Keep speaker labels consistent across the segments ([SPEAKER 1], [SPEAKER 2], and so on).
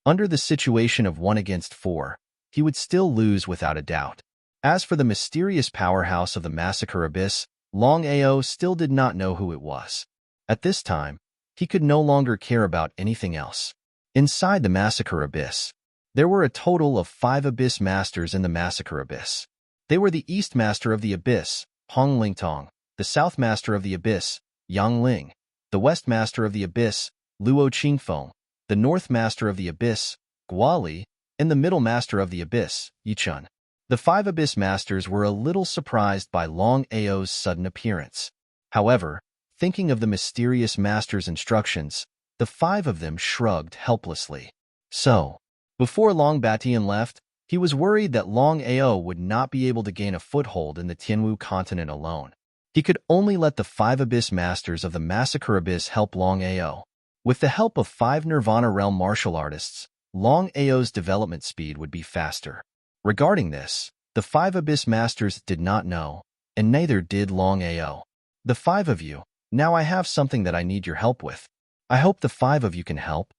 [SPEAKER 1] Under the situation of 1 against 4, he would still lose without a doubt. As for the mysterious powerhouse of the massacre abyss, Longao still did not know who it was. At this time, he could no longer care about anything else. Inside the massacre abyss, there were a total of 5 abyss masters in the massacre abyss. They were the East Master of the Abyss, Hong Lingtong, the South Master of the Abyss, Yang Ling, the West Master of the Abyss, Luo Qingfeng, the North Master of the Abyss, Guali, and the Middle Master of the Abyss, Yichun. The 5 Abyss Masters were a little surprised by Longao's sudden appearance. However, thinking of the mysterious Master's instructions, the 5 of them shrugged helplessly. So, before Long Batian left, he was worried that Longao would not be able to gain a foothold in the Tianwu continent alone. He could only let the 5 Abyss Masters of the Massacre Abyss help Longao. With the help of 5 Nirvana Realm martial artists, Longao's development speed would be faster. Regarding this, the 5 Abyss Masters did not know, and neither did Longao. The 5 of you, now I have something that I need your help with. I hope the 5 of you can help.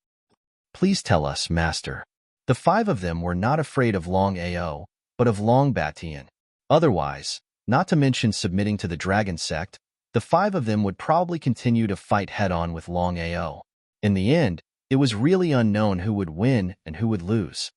[SPEAKER 1] Please tell us, Master. The 5 of them were not afraid of Longao, but of Long Batian. Otherwise, not to mention submitting to the Dragon Sect, the 5 of them would probably continue to fight head-on with Longao. In the end, it was really unknown who would win and who would lose.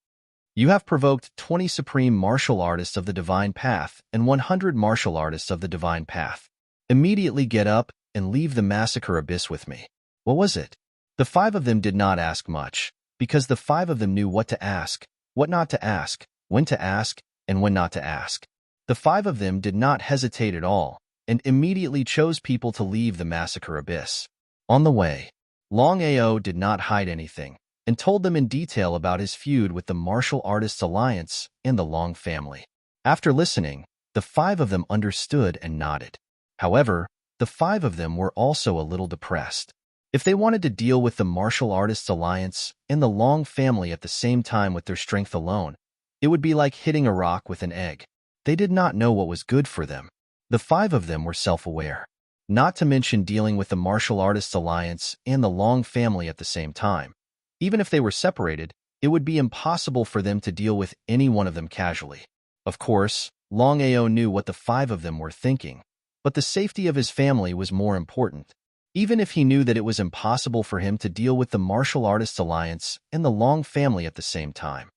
[SPEAKER 1] You have provoked 20 Supreme Martial Artists of the Divine Path and 100 Martial Artists of the Divine Path. Immediately get up and leave the Massacre Abyss with me. What was it? The 5 of them did not ask much, because the 5 of them knew what to ask, what not to ask, when to ask, and when not to ask. The 5 of them did not hesitate at all, and immediately chose people to leave the Massacre Abyss. On the way, Longao did not hide anything, and told them in detail about his feud with the Martial Artists Alliance and the Long family. After listening, the 5 of them understood and nodded. However, the 5 of them were also a little depressed. If they wanted to deal with the Martial Artists Alliance and the Long family at the same time with their strength alone, it would be like hitting a rock with an egg. They did not know what was good for them. The 5 of them were self-aware. Not to mention dealing with the Martial Artists Alliance and the Long family at the same time. Even if they were separated, it would be impossible for them to deal with any one of them casually. Of course, Longao knew what the 5 of them were thinking, but the safety of his family was more important. Even if he knew that it was impossible for him to deal with the Martial Artists Alliance and the Long family at the same time,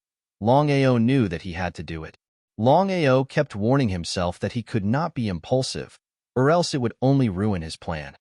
[SPEAKER 1] Longao knew that he had to do it. Longao kept warning himself that he could not be impulsive, or else it would only ruin his plan.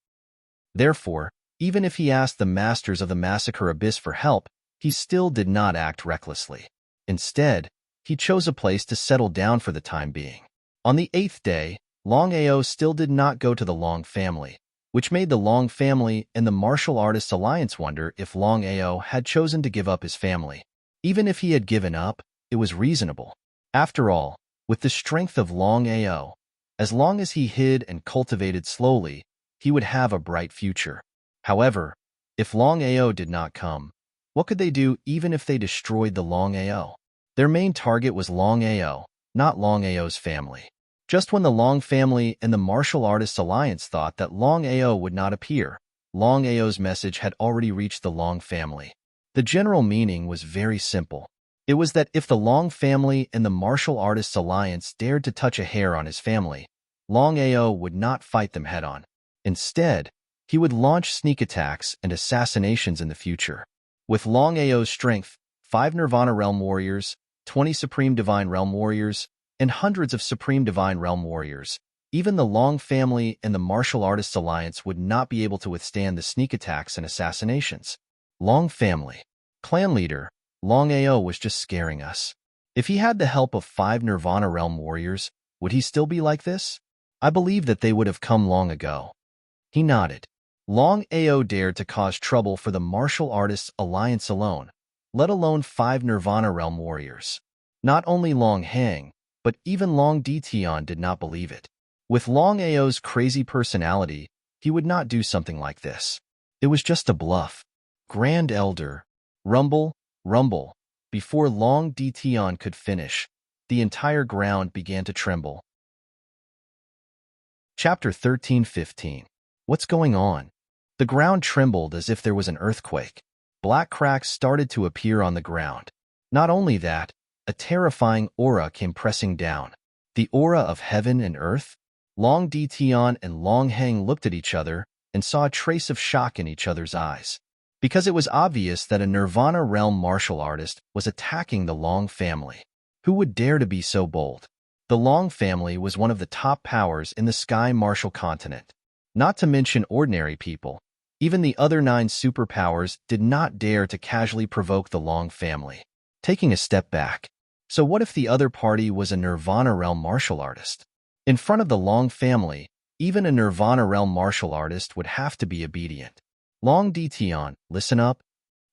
[SPEAKER 1] Therefore, even if he asked the Masters of the Massacre Abyss for help, he still did not act recklessly. Instead, he chose a place to settle down for the time being. On the 8th day, Longao still did not go to the Long family, which made the Long family and the Martial Artists Alliance wonder if Longao had chosen to give up his family. Even if he had given up, it was reasonable. After all, with the strength of Longao, as long as he hid and cultivated slowly, he would have a bright future. However, if Longao did not come, what could they do even if they destroyed the Longao? Their main target was Longao, not Longao's family. Just when the Long family and the Martial Artists Alliance thought that Longao would not appear, Longao's message had already reached the Long family. The general meaning was very simple. It was that if the Long family and the Martial Artists Alliance dared to touch a hair on his family, Longao would not fight them head-on. Instead, he would launch sneak attacks and assassinations in the future. With Longao's strength, 5 Nirvana Realm Warriors, 20 Supreme Divine Realm Warriors, and hundreds of Supreme Divine Realm Warriors, even the Long family and the Martial Artists Alliance would not be able to withstand the sneak attacks and assassinations. Long family. Clan leader, Longao was just scaring us. If he had the help of 5 Nirvana Realm Warriors, would he still be like this? I believe that they would have come long ago. He nodded. Longao dared to cause trouble for the Martial Artists Alliance alone, let alone 5 Nirvana Realm Warriors. Not only Long Hang, but even Long Ditian did not believe it. With Longao's crazy personality, he would not do something like this. It was just a bluff. Grand Elder, rumble, rumble. Before Long Ditian could finish, the entire ground began to tremble. Chapter 13-15. What's going on? The ground trembled as if there was an earthquake. black cracks started to appear on the ground. Not only that, a terrifying aura came pressing down. The aura of heaven and earth? Long Dition and Long Heng looked at each other and saw a trace of shock in each other's eyes, because it was obvious that a Nirvana realm martial artist was attacking the Long family. Who would dare to be so bold? The Long family was one of the top powers in the Sky Martial Continent. Not to mention ordinary people. Even the other 9 superpowers did not dare to casually provoke the Long family. Taking a step back. So what if the other party was a Nirvana realm martial artist? In front of the Long family, even a Nirvana realm martial artist would have to be obedient. Long Dition, listen up.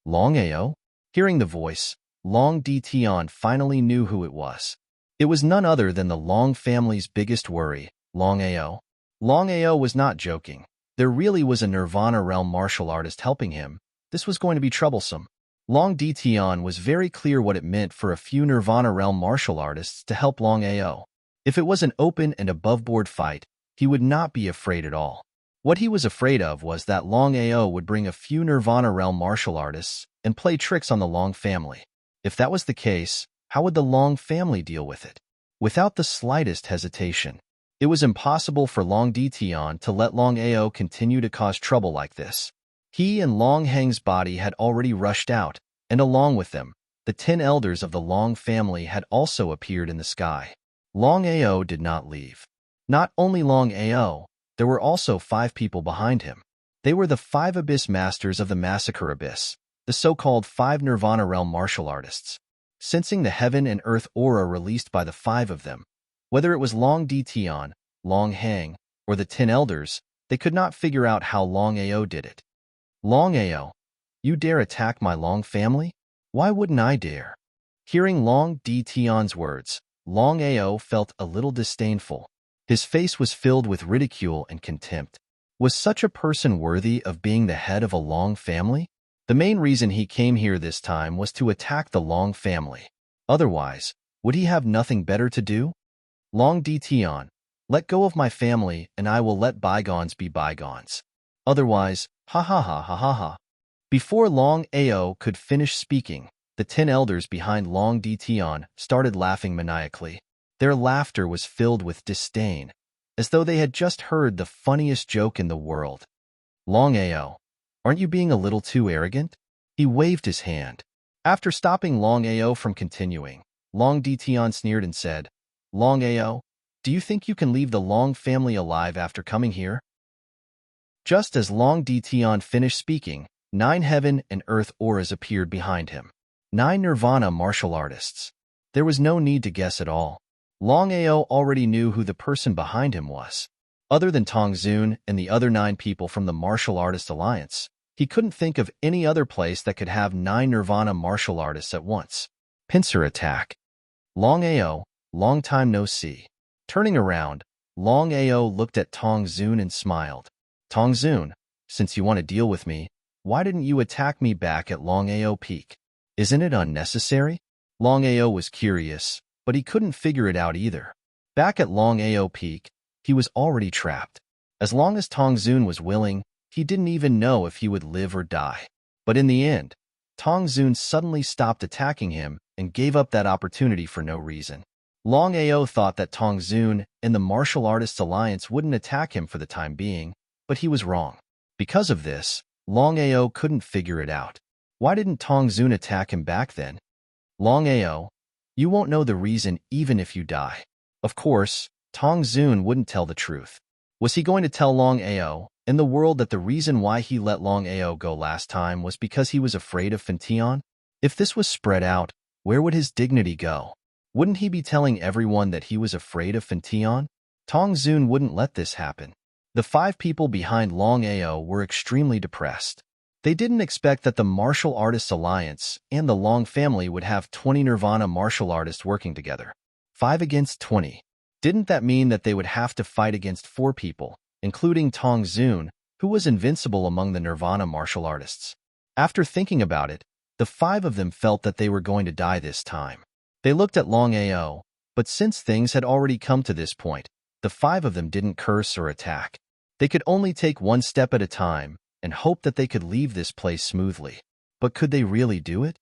[SPEAKER 1] Longao? Hearing the voice, Long Dition finally knew who it was. It was none other than the Long family's biggest worry, Longao. Longao was not joking. There really was a Nirvana realm martial artist helping him. This was going to be troublesome. Long Dition was very clear what it meant for a few Nirvana realm martial artists to help Longao. If it was an open and above-board fight, he would not be afraid at all. What he was afraid of was that Longao would bring a few Nirvana realm martial artists and play tricks on the Long family. If that was the case, how would the Long family deal with it? Without the slightest hesitation. It was impossible for Long Dition to let Longao continue to cause trouble like this. He and Long Heng's body had already rushed out, and along with them, the 10 elders of the Long family had also appeared in the sky. Longao did not leave. Not only Longao, there were also 5 people behind him. They were the 5 Abyss Masters of the Massacre Abyss, the so-called 5 Nirvana realm martial artists. Sensing the heaven and earth aura released by the 5 of them, whether it was Long Dition, Long Heng, or the 10 elders, they could not figure out how Longao did it. Longao, you dare attack my Long family? Why wouldn't I dare? Hearing Long Dition's words, Longao felt a little disdainful. His face was filled with ridicule and contempt. Was such a person worthy of being the head of a Long family? The main reason he came here this time was to attack the Long family. Otherwise, would he have nothing better to do? Long Dition, let go of my family and I will let bygones be bygones. Otherwise, ha ha ha ha ha ha. Before Longao could finish speaking, the 10 elders behind Long Dition started laughing maniacally. Their laughter was filled with disdain, as though they had just heard the funniest joke in the world. Longao, aren't you being a little too arrogant? He waved his hand. After stopping Longao from continuing, Long Dition sneered and said, Longao, do you think you can leave the Long family alive after coming here? Just as Long Dition finished speaking, 9 heaven and earth auras appeared behind him. 9 Nirvana martial artists. There was no need to guess at all. Longao already knew who the person behind him was. Other than Tong Zun and the other 9 people from the Martial Artist Alliance, he couldn't think of any other place that could have 9 Nirvana martial artists at once. Pincer attack. Longao, long time no see. Turning around, Longao looked at Tong Zun and smiled. Tong Zun, since you want to deal with me, why didn't you attack me back at Longao Peak? Isn't it unnecessary? Longao was curious, but he couldn't figure it out either. Back at Longao Peak, he was already trapped. As long as Tong Zun was willing, he didn't even know if he would live or die. But in the end, Tong Zun suddenly stopped attacking him and gave up that opportunity for no reason. Longao thought that Tong Zun and the Martial Artists Alliance wouldn't attack him for the time being, but he was wrong. Because of this, Longao couldn't figure it out. Why didn't Tong Zun attack him back then? Longao, you won't know the reason even if you die. Of course, Tong Zun wouldn't tell the truth. Was he going to tell Longao and the world that the reason why he let Longao go last time was because he was afraid of Fentian? If this was spread out, where would his dignity go? Wouldn't he be telling everyone that he was afraid of Fentian? Tong Zun wouldn't let this happen. The 5 people behind Longao were extremely depressed. They didn't expect that the Martial Artists Alliance and the Long family would have 20 Nirvana martial artists working together. 5 against 20. Didn't that mean that they would have to fight against 4 people, including Tong Zun, who was invincible among the Nirvana martial artists? After thinking about it, the 5 of them felt that they were going to die this time. They looked at Longao, but since things had already come to this point, the 5 of them didn't curse or attack. They could only take one step at a time and hope that they could leave this place smoothly. But could they really do it?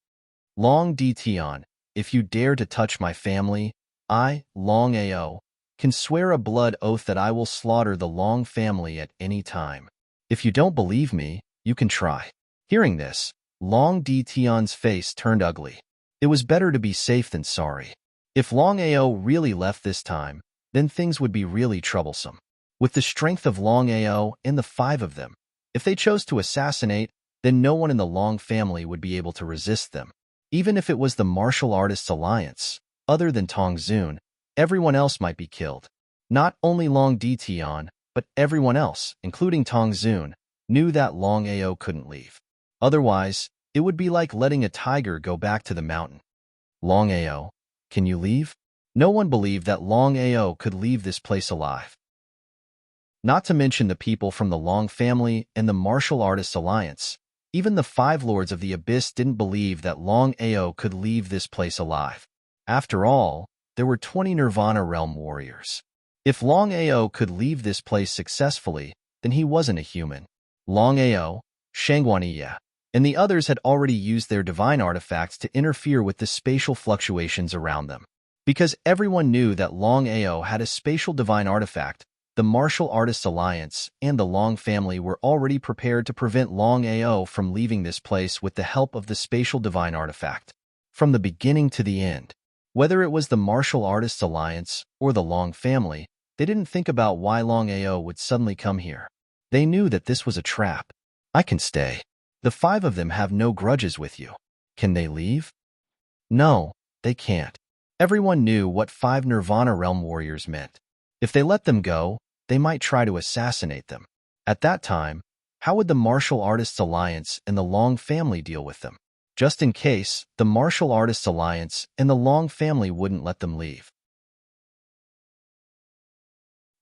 [SPEAKER 1] Long Tion, if you dare to touch my family, I, Longao, can swear a blood oath that I will slaughter the Long family at any time. If you don't believe me, you can try. Hearing this, Long Tion's face turned ugly. It was better to be safe than sorry. If Longao really left this time, then things would be really troublesome. With the strength of Longao and the 5 of them, if they chose to assassinate, then no one in the Long family would be able to resist them. Even if it was the Martial Artists Alliance, other than Tongzun, everyone else might be killed. Not only Long Tion, but everyone else, including Tongzun, knew that Longao couldn't leave. Otherwise, it would be like letting a tiger go back to the mountain. Longao, can you leave? No one believed that Longao could leave this place alive. Not to mention the people from the Long family and the Martial Artists Alliance. Even the 5 Lords of the Abyss didn't believe that Longao could leave this place alive. After all, there were 20 Nirvana Realm warriors. If Longao could leave this place successfully, then he wasn't a human. Longao, Shangguaniya, and the others had already used their divine artifacts to interfere with the spatial fluctuations around them. Because everyone knew that Longao had a spatial divine artifact, the Martial Artists Alliance and the Long family were already prepared to prevent Longao from leaving this place with the help of the spatial divine artifact. From the beginning to the end, whether it was the Martial Artists Alliance or the Long family, they didn't think about why Longao would suddenly come here. They knew that this was a trap. I can stay. The 5 of them have no grudges with you. Can they leave? No, they can't. Everyone knew what 5 Nirvana Realm warriors meant. If they let them go, they might try to assassinate them. At that time, how would the Martial Artists Alliance and the Long family deal with them? Just in case, the Martial Artists Alliance and the Long family wouldn't let them leave.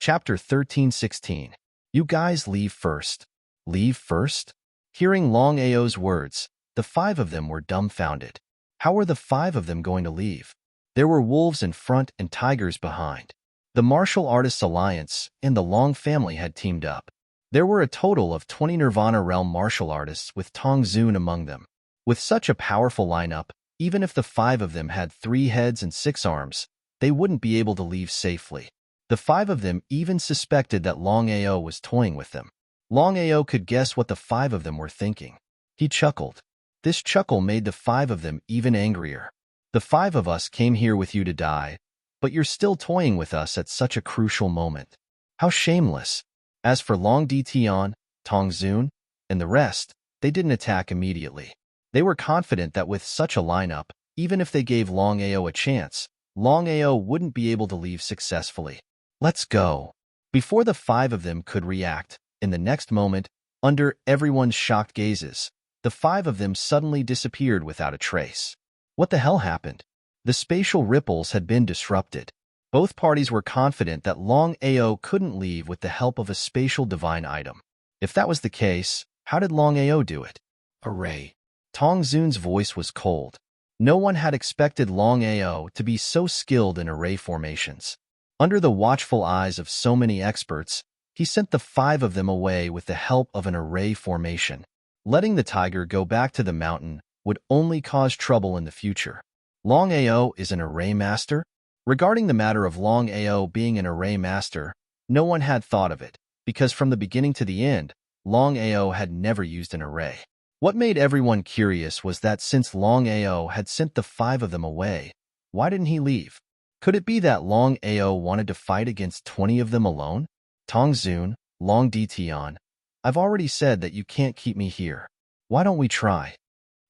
[SPEAKER 1] Chapter 13:16. You guys leave first. Leave first? Hearing Longao's words, the 5 of them were dumbfounded. How were the 5 of them going to leave? There were wolves in front and tigers behind. The Martial Artists Alliance and the Long family had teamed up. There were a total of 20 Nirvana Realm martial artists with Tongzun among them. With such a powerful lineup, even if the 5 of them had 3 heads and 6 arms, they wouldn't be able to leave safely. The 5 of them even suspected that Longao was toying with them. Longao could guess what the 5 of them were thinking. He chuckled. This chuckle made the 5 of them even angrier. The 5 of us came here with you to die, but you're still toying with us at such a crucial moment. How shameless. As for Long Tion, Tongzun, and the rest, they didn't attack immediately. They were confident that with such a lineup, even if they gave Longao a chance, Longao wouldn't be able to leave successfully. Let's go. Before the 5 of them could react, in the next moment, under everyone's shocked gazes, the 5 of them suddenly disappeared without a trace. What the hell happened? The spatial ripples had been disrupted. Both parties were confident that Longao couldn't leave with the help of a spatial divine item. If that was the case, how did Longao do it? Array. Tongzun's voice was cold. No one had expected Longao to be so skilled in array formations. Under the watchful eyes of so many experts, he sent the 5 of them away with the help of an array formation. Letting the tiger go back to the mountain would only cause trouble in the future. Longao is an array master? Regarding the matter of Longao being an array master, no one had thought of it, because from the beginning to the end, Longao had never used an array. What made everyone curious was that since Longao had sent the 5 of them away, why didn't he leave? Could it be that Longao wanted to fight against 20 of them alone? Tongzun, Long Tion, I've already said that you can't keep me here. Why don't we try?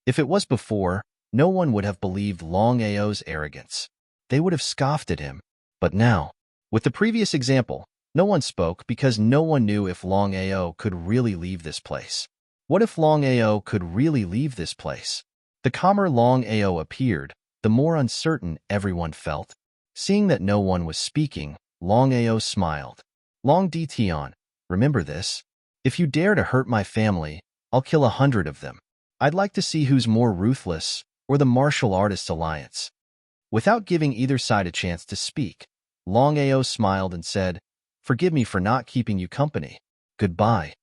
[SPEAKER 1] If it was before, no one would have believed Longao's arrogance. They would have scoffed at him. But now, with the previous example, no one spoke because no one knew if Longao could really leave this place. What if Longao could really leave this place? The calmer Longao appeared, the more uncertain everyone felt. Seeing that no one was speaking, Longao smiled. Long Tion, remember this? If you dare to hurt my family, I'll kill 100 of them. I'd like to see who's more ruthless, or the Martial Artists Alliance. Without giving either side a chance to speak, Longao smiled and said, Forgive me for not keeping you company. Goodbye.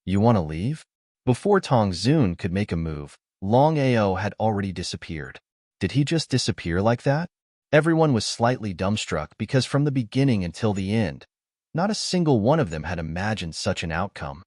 [SPEAKER 1] You want to leave? Before Tongzun could make a move, Longao had already disappeared. Did he just disappear like that? Everyone was slightly dumbstruck because from the beginning until the end, not a single one of them had imagined such an outcome.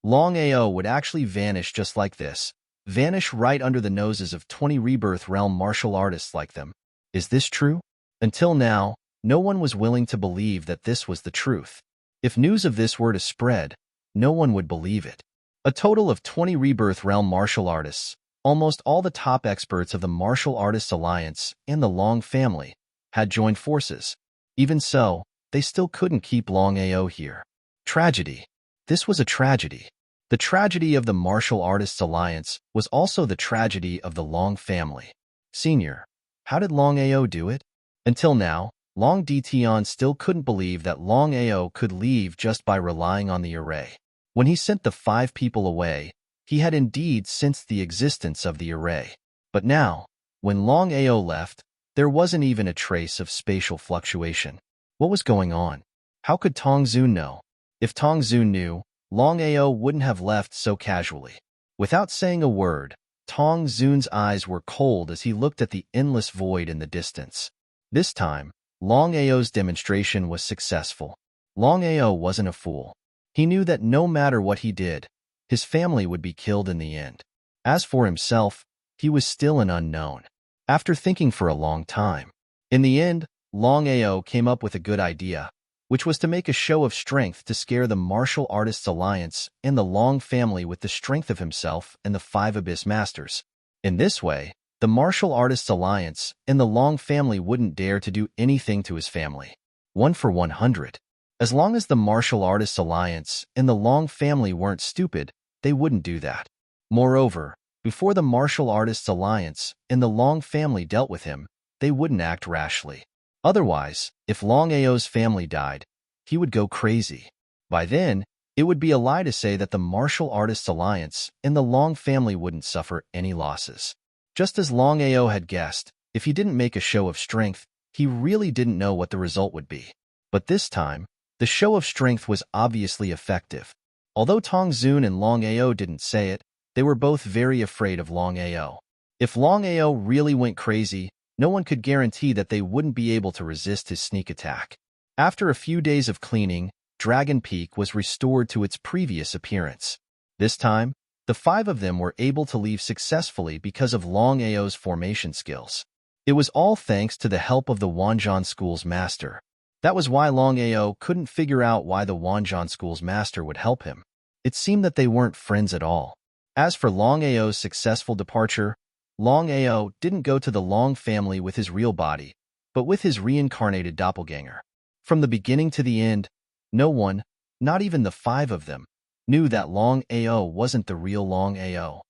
[SPEAKER 1] Longao would actually vanish just like this, vanish right under the noses of 20 Rebirth Realm martial artists like them. Is this true? Until now, no one was willing to believe that this was the truth. If news of this were to spread, no one would believe it. A total of 20 Rebirth Realm martial artists, almost all the top experts of the Martial Artists Alliance and the Long family, had joined forces. Even so, they still couldn't keep Longao here. Tragedy. This was a tragedy. The tragedy of the Martial Artists Alliance was also the tragedy of the Long family. Senior, how did Longao do it? Until now, Long Dtion still couldn't believe that Longao could leave just by relying on the array. When he sent the 5 people away, he had indeed sensed the existence of the array. But now, when Longao left, there wasn't even a trace of spatial fluctuation. What was going on? How could Tongzun know? If Tongzun knew, Longao wouldn't have left so casually. Without saying a word, Tongzun's eyes were cold as he looked at the endless void in the distance. This time, Longao's demonstration was successful. Longao wasn't a fool. He knew that no matter what he did, his family would be killed in the end. As for himself, he was still an unknown. After thinking for a long time, in the end, Longao came up with a good idea, which was to make a show of strength to scare the Martial Artists Alliance and the Long family with the strength of himself and the 5 Abyss Masters. In this way, the Martial Artists Alliance and the Long family wouldn't dare to do anything to his family. 1 for 100. As long as the Martial Artists Alliance and the Long family weren't stupid, they wouldn't do that. Moreover, before the Martial Artists Alliance and the Long family dealt with him, they wouldn't act rashly. Otherwise, if Longao's family died, he would go crazy. By then, it would be a lie to say that the Martial Artists Alliance and the Long family wouldn't suffer any losses. Just as Longao had guessed, if he didn't make a show of strength, he really didn't know what the result would be. But this time, the show of strength was obviously effective. Although Tongzun and Longao didn't say it, they were both very afraid of Longao. If Longao really went crazy, no one could guarantee that they wouldn't be able to resist his sneak attack. After a few days of cleaning, Dragon Peak was restored to its previous appearance. This time, the 5 of them were able to leave successfully because of Longao's formation skills. It was all thanks to the help of the Wanzhan School's master. That was why Longao couldn't figure out why the Wanzhan School's master would help him. It seemed that they weren't friends at all. As for Longao's successful departure, Longao didn't go to the Long family with his real body, but with his reincarnated doppelganger. From the beginning to the end, no one, not even the 5 of them, knew that Longao wasn't the real Longao.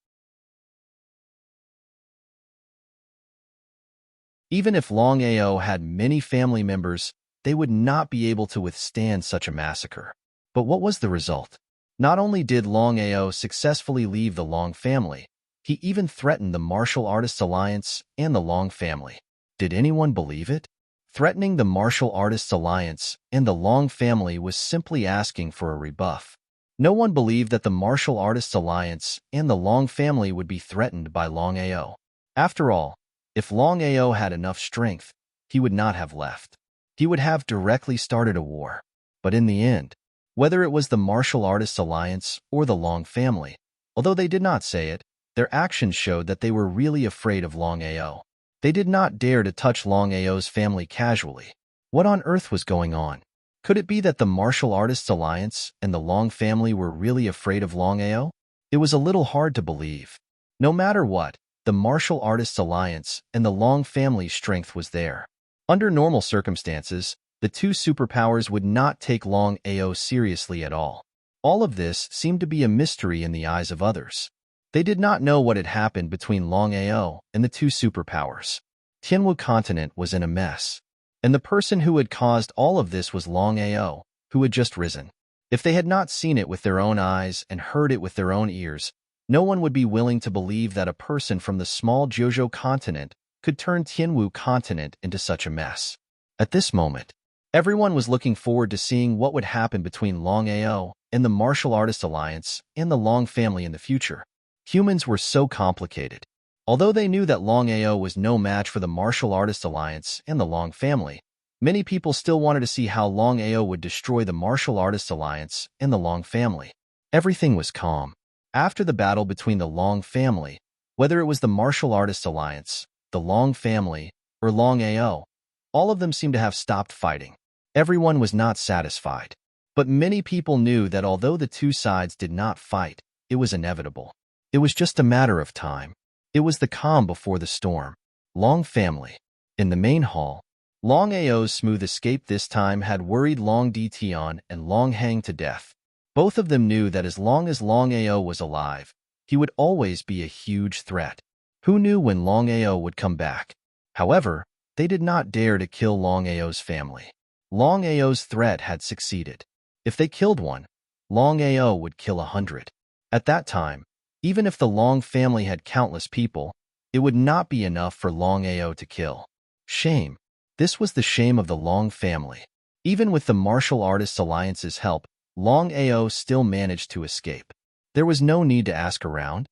[SPEAKER 1] Even if Longao had many family members, they would not be able to withstand such a massacre. But what was the result? Not only did Longao successfully leave the Long family, he even threatened the Martial Artists Alliance and the Long family. Did anyone believe it? Threatening the Martial Artists Alliance and the Long family was simply asking for a rebuff. No one believed that the Martial Artists Alliance and the Long family would be threatened by Longao. After all, if Longao had enough strength, he would not have left. He would have directly started a war. But in the end, whether it was the Martial Artists Alliance or the Long family, although they did not say it, their actions showed that they were really afraid of Longao. They did not dare to touch Longao's family casually. What on earth was going on? Could it be that the Martial Artists Alliance and the Long family were really afraid of Longao? It was a little hard to believe. No matter what, the Martial Artists Alliance and the Long family's strength was there. Under normal circumstances, the 2 superpowers would not take Longao seriously at all. All of this seemed to be a mystery in the eyes of others. They did not know what had happened between Longao and the 2 superpowers. Tianwu continent was in a mess. And the person who had caused all of this was Longao, who had just risen. If they had not seen it with their own eyes and heard it with their own ears, no one would be willing to believe that a person from the small Jojo continent could turn Tianwu continent into such a mess. At this moment, everyone was looking forward to seeing what would happen between Longao and the Martial Artists Alliance and the Long family in the future. Humans were so complicated. Although they knew that Longao was no match for the Martial Artist Alliance and the Long family, many people still wanted to see how Longao would destroy the Martial Artist Alliance and the Long family. Everything was calm. After the battle between the Long family, whether it was the Martial Artist Alliance, the Long family, or Longao, all of them seemed to have stopped fighting. Everyone was not satisfied. But many people knew that although the two sides did not fight, it was inevitable. It was just a matter of time. It was the calm before the storm. Long family. In the main hall, Long Ao's smooth escape this time had worried Long Dition and Long Hang to death. Both of them knew that as long as Long Ao was alive, he would always be a huge threat. Who knew when Long Ao would come back? However, they did not dare to kill Long Ao's family. Long Ao's threat had succeeded. If they killed one, Long Ao would kill 100. At that time, even if the Long family had countless people, it would not be enough for Long Ao to kill. Shame. This was the shame of the Long family. Even with the Martial Artists Alliance's help, Long Ao still managed to escape. There was no need to ask around.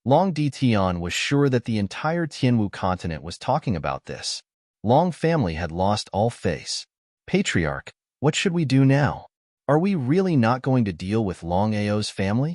[SPEAKER 1] Long Dition was sure that the entire Tianwu continent was talking about this. Long family had lost all face. Patriarch, what should we do now? Are we really not going to deal with Long Ao's family?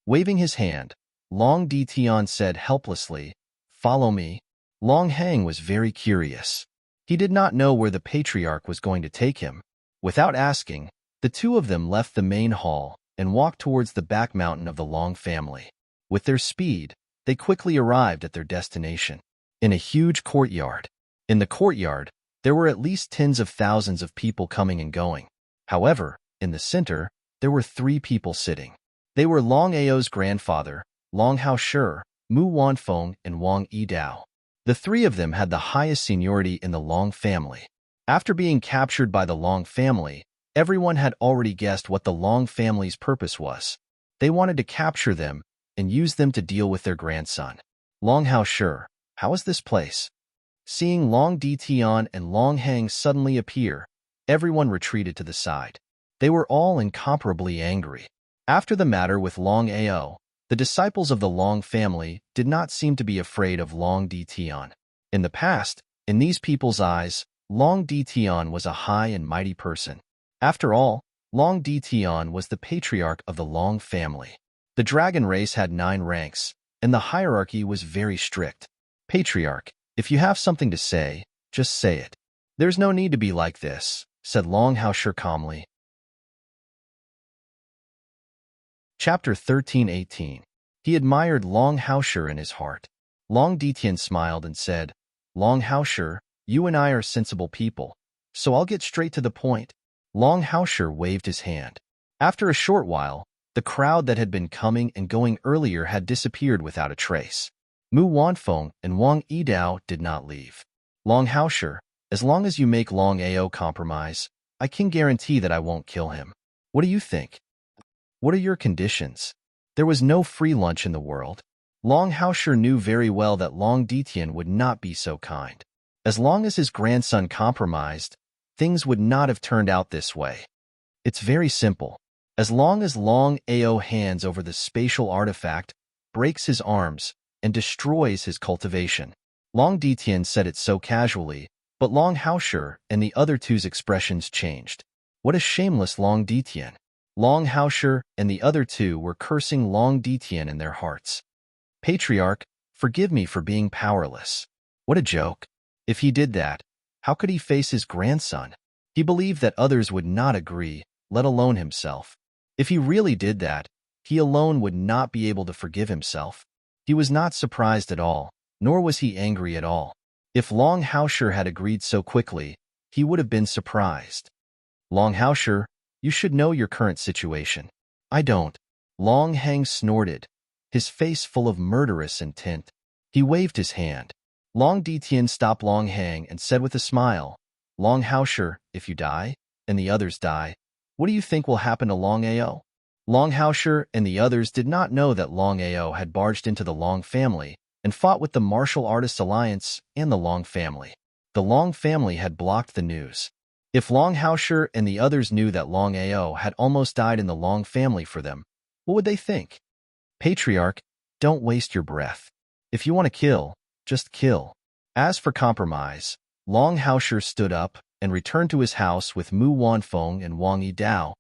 [SPEAKER 1] Waving his hand, Long Dition said helplessly, "Follow me." Long Hang was very curious. He did not know where the Patriarch was going to take him. Without asking, the two of them left the main hall and walked towards the back mountain of the Long family. With their speed, they quickly arrived at their destination. In a huge courtyard. In the courtyard, there were at least tens of thousands of people coming and going. However, in the center, there were 3 people sitting. They were Long Ao's grandfather, Long Haoshi, Mu Wanfeng, and Wang Yidao. The 3 of them had the highest seniority in the Long family. After being captured by the Long family, everyone had already guessed what the Long family's purpose was. They wanted to capture them and use them to deal with their grandson. Long Haoshi, how is this place? Seeing Long Dition and Long Hang suddenly appear, everyone retreated to the side. They were all incomparably angry. After the matter with Long Ao, the disciples of the Long family did not seem to be afraid of Long Dition. In the past, in these people's eyes, Long Dition was a high and mighty person. After all, Long Dition was the patriarch of the Long family. The dragon race had 9 ranks, and the hierarchy was very strict. Patriarch, if you have something to say, just say it. There's no need to be like this, said Long Haoshi calmly. Chapter 13:18. He admired Long Haoshi in his heart. Long Dition smiled and said, Long Haoshi, you and I are sensible people, so I'll get straight to the point. Long Haoshi waved his hand. After a short while, the crowd that had been coming and going earlier had disappeared without a trace. Mu Wanfeng and Wang Yidao did not leave. Long Haoshi, as long as you make Long Ao compromise, I can guarantee that I won't kill him. What do you think? What are your conditions? There was no free lunch in the world. Long Haoshi knew very well that Long Dition would not be so kind. As long as his grandson compromised, things would not have turned out this way. It's very simple. As long as Long Ao hands over the spatial artifact, breaks his arms, and destroys his cultivation. Long Dition said it so casually, but Long Haoshi and the other two's expressions changed. What a shameless Long Dition! Long Haoshi and the other 2 were cursing Long Dition in their hearts. Patriarch, forgive me for being powerless. What a joke. If he did that, how could he face his grandson? He believed that others would not agree, let alone himself. If he really did that, he alone would not be able to forgive himself. He was not surprised at all, nor was he angry at all. If Long Haoshi had agreed so quickly, he would have been surprised. Long Haoshi, you should know your current situation. I don't. Long Hang snorted, his face full of murderous intent. He waved his hand. Long Dition stopped Long Hang and said with a smile, Long Haoshi, if you die, and the others die, what do you think will happen to Long Ao? Long Haoshi and the others did not know that Long Ao had barged into the Long family and fought with the Martial Artists Alliance and the Long family. The Long family had blocked the news. If Long Haoshi and the others knew that Long Ao had almost died in the Long family for them, what would they think? Patriarch, don't waste your breath. If you want to kill, just kill. As for compromise, Long Haosher stood up and returned to his house with Mu Wanfeng and Wang Yidao.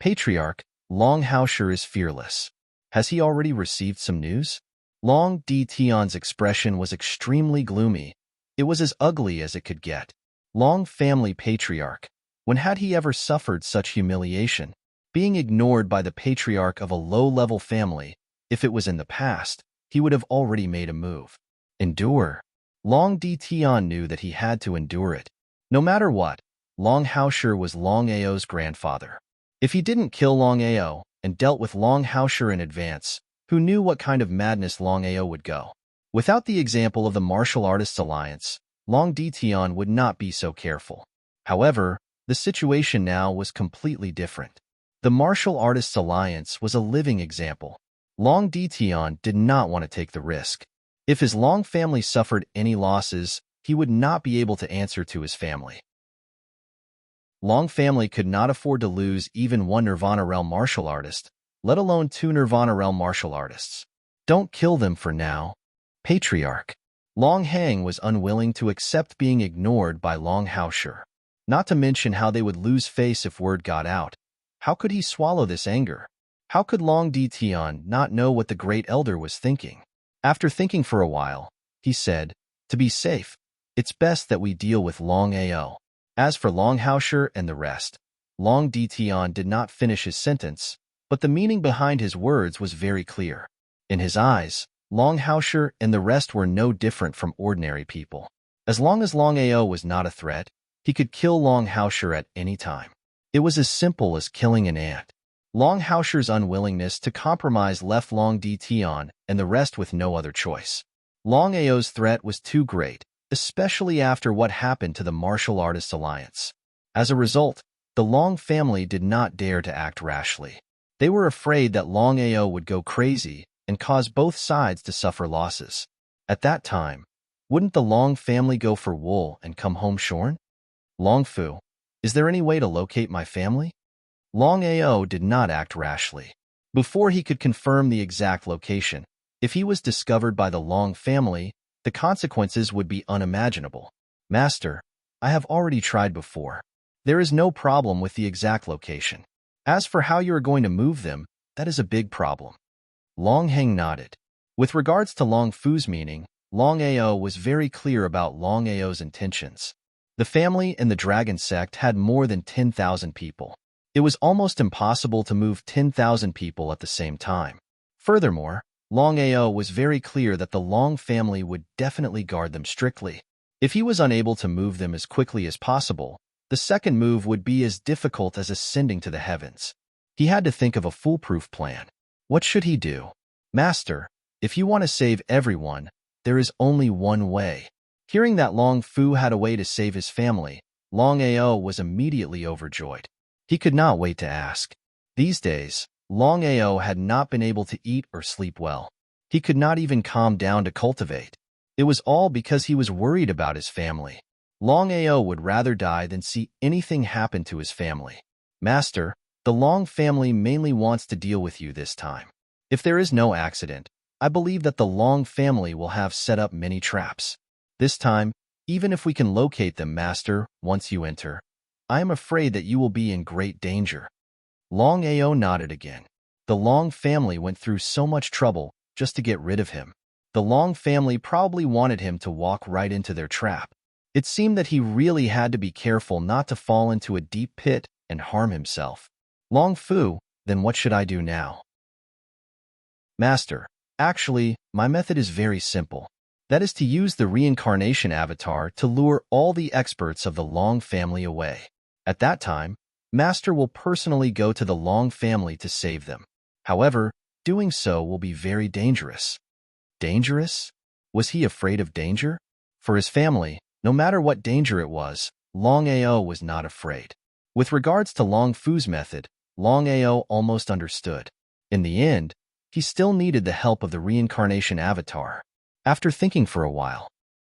[SPEAKER 1] Patriarch, Long Haosher is fearless. Has he already received some news? Long Di Tian's expression was extremely gloomy. It was as ugly as it could get. Long family patriarch. When had he ever suffered such humiliation? Being ignored by the patriarch of a low-level family, if it was in the past, he would have already made a move. Endure. Long Di Tian knew that he had to endure it. No matter what, Long Haosher was Long Ao's grandfather. If he didn't kill Long Ao and dealt with Long Haosher in advance, who knew what kind of madness Long Ao would go? Without the example of the Martial Artists Alliance, Long Di Tian would not be so careful. However, the situation now was completely different. The Martial Artists Alliance was a living example. Long Di Tian did not want to take the risk. If his Long family suffered any losses, he would not be able to answer to his family. Long family could not afford to lose even one Nirvana Realm martial artist, let alone 2 Nirvana Realm martial artists. Don't kill them for now. Patriarch. Long Hang was unwilling to accept being ignored by Long Haosher. Not to mention how they would lose face if word got out. How could he swallow this anger? How could Long Di Tian not know what the Great Elder was thinking? After thinking for a while, he said, to be safe, it's best that we deal with Long Ao. As for Long Haosher and the rest, Long Di Tian did not finish his sentence, but the meaning behind his words was very clear. In his eyes, Long Haosher and the rest were no different from ordinary people. As long as Long Ao was not a threat, he could kill Long Haosher at any time. It was as simple as killing an ant. Long Haosher's unwillingness to compromise left Long Di Tian and the rest with no other choice. Long Ao's threat was too great, especially after what happened to the Martial Artists Alliance. As a result, the Long family did not dare to act rashly. They were afraid that Long Ao would go crazy and cause both sides to suffer losses. At that time, wouldn't the Long family go for wool and come home shorn? Long Fu, is there any way to locate my family? Long Ao did not act rashly. Before he could confirm the exact location, if he was discovered by the Long family, the consequences would be unimaginable. Master, I have already tried before. There is no problem with the exact location. As for how you are going to move them, that is a big problem. Long Heng nodded. With regards to Long Fu's meaning, Long Ao was very clear about Long Ao's intentions. The family and the dragon sect had more than 10,000 people. It was almost impossible to move 10,000 people at the same time. Furthermore, Long Ao was very clear that the Long family would definitely guard them strictly. If he was unable to move them as quickly as possible, the second move would be as difficult as ascending to the heavens. He had to think of a foolproof plan. What should he do? Master, if you want to save everyone, there is only one way. Hearing that Long Fu had a way to save his family, Long Ao was immediately overjoyed. He could not wait to ask. These days, Long Ao had not been able to eat or sleep well. He could not even calm down to cultivate. It was all because he was worried about his family. Long Ao would rather die than see anything happen to his family. Master, the Long family mainly wants to deal with you this time. If there is no accident, I believe that the Long family will have set up many traps. This time, even if we can locate them, Master, once you enter, I am afraid that you will be in great danger. Long Ao nodded again. The Long family went through so much trouble just to get rid of him. The Long family probably wanted him to walk right into their trap. It seemed that he really had to be careful not to fall into a deep pit and harm himself. Long Fu, then what should I do now? Master, actually, my method is very simple. That is to use the reincarnation avatar to lure all the experts of the Long family away. At that time, Master will personally go to the Long family to save them. However, doing so will be very dangerous. Dangerous? Was he afraid of danger? For his family, no matter what danger it was, Long Ao was not afraid. With regards to Long Fu's method, Long Ao almost understood. In the end, he still needed the help of the reincarnation avatar. After thinking for a while,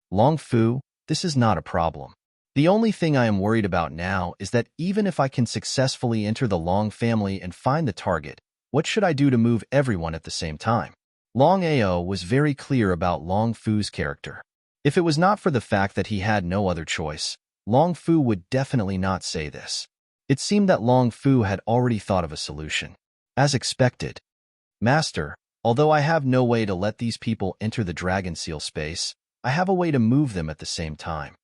[SPEAKER 1] Long Fu, this is not a problem. The only thing I am worried about now is that even if I can successfully enter the Long family and find the target, What should I do to move everyone at the same time? Longao was very clear about Long Fu's character. If it was not for the fact that he had no other choice, Long Fu would definitely not say this. It seemed that Long Fu had already thought of a solution. As expected, Master, although I have no way to let these people enter the Dragon Seal space, I have a way to move them at the same time.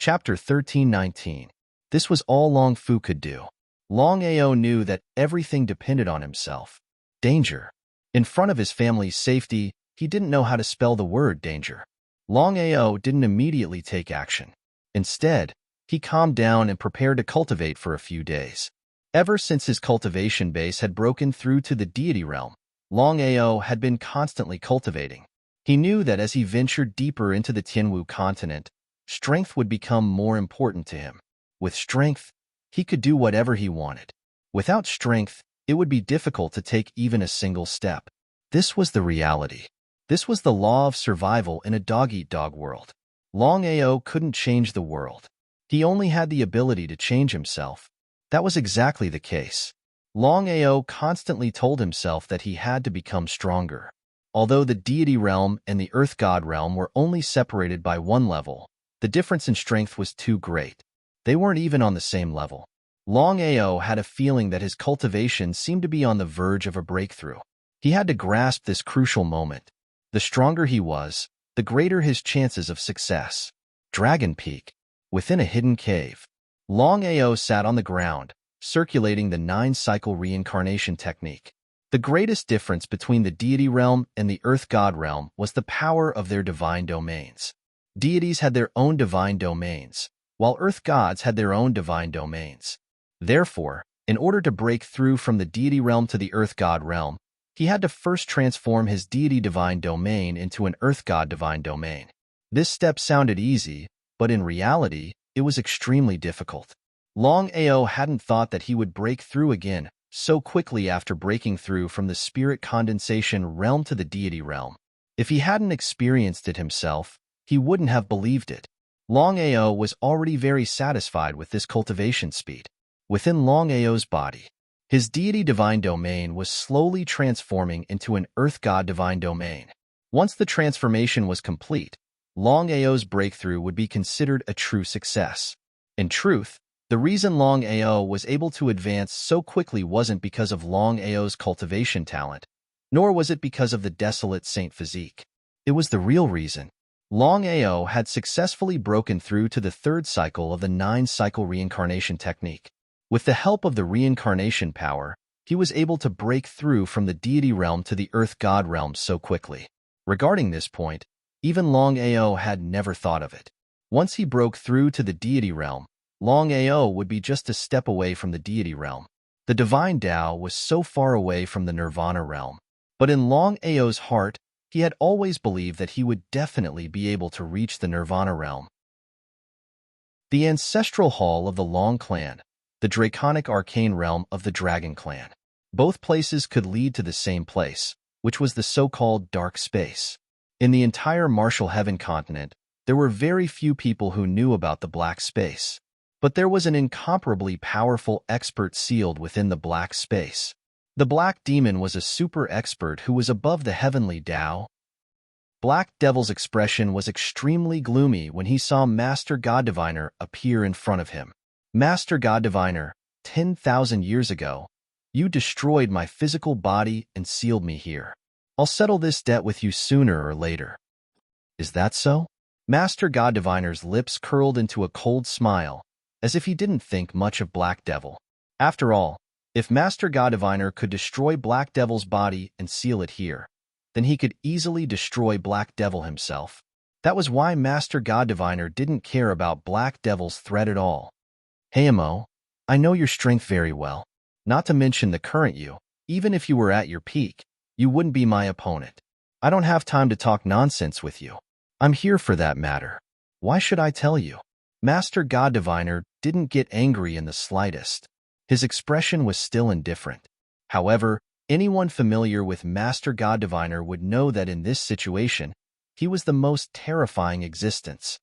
[SPEAKER 1] Chapter 13:19. This was all Long Fu could do. Longao knew that everything depended on himself. Danger. In front of his family's safety, he didn't know how to spell the word danger. Longao didn't immediately take action. Instead, he calmed down and prepared to cultivate for a few days. Ever since his cultivation base had broken through to the deity realm, Longao had been constantly cultivating. He knew that as he ventured deeper into the Tianwu continent, strength would become more important to him. With strength, he could do whatever he wanted. Without strength, it would be difficult to take even a single step. This was the reality. This was the law of survival in a dog-eat-dog world. Longao couldn't change the world. He only had the ability to change himself. That was exactly the case. Longao constantly told himself that he had to become stronger. Although the deity realm and the earth god realm were only separated by one level, the difference in strength was too great. They weren't even on the same level. Longao had a feeling that his cultivation seemed to be on the verge of a breakthrough. He had to grasp this crucial moment. The stronger he was, the greater his chances of success. Dragon Peak. Within a hidden cave, Longao sat on the ground, circulating the 9-cycle reincarnation technique. The greatest difference between the deity realm and the earth god realm was the power of their divine domains. Deities had their own divine domains, while earth gods had their own divine domains. Therefore, in order to break through from the deity realm to the earth god realm, he had to first transform his deity divine domain into an earth god divine domain. This step sounded easy, but in reality, it was extremely difficult. Longao hadn't thought that he would break through again so quickly after breaking through from the spirit condensation realm to the deity realm. If he hadn't experienced it himself, he wouldn't have believed it. Longao was already very satisfied with this cultivation speed. Within Longao's body, his deity divine domain was slowly transforming into an earth god divine domain. Once the transformation was complete, Longao's breakthrough would be considered a true success. In truth, the reason Longao was able to advance so quickly wasn't because of Longao's cultivation talent, nor was it because of the desolate saint physique. It was the real reason. Longao had successfully broken through to the 3rd cycle of the 9-cycle reincarnation technique. With the help of the reincarnation power, he was able to break through from the deity realm to the earth god realm so quickly. Regarding this point, even Longao had never thought of it. Once he broke through to the deity realm, Longao would be just a step away from the deity realm. The divine Tao was so far away from the nirvana realm. But in Longao's heart, he had always believed that he would definitely be able to reach the nirvana realm. The ancestral hall of the Long clan, the draconic arcane realm of the Dragon clan. Both places could lead to the same place, which was the so-called dark space. In the entire Martial Heaven continent, there were very few people who knew about the black space. But there was an incomparably powerful expert sealed within the black space. The Black Demon was a super expert who was above the heavenly Tao. Black Devil's expression was extremely gloomy when he saw Master God Diviner appear in front of him. Master God Diviner, 10,000 years ago, you destroyed my physical body and sealed me here. I'll settle this debt with you sooner or later. Is that so? Master God Diviner's lips curled into a cold smile, as if he didn't think much of Black Devil. After all, if Master God Diviner could destroy Black Devil's body and seal it here, then he could easily destroy Black Devil himself. That was why Master God Diviner didn't care about Black Devil's threat at all. Hey Amo, I know your strength very well. Not to mention the current you. Even if you were at your peak, you wouldn't be my opponent. I don't have time to talk nonsense with you. I'm here for that matter. Why should I tell you? Master God Diviner didn't get angry in the slightest. His expression was still indifferent. However, anyone familiar with Master God Diviner would know that in this situation, he was the most terrifying existence.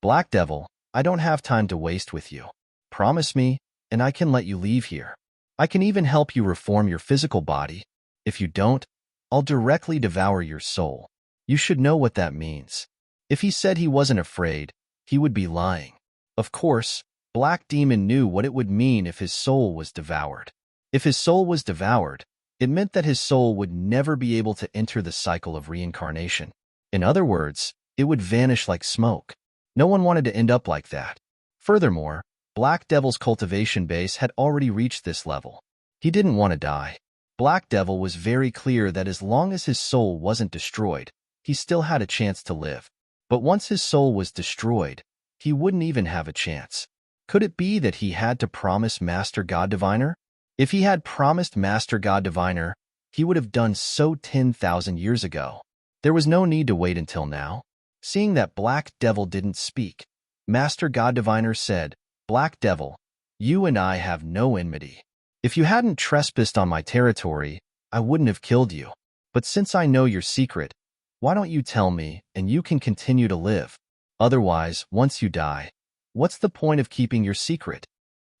[SPEAKER 1] Black Devil, I don't have time to waste with you. Promise me, and I can let you leave here. I can even help you reform your physical body. If you don't, I'll directly devour your soul. You should know what that means. If he said he wasn't afraid, he would be lying. Of course, Black Demon knew what it would mean if his soul was devoured. If his soul was devoured, it meant that his soul would never be able to enter the cycle of reincarnation. In other words, it would vanish like smoke. No one wanted to end up like that. Furthermore, Black Devil's cultivation base had already reached this level. He didn't want to die. Black Devil was very clear that as long as his soul wasn't destroyed, he still had a chance to live. But once his soul was destroyed, he wouldn't even have a chance. Could it be that he had to promise Master God Diviner? If he had promised Master God Diviner, he would have done so 10,000 years ago. There was no need to wait until now. Seeing that Black Devil didn't speak, Master God Diviner said, "Black Devil, you and I have no enmity. If you hadn't trespassed on my territory, I wouldn't have killed you. But since I know your secret, why don't you tell me and you can continue to live? Otherwise, once you die, what's the point of keeping your secret?"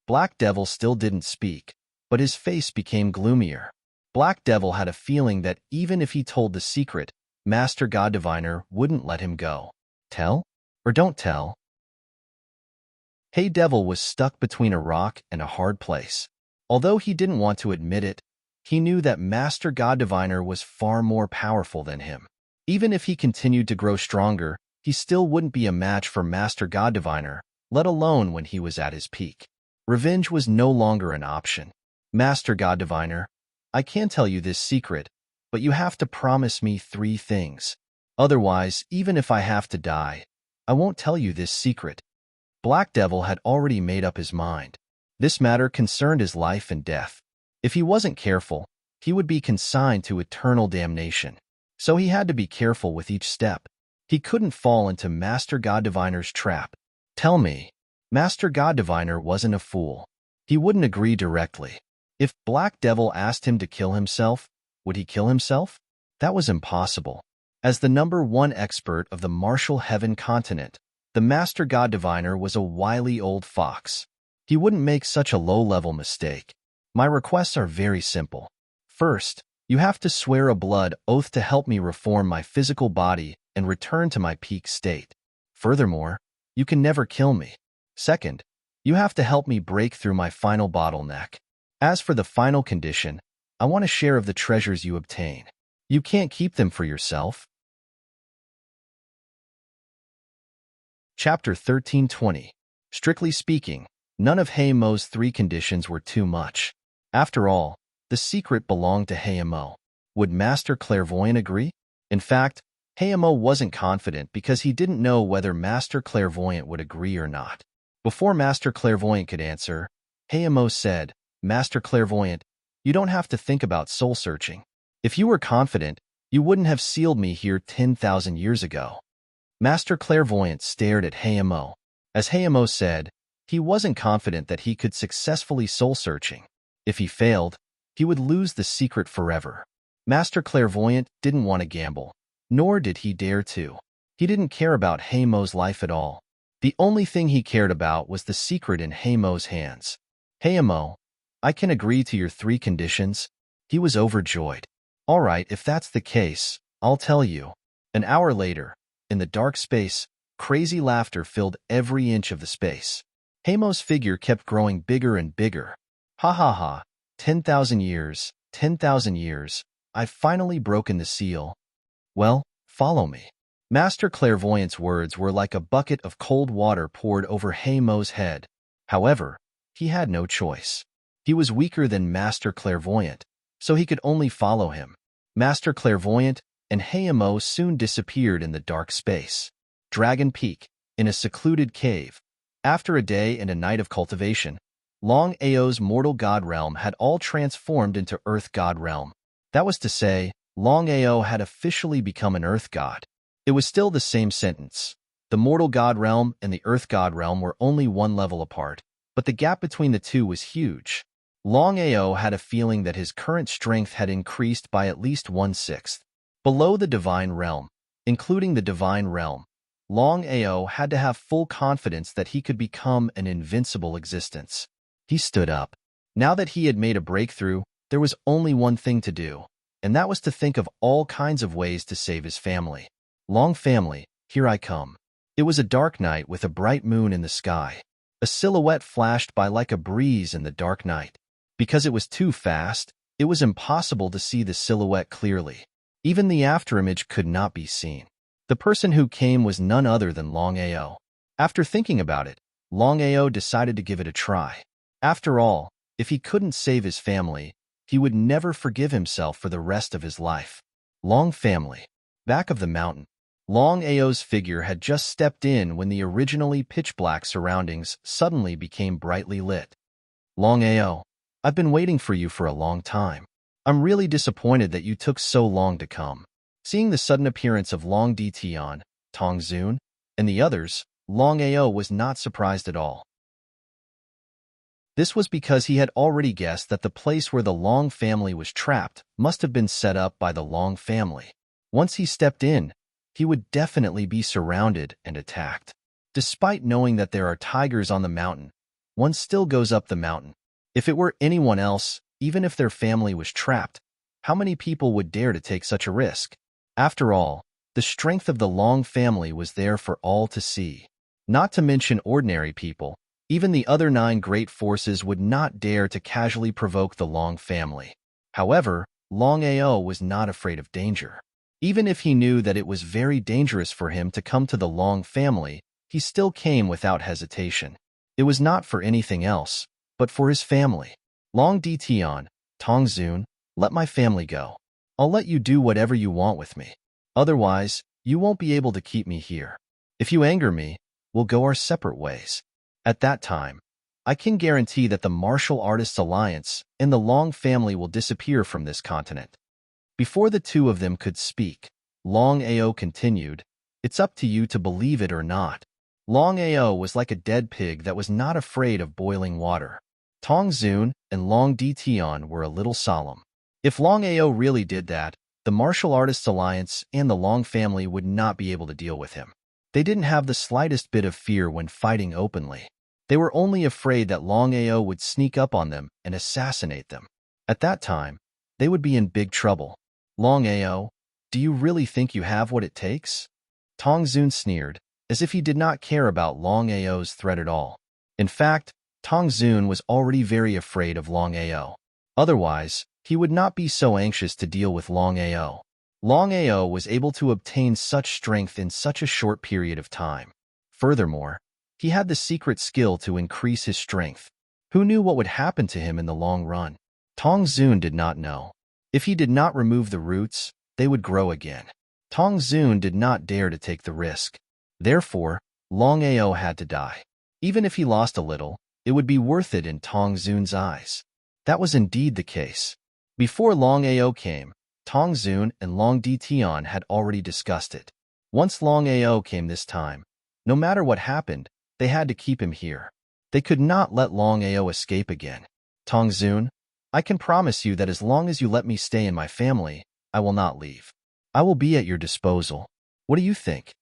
[SPEAKER 1] Black Devil still didn't speak, but his face became gloomier. Black Devil had a feeling that even if he told the secret, Master God Diviner wouldn't let him go. Tell or don't tell? Hey Devil was stuck between a rock and a hard place. Although he didn't want to admit it, he knew that Master God Diviner was far more powerful than him. Even if he continued to grow stronger, he still wouldn't be a match for Master God Diviner, let alone when he was at his peak. Revenge was no longer an option. Master God Diviner, I can tell you this secret, but you have to promise me 3 things. Otherwise, even if I have to die, I won't tell you this secret. Black Devil had already made up his mind. This matter concerned his life and death. If he wasn't careful, he would be consigned to eternal damnation. So he had to be careful with each step. He couldn't fall into Master God Diviner's trap. Tell me, Master God Diviner wasn't a fool. He wouldn't agree directly. If Black Devil asked him to kill himself, would he kill himself? That was impossible. As the #1 expert of the Martial Heaven continent, the Master God Diviner was a wily old fox. He wouldn't make such a low-level mistake. My requests are very simple. First, you have to swear a blood oath to help me reform my physical body and return to my peak state. Furthermore, you can never kill me. Second, you have to help me break through my final bottleneck. As for the final condition, I want a share of the treasures you obtain. You can't keep them for yourself. Chapter 1320. Strictly speaking, none of Heimo's 3 conditions were too much. After all, the secret belonged to Heimo. Would Master Clairvoyant agree? In fact, Heimo wasn't confident because he didn't know whether Master Clairvoyant would agree or not. Before Master Clairvoyant could answer, Heimo said, "Master Clairvoyant, you don't have to think about soul-searching. If you were confident, you wouldn't have sealed me here 10,000 years ago." Master Clairvoyant stared at Heimo. As Heimo said, he wasn't confident that he could successfully soul-searching. If he failed, he would lose the secret forever. Master Clairvoyant didn't want to gamble, nor did he dare to. He didn't care about Heimo's life at all. The only thing he cared about was the secret in Heimo's hands. "Heimo, I can agree to your 3 conditions." He was overjoyed. "All right, if that's the case, I'll tell you." An hour later, in the dark space, crazy laughter filled every inch of the space. Heimo's figure kept growing bigger and bigger. "Ha ha ha, 10,000 years, 10,000 years, I've finally broken the seal. Well, follow me." Master Clairvoyant's words were like a bucket of cold water poured over Heimo's head. However, he had no choice. He was weaker than Master Clairvoyant, so he could only follow him. Master Clairvoyant and Heimo soon disappeared in the dark space. Dragon Peak, in a secluded cave. After a day and a night of cultivation, Longao's mortal god realm had all transformed into Earth God realm. That was to say, Longao had officially become an Earth God. It was still the same sentence. The mortal god realm and the Earth God realm were only 1 level apart, but the gap between the two was huge. Longao had a feeling that his current strength had increased by at least 1/6. Below the divine realm, including the divine realm, Longao had to have full confidence that he could become an invincible existence. He stood up. Now that he had made a breakthrough, there was only one thing to do, and that was to think of all kinds of ways to save his family. Long family, here I come. It was a dark night with a bright moon in the sky. A silhouette flashed by like a breeze in the dark night. Because it was too fast, it was impossible to see the silhouette clearly. Even the afterimage could not be seen. The person who came was none other than Longao. After thinking about it, Longao decided to give it a try. After all, if he couldn't save his family, he would never forgive himself for the rest of his life. Long family. Back of the mountain. Longao's figure had just stepped in when the originally pitch-black surroundings suddenly became brightly lit. Longao, I've been waiting for you for a long time. I'm really disappointed that you took so long to come. Seeing the sudden appearance of Long Ditian, Tongzun, and the others, Longao was not surprised at all. This was because he had already guessed that the place where the Long family was trapped must have been set up by the Long family. Once he stepped in, he would definitely be surrounded and attacked. Despite knowing that there are tigers on the mountain, one still goes up the mountain. If it were anyone else, even if their family was trapped, how many people would dare to take such a risk? After all, the strength of the Long family was there for all to see. Not to mention ordinary people, even the other 9 great forces would not dare to casually provoke the Long family. However, Longao was not afraid of danger. Even if he knew that it was very dangerous for him to come to the Long family, he still came without hesitation. It was not for anything else, but for his family. Long Ditian, Tongzun, let my family go. I'll let you do whatever you want with me. Otherwise, you won't be able to keep me here. If you anger me, we'll go our separate ways. At that time, I can guarantee that the Martial Artists Alliance and the Long family will disappear from this continent. Before the two of them could speak, Longao continued, it's up to you to believe it or not. Longao was like a dead pig that was not afraid of boiling water. Tongzun and Long Ditian were a little solemn. If Longao really did that, the Martial Artists Alliance and the Long family would not be able to deal with him. They didn't have the slightest bit of fear when fighting openly. They were only afraid that Longao would sneak up on them and assassinate them. At that time, they would be in big trouble. Longao, do you really think you have what it takes? Tongzun sneered, as if he did not care about Longao's threat at all. In fact, Tongzun was already very afraid of Longao. Otherwise, he would not be so anxious to deal with Longao. Longao was able to obtain such strength in such a short period of time. Furthermore, he had the secret skill to increase his strength. Who knew what would happen to him in the long run? Tongzun did not know. If he did not remove the roots, they would grow again. Tongzun did not dare to take the risk. Therefore, Longao had to die. Even if he lost a little, it would be worth it in Tongzun's eyes. That was indeed the case. Before Longao came, Tongzun and Long Ditian had already discussed it. Once Longao came this time, no matter what happened, they had to keep him here. They could not let Longao escape again. Tongzun, I can promise you that as long as you let me stay in my family, I will not leave. I will be at your disposal. What do you think?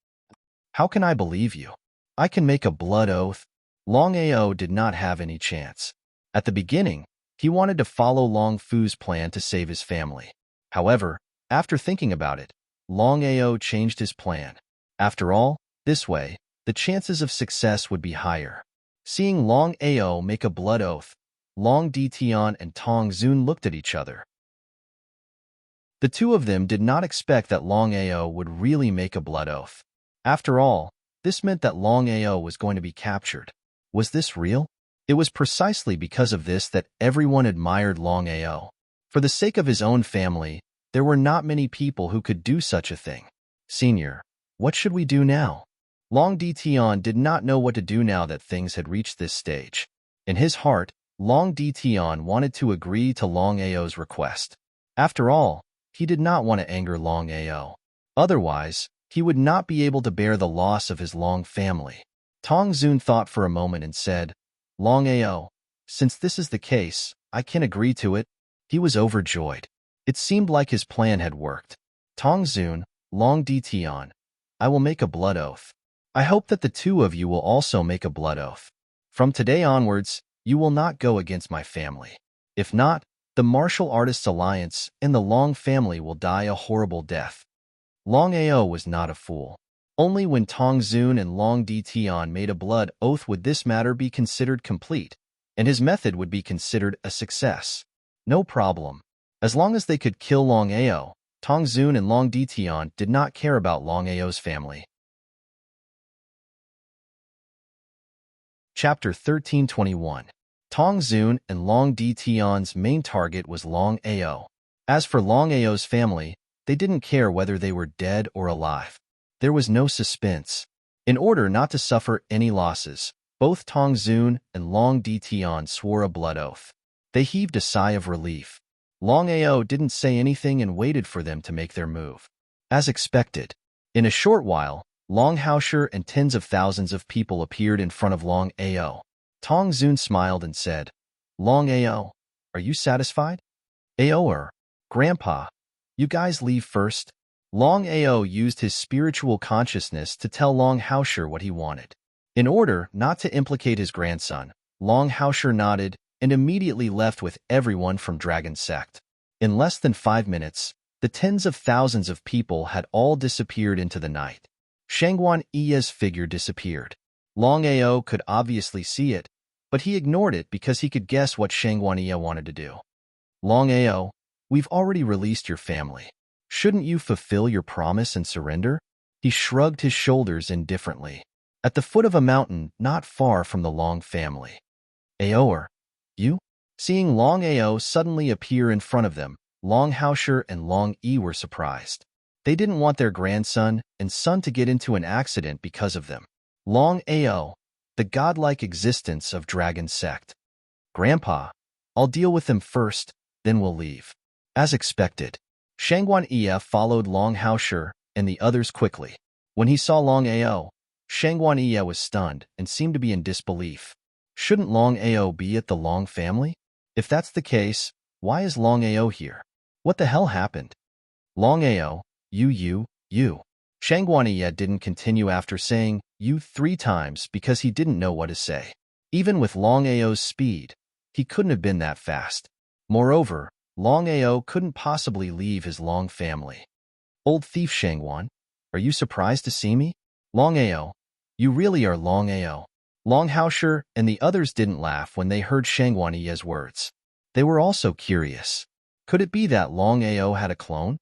[SPEAKER 1] How can I believe you? I can make a blood oath. Longao did not have any chance. At the beginning, he wanted to follow Long Fu's plan to save his family. However, after thinking about it, Longao changed his plan. After all, this way, the chances of success would be higher. Seeing Longao make a blood oath, Long Ditian and Tongzun looked at each other. The two of them did not expect that Longao would really make a blood oath. After all, this meant that Longao was going to be captured. Was this real? It was precisely because of this that everyone admired Longao. For the sake of his own family, there were not many people who could do such a thing. Senior, what should we do now? Long Ditian did not know what to do now that things had reached this stage. In his heart, Long Ditian wanted to agree to Longao's request. After all, he did not want to anger Longao. Otherwise, he would not be able to bear the loss of his Long family. Tongzun thought for a moment and said, Longao, since this is the case, I can agree to it. He was overjoyed. It seemed like his plan had worked. Tongzun, Long Ditian, I will make a blood oath. I hope that the two of you will also make a blood oath. From today onwards, you will not go against my family. If not, the Martial Artists Alliance and the Long family will die a horrible death. Longao was not a fool. Only when Tong Zun and Long Dtian made a blood oath would this matter be considered complete, and his method would be considered a success. No problem. As long as they could kill Longao, Tong Zun and Long Dtian did not care about Longao's family. Chapter 1321. Tong Zun and Long Dtian's main target was Longao. As for Longao's family, they didn't care whether they were dead or alive. There was no suspense. In order not to suffer any losses, both Tong Zun and Long Dtian swore a blood oath. They heaved a sigh of relief. Longao didn't say anything and waited for them to make their move. As expected, in a short while, Long Haosher and tens of thousands of people appeared in front of Longao. Tong Zun smiled and said, "Longao, are you satisfied?" "Ao, Grandpa, you guys leave first." Longao used his spiritual consciousness to tell Long Haosher what he wanted. In order not to implicate his grandson, Long Haosher nodded and immediately left with everyone from Dragon Sect. In less than 5 minutes, the tens of thousands of people had all disappeared into the night. Shangguan Yi's figure disappeared. Longao could obviously see it, but he ignored it because he could guess what Shangguan Yi wanted to do. "Longao, we've already released your family. Shouldn't you fulfill your promise and surrender?" He shrugged his shoulders indifferently. At the foot of a mountain not far from the Long family. "Ao, you?" Seeing Longao suddenly appear in front of them, Long Haosher and Long Yi were surprised. They didn't want their grandson and son to get into an accident because of them. Longao, the godlike existence of Dragon Sect. "Grandpa, I'll deal with them first, then we'll leave." As expected, Shangguan Yi followed Long Haosher and the others quickly. When he saw Longao, Shangguan Yi was stunned and seemed to be in disbelief. Shouldn't Longao be at the Long family? If that's the case, why is Longao here? What the hell happened? "Longao, you. Shangguan Yi didn't continue after saying "you" 3 times because he didn't know what to say. Even with Longao's speed, he couldn't have been that fast. Moreover, Longao couldn't possibly leave his Long family. "Old thief Shangguan, are you surprised to see me?" "Longao, you really are Longao." Long Haosher and the others didn't laugh when they heard Shangguan Yi's words. They were also curious. Could it be that Longao had a clone?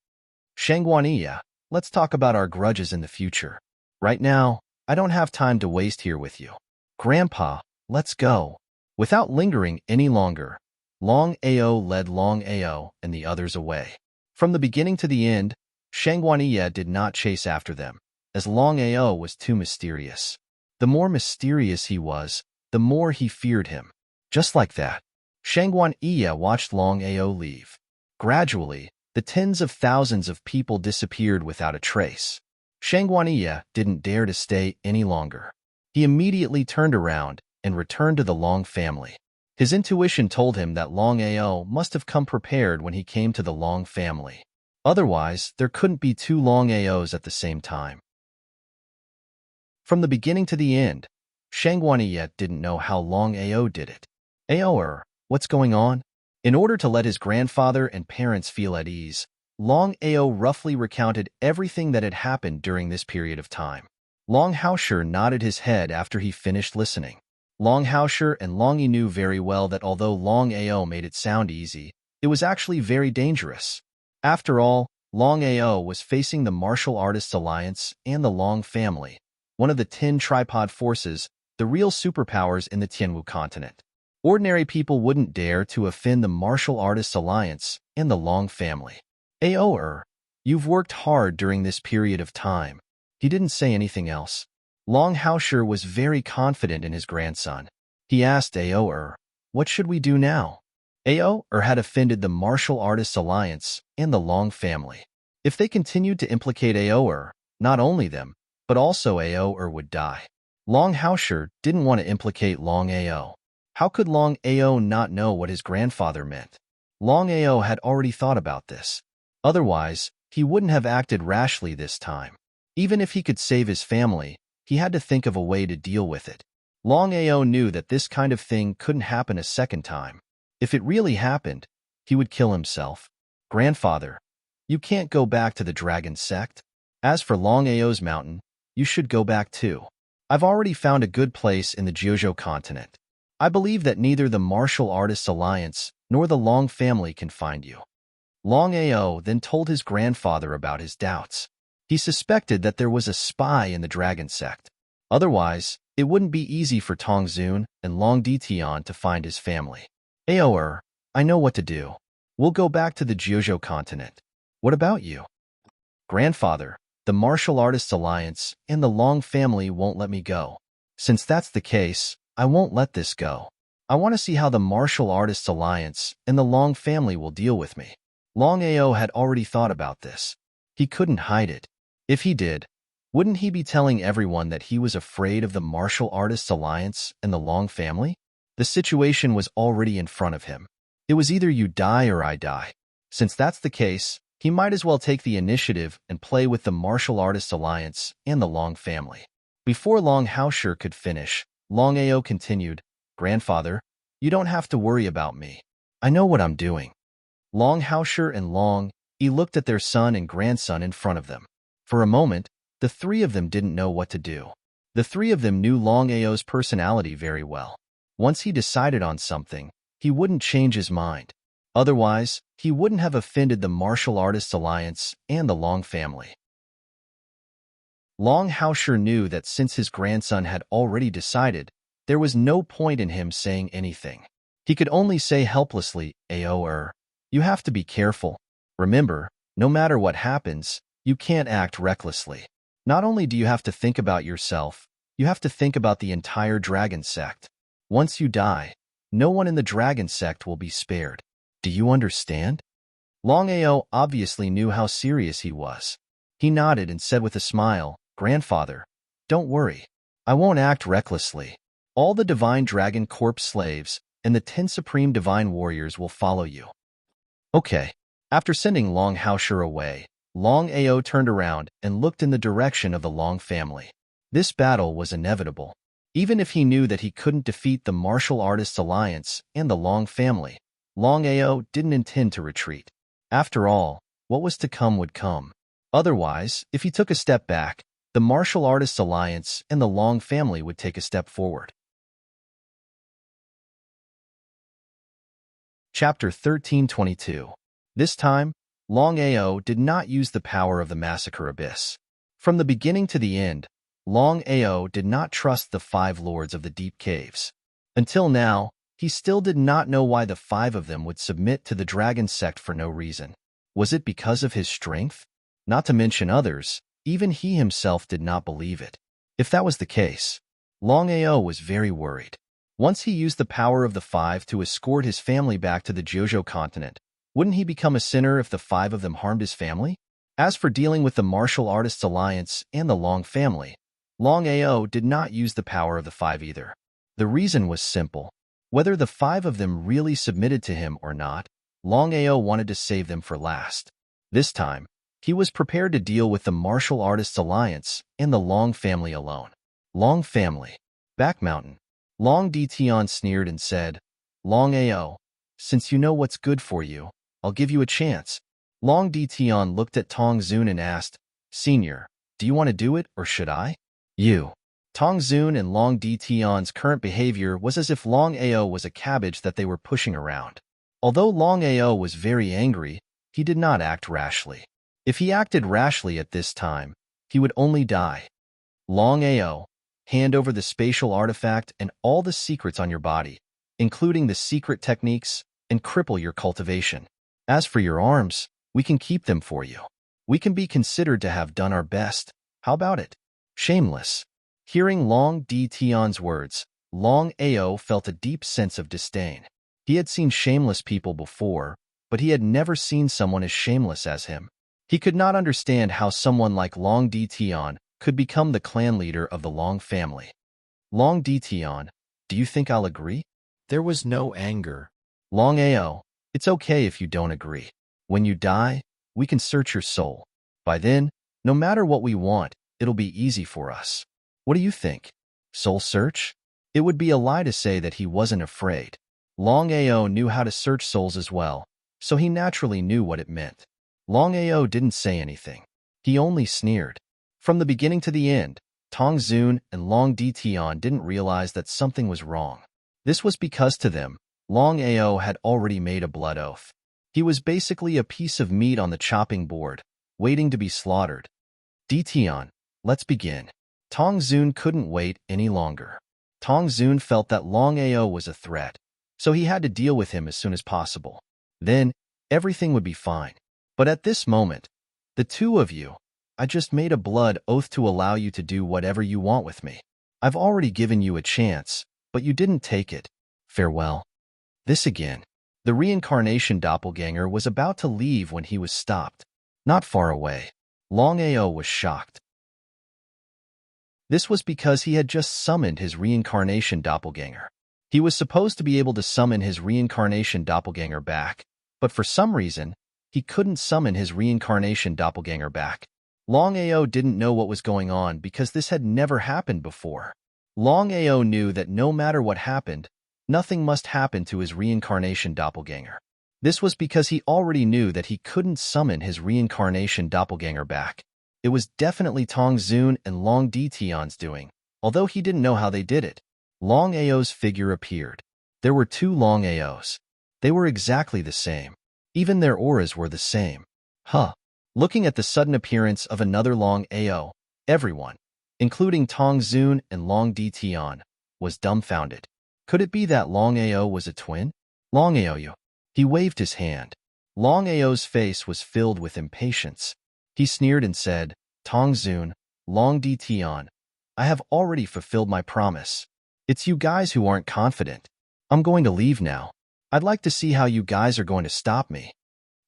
[SPEAKER 1] "Shangguan Yi, let's talk about our grudges in the future. Right now, I don't have time to waste here with you. Grandpa, let's go." Without lingering any longer, Longao led Longao and the others away. From the beginning to the end, Shangguan Yi did not chase after them, as Longao was too mysterious. The more mysterious he was, the more he feared him. Just like that, Shangguan Yi watched Longao leave. Gradually, the tens of thousands of people disappeared without a trace. Shangguan Yi didn't dare to stay any longer. He immediately turned around and returned to the Long family. His intuition told him that Longao must have come prepared when he came to the Long family. Otherwise, there couldn't be 2 Longaos at the same time. From the beginning to the end, Shangguan Yi didn't know how Longao did it. "Ao, what's going on?" In order to let his grandfather and parents feel at ease, Longao roughly recounted everything that had happened during this period of time. Long Haosher nodded his head after he finished listening. Long Haosher and Long Yi knew very well that although Longao made it sound easy, it was actually very dangerous. After all, Longao was facing the Martial Artists Alliance and the Long family, one of the 10 tripod forces, the real superpowers in the Tianwu continent. Ordinary people wouldn't dare to offend the Martial Artists Alliance and the Long family. "Ao, you've worked hard during this period of time." He didn't say anything else. Long Haosher was very confident in his grandson. He asked Ao, "What should we do now?" Ao had offended the Martial Artists Alliance and the Long family. If they continued to implicate Ao, not only them, but also Ao would die. Long Haosher didn't want to implicate Longao. How could Longao not know what his grandfather meant? Longao had already thought about this. Otherwise, he wouldn't have acted rashly this time. Even if he could save his family, he had to think of a way to deal with it. Longao knew that this kind of thing couldn't happen a second time. If it really happened, he would kill himself. Grandfather, you can't go back to the dragon sect. As for Longao's mountain, you should go back too. I've already found a good place in the Jojo continent. I believe that neither the Martial Artists Alliance nor the Long family can find you. Longao then told his grandfather about his doubts. He suspected that there was a spy in the dragon sect. Otherwise, it wouldn't be easy for Tongzun and Long Ditian to find his family. Aoer, I know what to do. We'll go back to the Jojo continent. What about you? Grandfather, the Martial Artists Alliance and the Long family won't let me go. Since that's the case, I won't let this go. I want to see how the Martial Artists Alliance and the Long family will deal with me. Longao had already thought about this. He couldn't hide it. If he did, wouldn't he be telling everyone that he was afraid of the Martial Artists Alliance and the Long family? The situation was already in front of him. It was either you die or I die. Since that's the case, he might as well take the initiative and play with the Martial Artists Alliance and the Long family. Before Long Haosher could finish, Longao continued, Grandfather, you don't have to worry about me. I know what I'm doing. Long Haosher and Long Yi looked at their son and grandson in front of them. For a moment, the three of them didn't know what to do. The three of them knew Longao's personality very well. Once he decided on something, he wouldn't change his mind. Otherwise, he wouldn't have offended the Martial Artists Alliance and the Long family. Long Haosher knew that since his grandson had already decided, there was no point in him saying anything. He could only say helplessly, Aoer, you have to be careful. Remember, no matter what happens, you can't act recklessly. Not only do you have to think about yourself, you have to think about the entire dragon sect. Once you die, no one in the dragon sect will be spared. Do you understand? Longao obviously knew how serious he was. He nodded and said with a smile, Grandfather, don't worry. I won't act recklessly. All the Divine Dragon Corps slaves and the 10 Supreme Divine Warriors will follow you. Okay. After sending Long Haosher away, Longao turned around and looked in the direction of the Long family. This battle was inevitable. Even if he knew that he couldn't defeat the Martial Artists Alliance and the Long family, Longao didn't intend to retreat. After all, what was to come would come. Otherwise, if he took a step back, the Martial Artists Alliance and the Long family would take a step forward. Chapter 1322. This time, Longao did not use the power of the Massacre Abyss. From the beginning to the end, Longao did not trust the 5 lords of the deep caves. Until now, he still did not know why the 5 of them would submit to the dragon sect for no reason. Was it because of his strength? Not to mention others, even he himself did not believe it. If that was the case, Longao was very worried. Once he used the power of the 5 to escort his family back to the Jojo continent, wouldn't he become a sinner if the 5 of them harmed his family? As for dealing with the Martial Artists Alliance and the Long family, Longao did not use the power of the 5 either. The reason was simple. Whether the 5 of them really submitted to him or not, Longao wanted to save them for last. This time, he was prepared to deal with the Martial Artists Alliance and the Long family alone. Long family. Back mountain. Long Ditian sneered and said, Longao, since you know what's good for you, I'll give you a chance. Long Ditian looked at Tongzun and asked, Senior, do you want to do it or should I? You. Tongzun and Long Ditian's current behavior was as if Longao was a cabbage that they were pushing around. Although Longao was very angry, he did not act rashly. If he acted rashly at this time, he would only die. Longao, hand over the spatial artifact and all the secrets on your body, including the secret techniques, and cripple your cultivation. As for your arms, we can keep them for you. We can be considered to have done our best. How about it? Shameless. Hearing Long Ditian's words, Longao felt a deep sense of disdain. He had seen shameless people before, but he had never seen someone as shameless as him. He could not understand how someone like Long Ditian could become the clan leader of the Long family. Long Ditian, do you think I'll agree? There was no anger. Longao, it's okay if you don't agree. When you die, we can search your soul. By then, no matter what we want, it'll be easy for us. What do you think? Soul search? It would be a lie to say that he wasn't afraid. Longao knew how to search souls as well, so he naturally knew what it meant. Longao didn't say anything. He only sneered. From the beginning to the end, Tong Zun and Long Ditian didn't realize that something was wrong. This was because to them, Longao had already made a blood oath. He was basically a piece of meat on the chopping board, waiting to be slaughtered. Ditian, let's begin. Tong Zun couldn't wait any longer. Tong Zun felt that Longao was a threat, so he had to deal with him as soon as possible. Then, everything would be fine. But at this moment, the two of you, I just made a blood oath to allow you to do whatever you want with me. I've already given you a chance, but you didn't take it. Farewell. This again. The reincarnation doppelganger was about to leave when he was stopped. Not far away. Longao was shocked. This was because he had just summoned his reincarnation doppelganger. He was supposed to be able to summon his reincarnation doppelganger back, but for some reason, he couldn't summon his reincarnation doppelganger back. Longao didn't know what was going on because this had never happened before. Longao knew that no matter what happened, nothing must happen to his reincarnation doppelganger. This was because he already knew that he couldn't summon his reincarnation doppelganger back. It was definitely Tong Zun and Long Ditian's doing, although he didn't know how they did it. Longao's figure appeared. There were two Longaos. They were exactly the same. Even their auras were the same. Looking at the sudden appearance of another Longao, everyone, including Tong Zun and Long Ditian, was dumbfounded. Could it be that Longao was a twin? Longao. He waved his hand. Longao's face was filled with impatience. He sneered and said, Tong Zun, Long Ditian, I have already fulfilled my promise. It's you guys who aren't confident. I'm going to leave now. I'd like to see how you guys are going to stop me.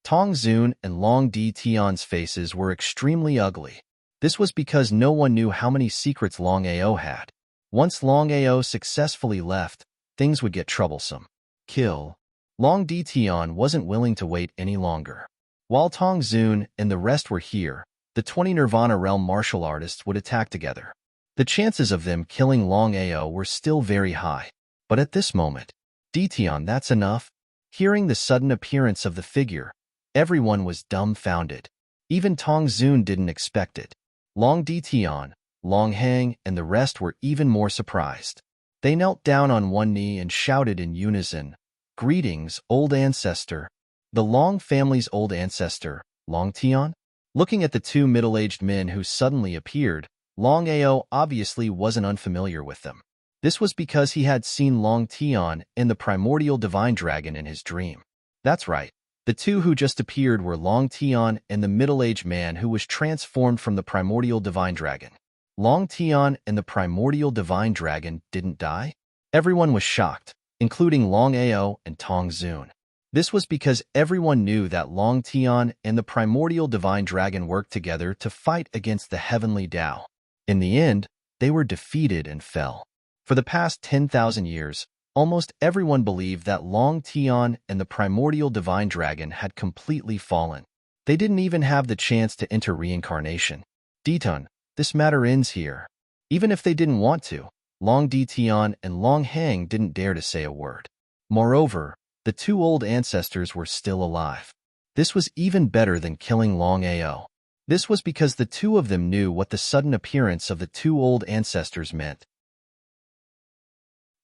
[SPEAKER 1] Tong Zun and Long Ditian's faces were extremely ugly. This was because no one knew how many secrets Longao had. Once Longao successfully left, things would get troublesome. Kill. Long Ditian wasn't willing to wait any longer. While Tong Zun and the rest were here, the 20 Nirvana Realm martial artists would attack together. The chances of them killing Longao were still very high. But at this moment, Ditian, that's enough. Hearing the sudden appearance of the figure, everyone was dumbfounded. Even Tong Zun didn't expect it. Long Ditian, Long Hang, and the rest were even more surprised. They knelt down on one knee and shouted in unison, Greetings, old ancestor. The Long family's old ancestor, Long Tian? Looking at the two middle-aged men who suddenly appeared, Longao obviously wasn't unfamiliar with them. This was because he had seen Long Tian and the primordial divine dragon in his dream. That's right. The two who just appeared were Long Tian and the middle-aged man who was transformed from the primordial divine dragon. Long Tian and the primordial divine dragon didn't die? Everyone was shocked, including Longao and Tong Zun. This was because everyone knew that Long Tian and the primordial divine dragon worked together to fight against the heavenly Tao. In the end, they were defeated and fell. For the past 10,000 years, almost everyone believed that Long Tian and the primordial divine dragon had completely fallen. They didn't even have the chance to enter reincarnation. Ditun, this matter ends here. Even if they didn't want to, Long Ditian and Long Hang didn't dare to say a word. Moreover, the two old ancestors were still alive. This was even better than killing Longao. This was because the two of them knew what the sudden appearance of the two old ancestors meant.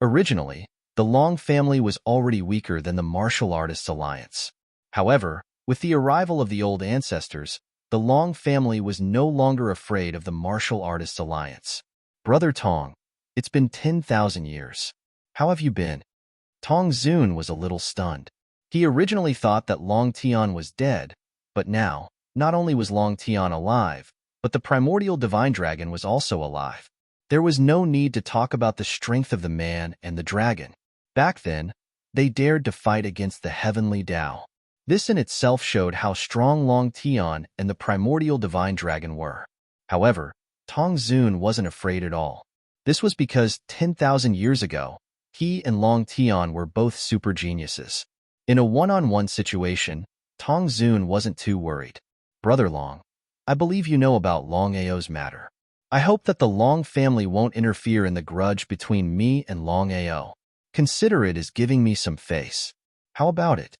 [SPEAKER 1] Originally, the Long family was already weaker than the Martial Artists Alliance. However, with the arrival of the old ancestors, the Long family was no longer afraid of the Martial Artists Alliance. Brother Tong, it's been 10,000 years. How have you been? Tong Zun was a little stunned. He originally thought that Long Tian was dead, but now, not only was Long Tian alive, but the primordial divine dragon was also alive. There was no need to talk about the strength of the man and the dragon. Back then, they dared to fight against the heavenly Tao. This in itself showed how strong Long Tian and the primordial divine dragon were. However, Tong Zun wasn't afraid at all. This was because 10,000 years ago, he and Long Tian were both super geniuses. In a one-on-one situation, Tong Zun wasn't too worried. Brother Long, I believe you know about Longao's matter. I hope that the Long family won't interfere in the grudge between me and Longao. Consider it as giving me some face. How about it?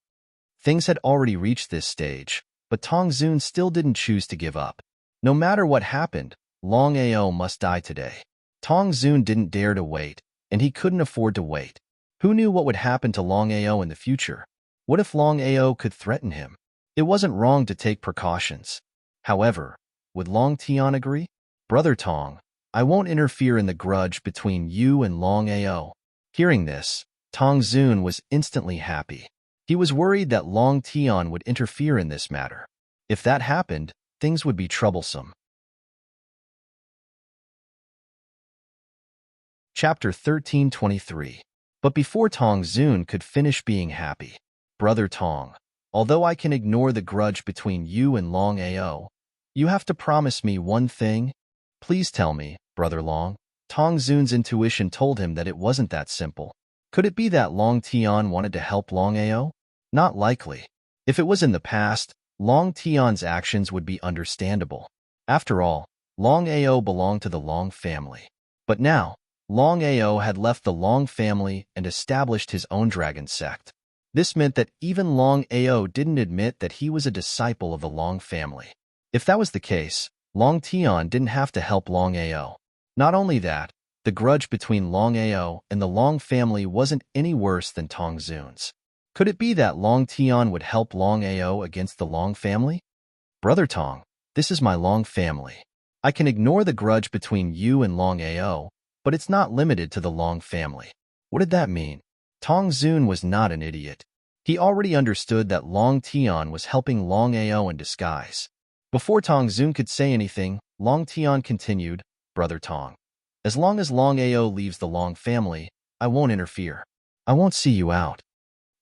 [SPEAKER 1] Things had already reached this stage, but Tongzun still didn't choose to give up. No matter what happened, Longao must die today. Tongzun didn't dare to wait, and he couldn't afford to wait. Who knew what would happen to Longao in the future? What if Longao could threaten him? It wasn't wrong to take precautions. However, would Long Tian agree? Brother Tong, I won't interfere in the grudge between you and Longao. Hearing this, Tongzun was instantly happy. He was worried that Long Tian would interfere in this matter. If that happened, things would be troublesome. Chapter 1323. But before Tongzun could finish being happy, Brother Tong, although I can ignore the grudge between you and Longao, you have to promise me one thing. Please tell me, Brother Long. Tongzun's intuition told him that it wasn't that simple. Could it be that Long Tian wanted to help Longao? Not likely. If it was in the past, Long Tian's actions would be understandable. After all, Longao belonged to the Long family. But now, Longao had left the Long family and established his own dragon sect. This meant that even Longao didn't admit that he was a disciple of the Long family. If that was the case, Long Tian didn't have to help Longao. Not only that, the grudge between Longao and the Long family wasn't any worse than Tongzun's. Could it be that Long Tian would help Longao against the Long family? Brother Tong, this is my Long family. I can ignore the grudge between you and Longao, but it's not limited to the Long family. What did that mean? Tongzun was not an idiot. He already understood that Long Tian was helping Longao in disguise. Before Tongzun could say anything, Long Tian continued, Brother Tong, as long as Longao leaves the Long family, I won't interfere. I won't see you out.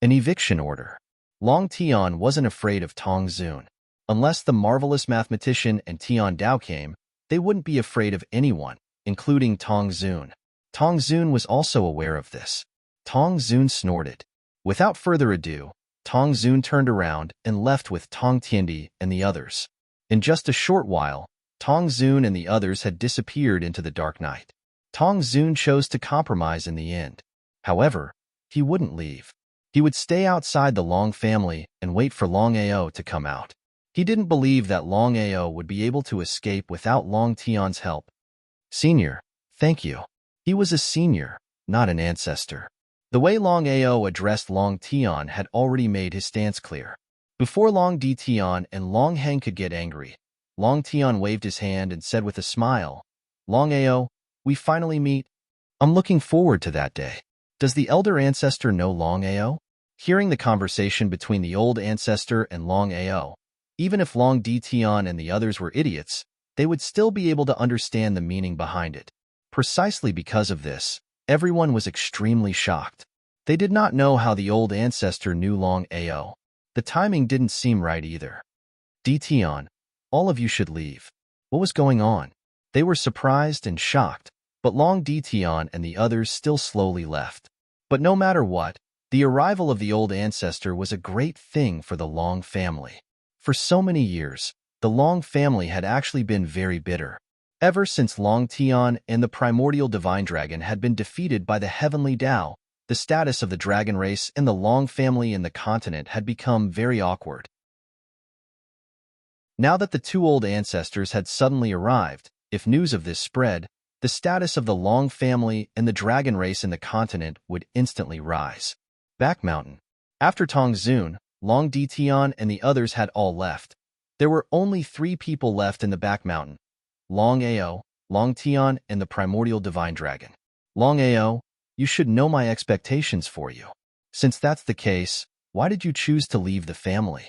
[SPEAKER 1] An eviction order. Long Tian wasn't afraid of Tongzun. Unless the marvelous mathematician and Tian Dao came, they wouldn't be afraid of anyone, including Tongzun. Tongzun was also aware of this. Tongzun snorted. Without further ado, Tongzun turned around and left with Tong Tiendi and the others. In just a short while, Tongzun and the others had disappeared into the dark night. Tongzun chose to compromise in the end. However, he wouldn't leave. He would stay outside the Long family and wait for Longao to come out. He didn't believe that Longao would be able to escape without Long Tian's help. Senior, thank you. He was a senior, not an ancestor. The way Longao addressed Long Tian had already made his stance clear. Before Long Di Tian and Long Heng could get angry, Long Tian waved his hand and said with a smile, Longao, we finally meet. I'm looking forward to that day. Does the elder ancestor know Longao? Hearing the conversation between the old ancestor and Longao, even if Long Di Tian and the others were idiots, they would still be able to understand the meaning behind it. Precisely because of this, everyone was extremely shocked. They did not know how the old ancestor knew Longao. The timing didn't seem right either. Di Tian, all of you should leave. What was going on? They were surprised and shocked, but Long Di Tian and the others still slowly left. But no matter what, the arrival of the old ancestor was a great thing for the Long family. For so many years, the Long family had actually been very bitter. Ever since Long Tian and the primordial divine dragon had been defeated by the heavenly Tao, the status of the dragon race and the Long family in the continent had become very awkward. Now that the two old ancestors had suddenly arrived, if news of this spread, the status of the Long family and the dragon race in the continent would instantly rise. Back Mountain. After Tongzun, Long Di Tian and the others had all left. There were only 3 people left in the Back Mountain: Longao, Long Tian, and the primordial divine dragon. Longao, you should know my expectations for you. Since that's the case, why did you choose to leave the family?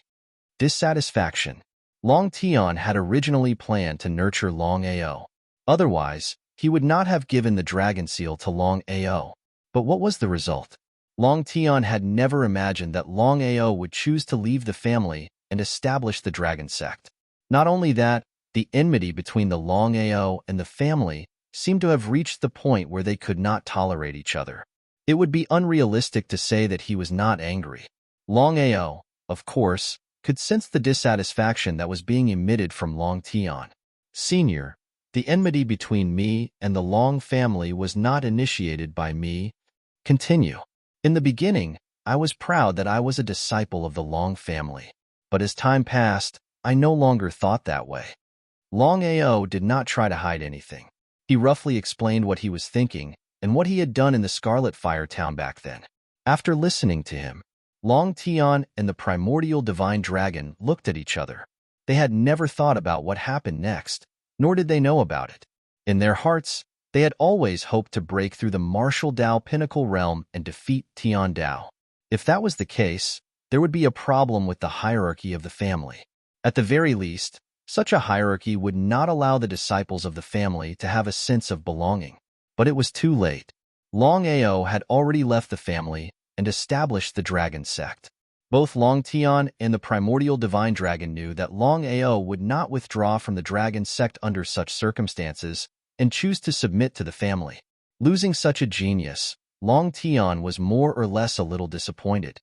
[SPEAKER 1] Dissatisfaction. Long Tian had originally planned to nurture Longao. Otherwise, he would not have given the dragon seal to Longao. But what was the result? Long Tian had never imagined that Longao would choose to leave the family and establish the dragon sect. Not only that, the enmity between the Longao and the family seemed to have reached the point where they could not tolerate each other. It would be unrealistic to say that he was not angry. Longao, of course, could sense the dissatisfaction that was being emitted from Long Tian. Senior, The enmity between me and the Long family was not initiated by me. Continue. In the beginning, I was proud that I was a disciple of the Long family. But as time passed, I no longer thought that way. Longao did not try to hide anything. He roughly explained what he was thinking and what he had done in the Scarlet Fire Town back then. After listening to him, Long Tian and the primordial divine dragon looked at each other. They had never thought about what happened next, nor did they know about it. In their hearts, they had always hoped to break through the martial Dao pinnacle realm and defeat Tian Dao. If that was the case, there would be a problem with the hierarchy of the family. At the very least, such a hierarchy would not allow the disciples of the family to have a sense of belonging. But it was too late. Long Ao had already left the family and established the dragon sect. Both Long Tian and the primordial divine dragon knew that Long Ao would not withdraw from the dragon sect under such circumstances and choose to submit to the family. Losing such a genius, Long Tian was more or less a little disappointed.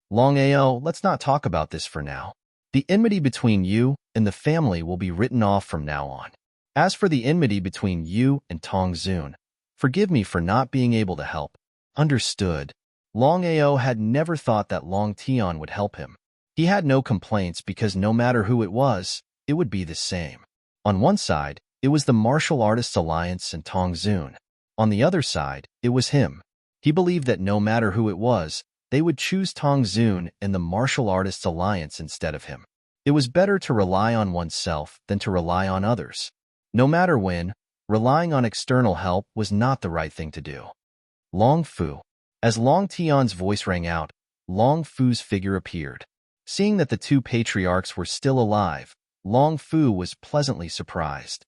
[SPEAKER 1] Long Ao, let's not talk about this for now. The enmity between you and the family will be written off from now on. As for the enmity between you and Tong Zun, forgive me for not being able to help. Understood. Long Ao had never thought that Long Tian would help him. He had no complaints because no matter who it would be the same. On one side, it was the Martial Artists Alliance and Tong Zun. On the other side, it was him. He believed that no matter who it was, they would choose Tong Zun and the Martial Artists Alliance instead of him. It was better to rely on oneself than to rely on others. No matter when, relying on external help was not the right thing to do. Long Fu. As Long Tian's voice rang out, Long Fu's figure appeared. Seeing that the two patriarchs were still alive, Long Fu was pleasantly surprised.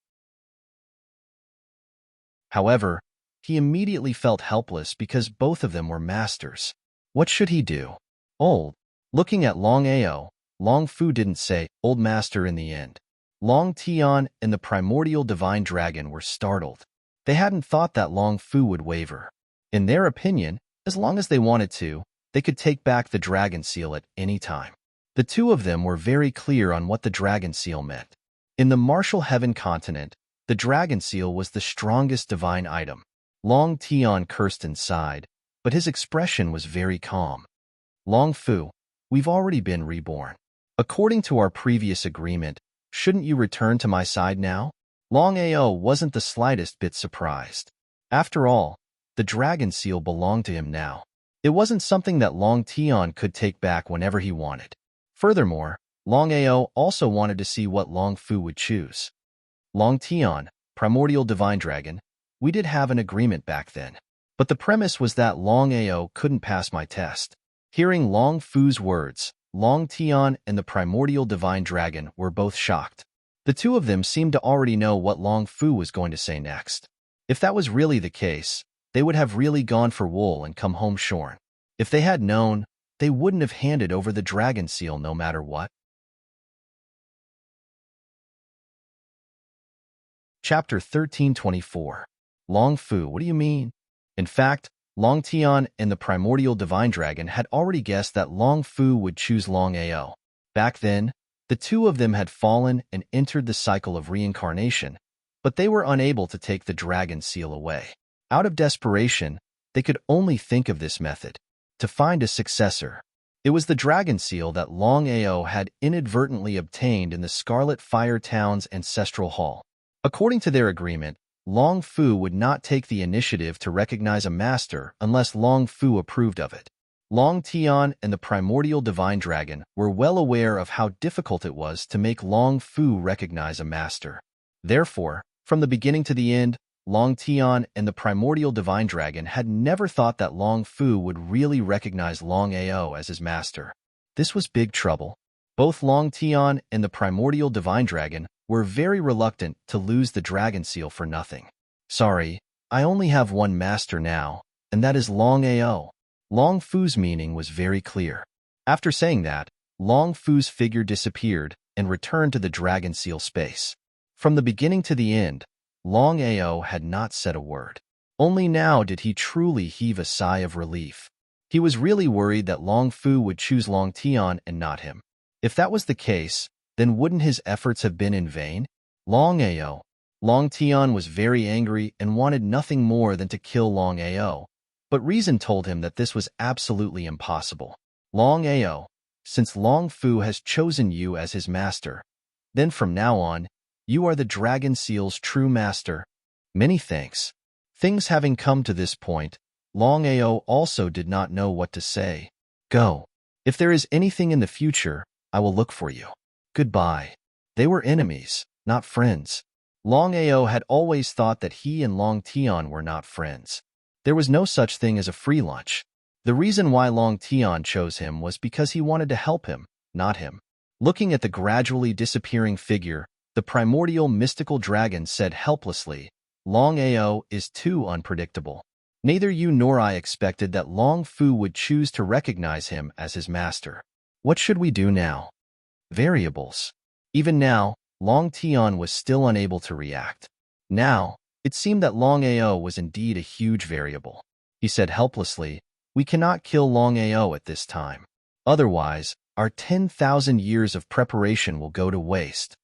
[SPEAKER 1] However, he immediately felt helpless because both of them were masters. What should he do? Old. Looking at Long Ao, Long Fu didn't say, "Old master" in the end. Long Tian and the primordial divine dragon were startled. They hadn't thought that Long Fu would waver. In their opinion, as long as they wanted to, they could take back the dragon seal at any time. The two of them were very clear on what the dragon seal meant. In the martial heaven continent, the dragon seal was the strongest divine item. Long Tian cursed inside, but his expression was very calm. Long Fu, we've already been reborn. According to our previous agreement, shouldn't you return to my side now? Long Ao wasn't the slightest bit surprised. After all, the dragon seal belonged to him now. It wasn't something that Long Tian could take back whenever he wanted. Furthermore, Long Ao also wanted to see what Long Fu would choose. Long Tian, primordial divine dragon, we did have an agreement back then. But the premise was that Long Ao couldn't pass my test. Hearing Long Fu's words, Long Tian and the primordial divine dragon were both shocked. The two of them seemed to already know what Long Fu was going to say next. If that was really the case, they would have really gone for wool and come home shorn. If they had known, they wouldn't have handed over the dragon seal no matter what. Chapter 1324. Long Fu, what do you mean? In fact, Long Tian and the primordial divine dragon had already guessed that Long Fu would choose Long Ao. Back then, the two of them had fallen and entered the cycle of reincarnation, but they were unable to take the dragon seal away. Out of desperation, they could only think of this method, to find a successor. It was the dragon seal that Long Ao had inadvertently obtained in the Scarlet Fire Town's ancestral hall. According to their agreement, Long Fu would not take the initiative to recognize a master unless Long Fu approved of it. Long Tian and the primordial divine dragon were well aware of how difficult it was to make Long Fu recognize a master. Therefore, from the beginning to the end, Long Tian and the primordial divine dragon had never thought that Long Fu would really recognize Long Ao as his master. This was big trouble. Both Long Tian and the primordial divine dragon were very reluctant to lose the dragon seal for nothing. Sorry, I only have one master now, and that is Long Ao. Long Fu's meaning was very clear. After saying that, Long Fu's figure disappeared and returned to the dragon seal space. From the beginning to the end, Long Ao had not said a word. Only now did he truly heave a sigh of relief. He was really worried that Long Fu would choose Long Tian and not him. If that was the case, then wouldn't his efforts have been in vain? Long Ao, Long Tian was very angry and wanted nothing more than to kill Long Ao, but reason told him that this was absolutely impossible. Long Ao, since Long Fu has chosen you as his master, then from now on, you are the Dragon Seal's true master. Many thanks. Things having come to this point, Long Ao also did not know what to say. Go. If there is anything in the future, I will look for you. Goodbye. They were enemies, not friends. Long Ao had always thought that he and Long Tian were not friends. There was no such thing as a free lunch. The reason why Long Tian chose him was because he wanted to help him, not him. Looking at the gradually disappearing figure, the primordial mystical dragon said helplessly, Long Ao is too unpredictable. Neither you nor I expected that Long Fu would choose to recognize him as his master. What should we do now? Variables. Even now, Long Tian was still unable to react. Now, it seemed that Long Ao was indeed a huge variable. He said helplessly, we cannot kill Long Ao at this time. Otherwise, our 10,000 years of preparation will go to waste.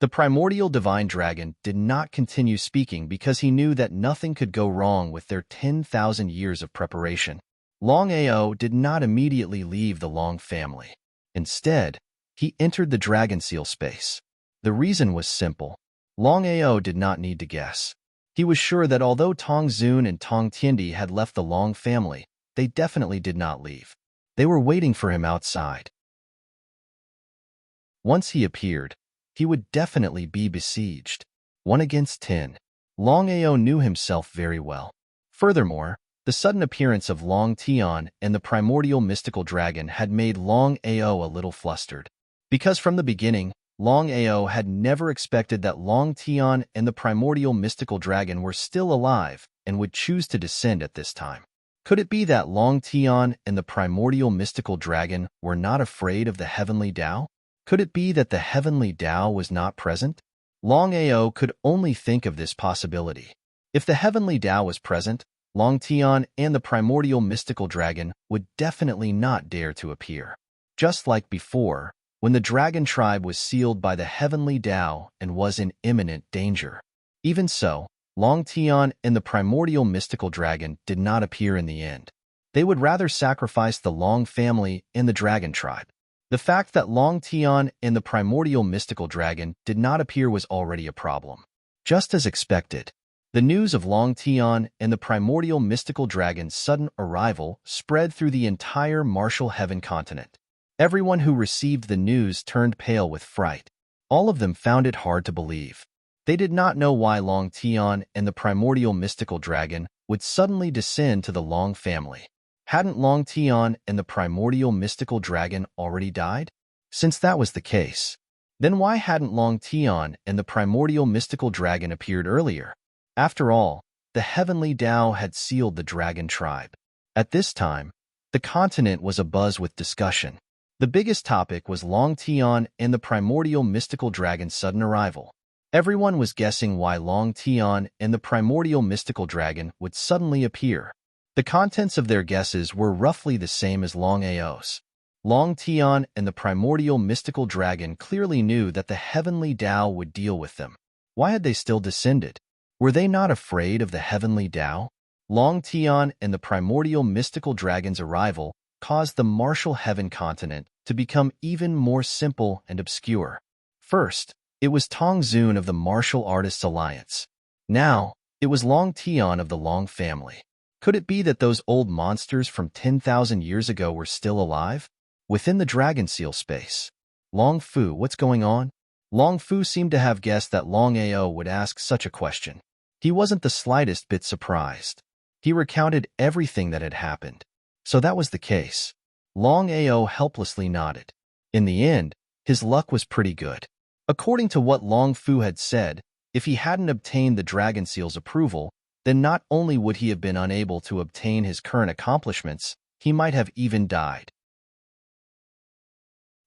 [SPEAKER 1] The primordial divine dragon did not continue speaking because he knew that nothing could go wrong with their 10,000 years of preparation. Long Ao did not immediately leave the Long family. Instead, he entered the dragon seal space. The reason was simple. Long Ao did not need to guess. He was sure that although Tong Zun and Tong Tiendi had left the Long family, they definitely did not leave. They were waiting for him outside. Once he appeared, he would definitely be besieged. 1 against 10. Long Ao knew himself very well. Furthermore, the sudden appearance of Long Tian and the primordial mystical dragon had made Long Ao a little flustered. Because from the beginning, Long Ao had never expected that Long Tian and the primordial mystical dragon were still alive and would choose to descend at this time. Could it be that Long Tian and the primordial mystical dragon were not afraid of the heavenly Tao? Could it be that the heavenly Tao was not present? Long Ao could only think of this possibility. If the heavenly Tao was present, Long Tian and the primordial mystical dragon would definitely not dare to appear. Just like before, when the dragon tribe was sealed by the heavenly Tao and was in imminent danger. Even so, Long Tian and the primordial mystical dragon did not appear in the end. They would rather sacrifice the Long family and the dragon tribe. The fact that Long Tian and the primordial mystical dragon did not appear was already a problem. Just as expected, the news of Long Tian and the primordial mystical dragon's sudden arrival spread through the entire martial heaven continent. Everyone who received the news turned pale with fright. All of them found it hard to believe. They did not know why Long Tian and the primordial mystical dragon would suddenly descend to the Long family. Hadn't Long Tian and the primordial mystical dragon already died? Since that was the case, then why hadn't Long Tian and the primordial mystical dragon appeared earlier? After all, the heavenly Tao had sealed the dragon tribe. At this time, the continent was abuzz with discussion. The biggest topic was Long Tian and the primordial mystical dragon's sudden arrival. Everyone was guessing why Long Tian and the primordial mystical dragon would suddenly appear. The contents of their guesses were roughly the same as Long Ao's. Long Tian and the primordial mystical dragon clearly knew that the heavenly Tao would deal with them. Why had they still descended? Were they not afraid of the heavenly Tao? Long Tian and the primordial mystical dragon's arrival caused the martial heaven continent to become even more simple and obscure. First, it was Tong Zun of the Martial Artists Alliance. Now, it was Long Tian of the Long family. Could it be that those old monsters from 10,000 years ago were still alive? Within the dragon seal space. Long Fu, what's going on? Long Fu seemed to have guessed that Long Ao would ask such a question. He wasn't the slightest bit surprised. He recounted everything that had happened. So that was the case. Long Ao helplessly nodded. In the end, his luck was pretty good. According to what Long Fu had said, if he hadn't obtained the dragon seal's approval, then not only would he have been unable to obtain his current accomplishments, he might have even died.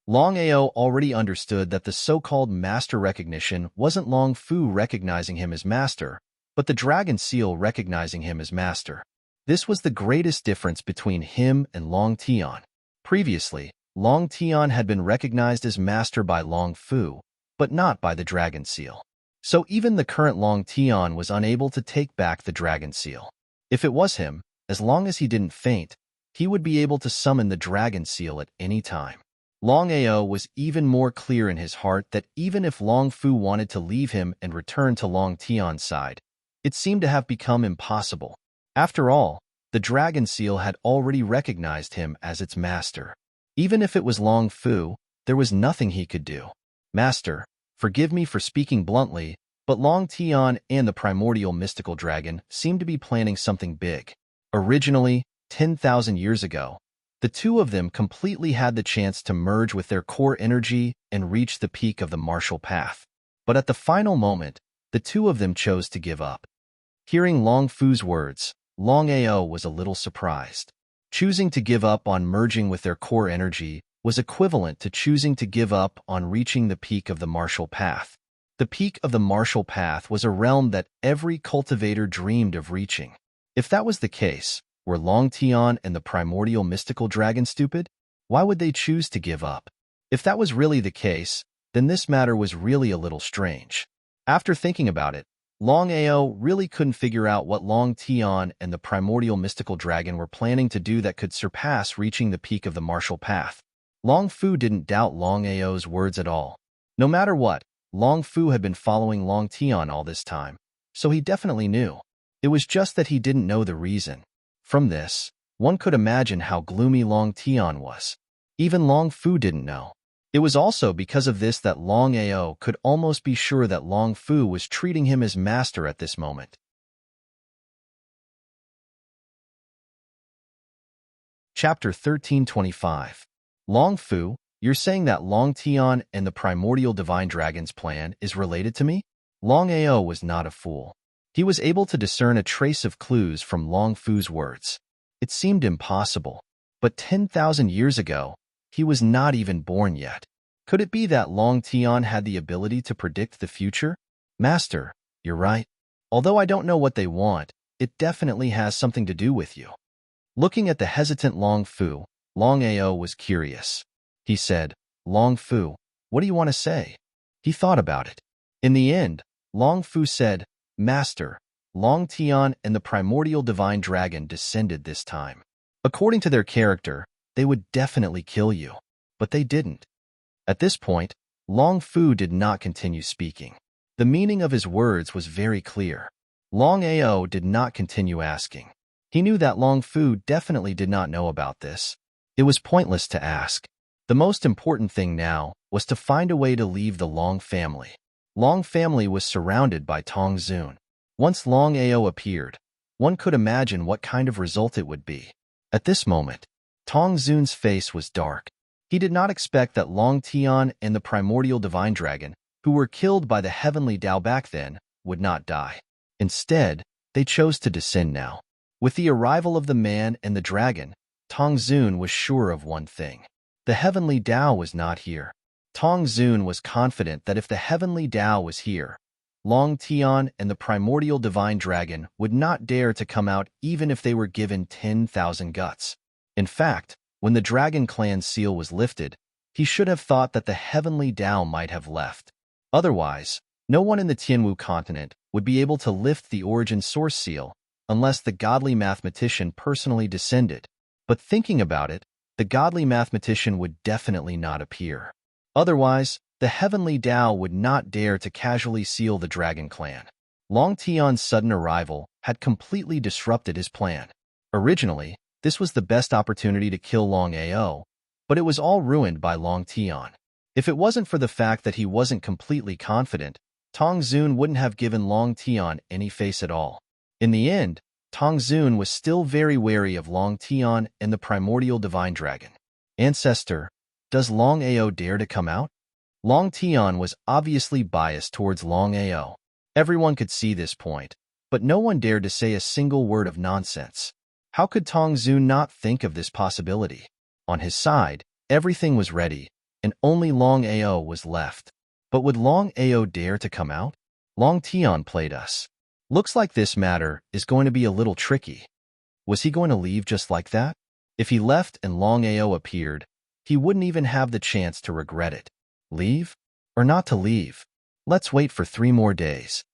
[SPEAKER 1] Long Ao already understood that the so-called master recognition wasn't Long Fu recognizing him as master, but the dragon seal recognizing him as master. This was the greatest difference between him and Long Tian. Previously, Long Tian had been recognized as master by Long Fu, but not by the dragon seal. So even the current Long Tian was unable to take back the dragon seal. If it was him, as long as he didn't faint, he would be able to summon the dragon seal at any time. Longao was even more clear in his heart that even if Long Fu wanted to leave him and return to Long Tian's side, it seemed to have become impossible. After all, the dragon seal had already recognized him as its master. Even if it was Long Fu, there was nothing he could do. Master, forgive me for speaking bluntly, but Long Tian and the primordial mystical dragon seemed to be planning something big. Originally, 10,000 years ago, the two of them completely had the chance to merge with their core energy and reach the peak of the martial path. But at the final moment, the two of them chose to give up. Hearing Long Fu's words, Longao was a little surprised. Choosing to give up on merging with their core energy was equivalent to choosing to give up on reaching the peak of the martial path. The peak of the martial path was a realm that every cultivator dreamed of reaching. If that was the case, were Long Tian and the primordial mystical dragon stupid? Why would they choose to give up? If that was really the case, then this matter was really a little strange. After thinking about it, Longao really couldn't figure out what Long Tian and the primordial mystical dragon were planning to do that could surpass reaching the peak of the martial path. Long Fu didn't doubt Longao's words at all. No matter what, Long Fu had been following Long Tian all this time, so he definitely knew. It was just that he didn't know the reason. From this, one could imagine how gloomy Long Tian was. Even Long Fu didn't know. It was also because of this that Longao could almost be sure that Long Fu was treating him as master at this moment. Chapter 1325. Long Fu, you're saying that Long Tian and the primordial divine dragon's plan is related to me? Longao was not a fool. He was able to discern a trace of clues from Long Fu's words. It seemed impossible, but 10,000 years ago, he was not even born yet. Could it be that Long Tian had the ability to predict the future? Master, you're right. Although I don't know what they want, it definitely has something to do with you. Looking at the hesitant Long Fu, Longao was curious. He said, Long Fu, what do you want to say? He thought about it. In the end, Long Fu said, Master, Long Tian and the primordial divine dragon descended this time. According to their character, they would definitely kill you. But they didn't. At this point, Long Fu did not continue speaking. The meaning of his words was very clear. Longao did not continue asking. He knew that Long Fu definitely did not know about this. It was pointless to ask. The most important thing now was to find a way to leave the Long family. Long family was surrounded by Tong Zun. Once Longao appeared, one could imagine what kind of result it would be. At this moment, Tong Zun's face was dark. He did not expect that Long Tian and the primordial divine dragon, who were killed by the heavenly Tao back then, would not die. Instead, they chose to descend now. With the arrival of the man and the dragon, Tong Zun was sure of one thing. The heavenly Tao was not here. Tong Zun was confident that if the heavenly Tao was here, Long Tian and the primordial divine dragon would not dare to come out even if they were given 10,000 guts. In fact, when the Dragon Clan seal was lifted, he should have thought that the heavenly Tao might have left. Otherwise, no one in the Tianwu continent would be able to lift the origin source seal unless the godly mathematician personally descended. But thinking about it, the godly mathematician would definitely not appear. Otherwise, the heavenly Tao would not dare to casually seal the Dragon Clan. Long Tian's sudden arrival had completely disrupted his plan. Originally, this was the best opportunity to kill Longao, but it was all ruined by Long Tian. If it wasn't for the fact that he wasn't completely confident, Tong Zun wouldn't have given Long Tian any face at all. In the end, Tong Zun was still very wary of Long Tian and the primordial divine dragon. Ancestor, does Longao dare to come out? Long Tian was obviously biased towards Longao. Everyone could see this point, but no one dared to say a single word of nonsense. How could Tong Zun not think of this possibility? On his side, everything was ready, and only Longao was left. But would Longao dare to come out? Long Tian played us. Looks like this matter is going to be a little tricky. Was he going to leave just like that? If he left and Longao appeared, he wouldn't even have the chance to regret it. Leave? Or not to leave? Let's wait for 3 more days.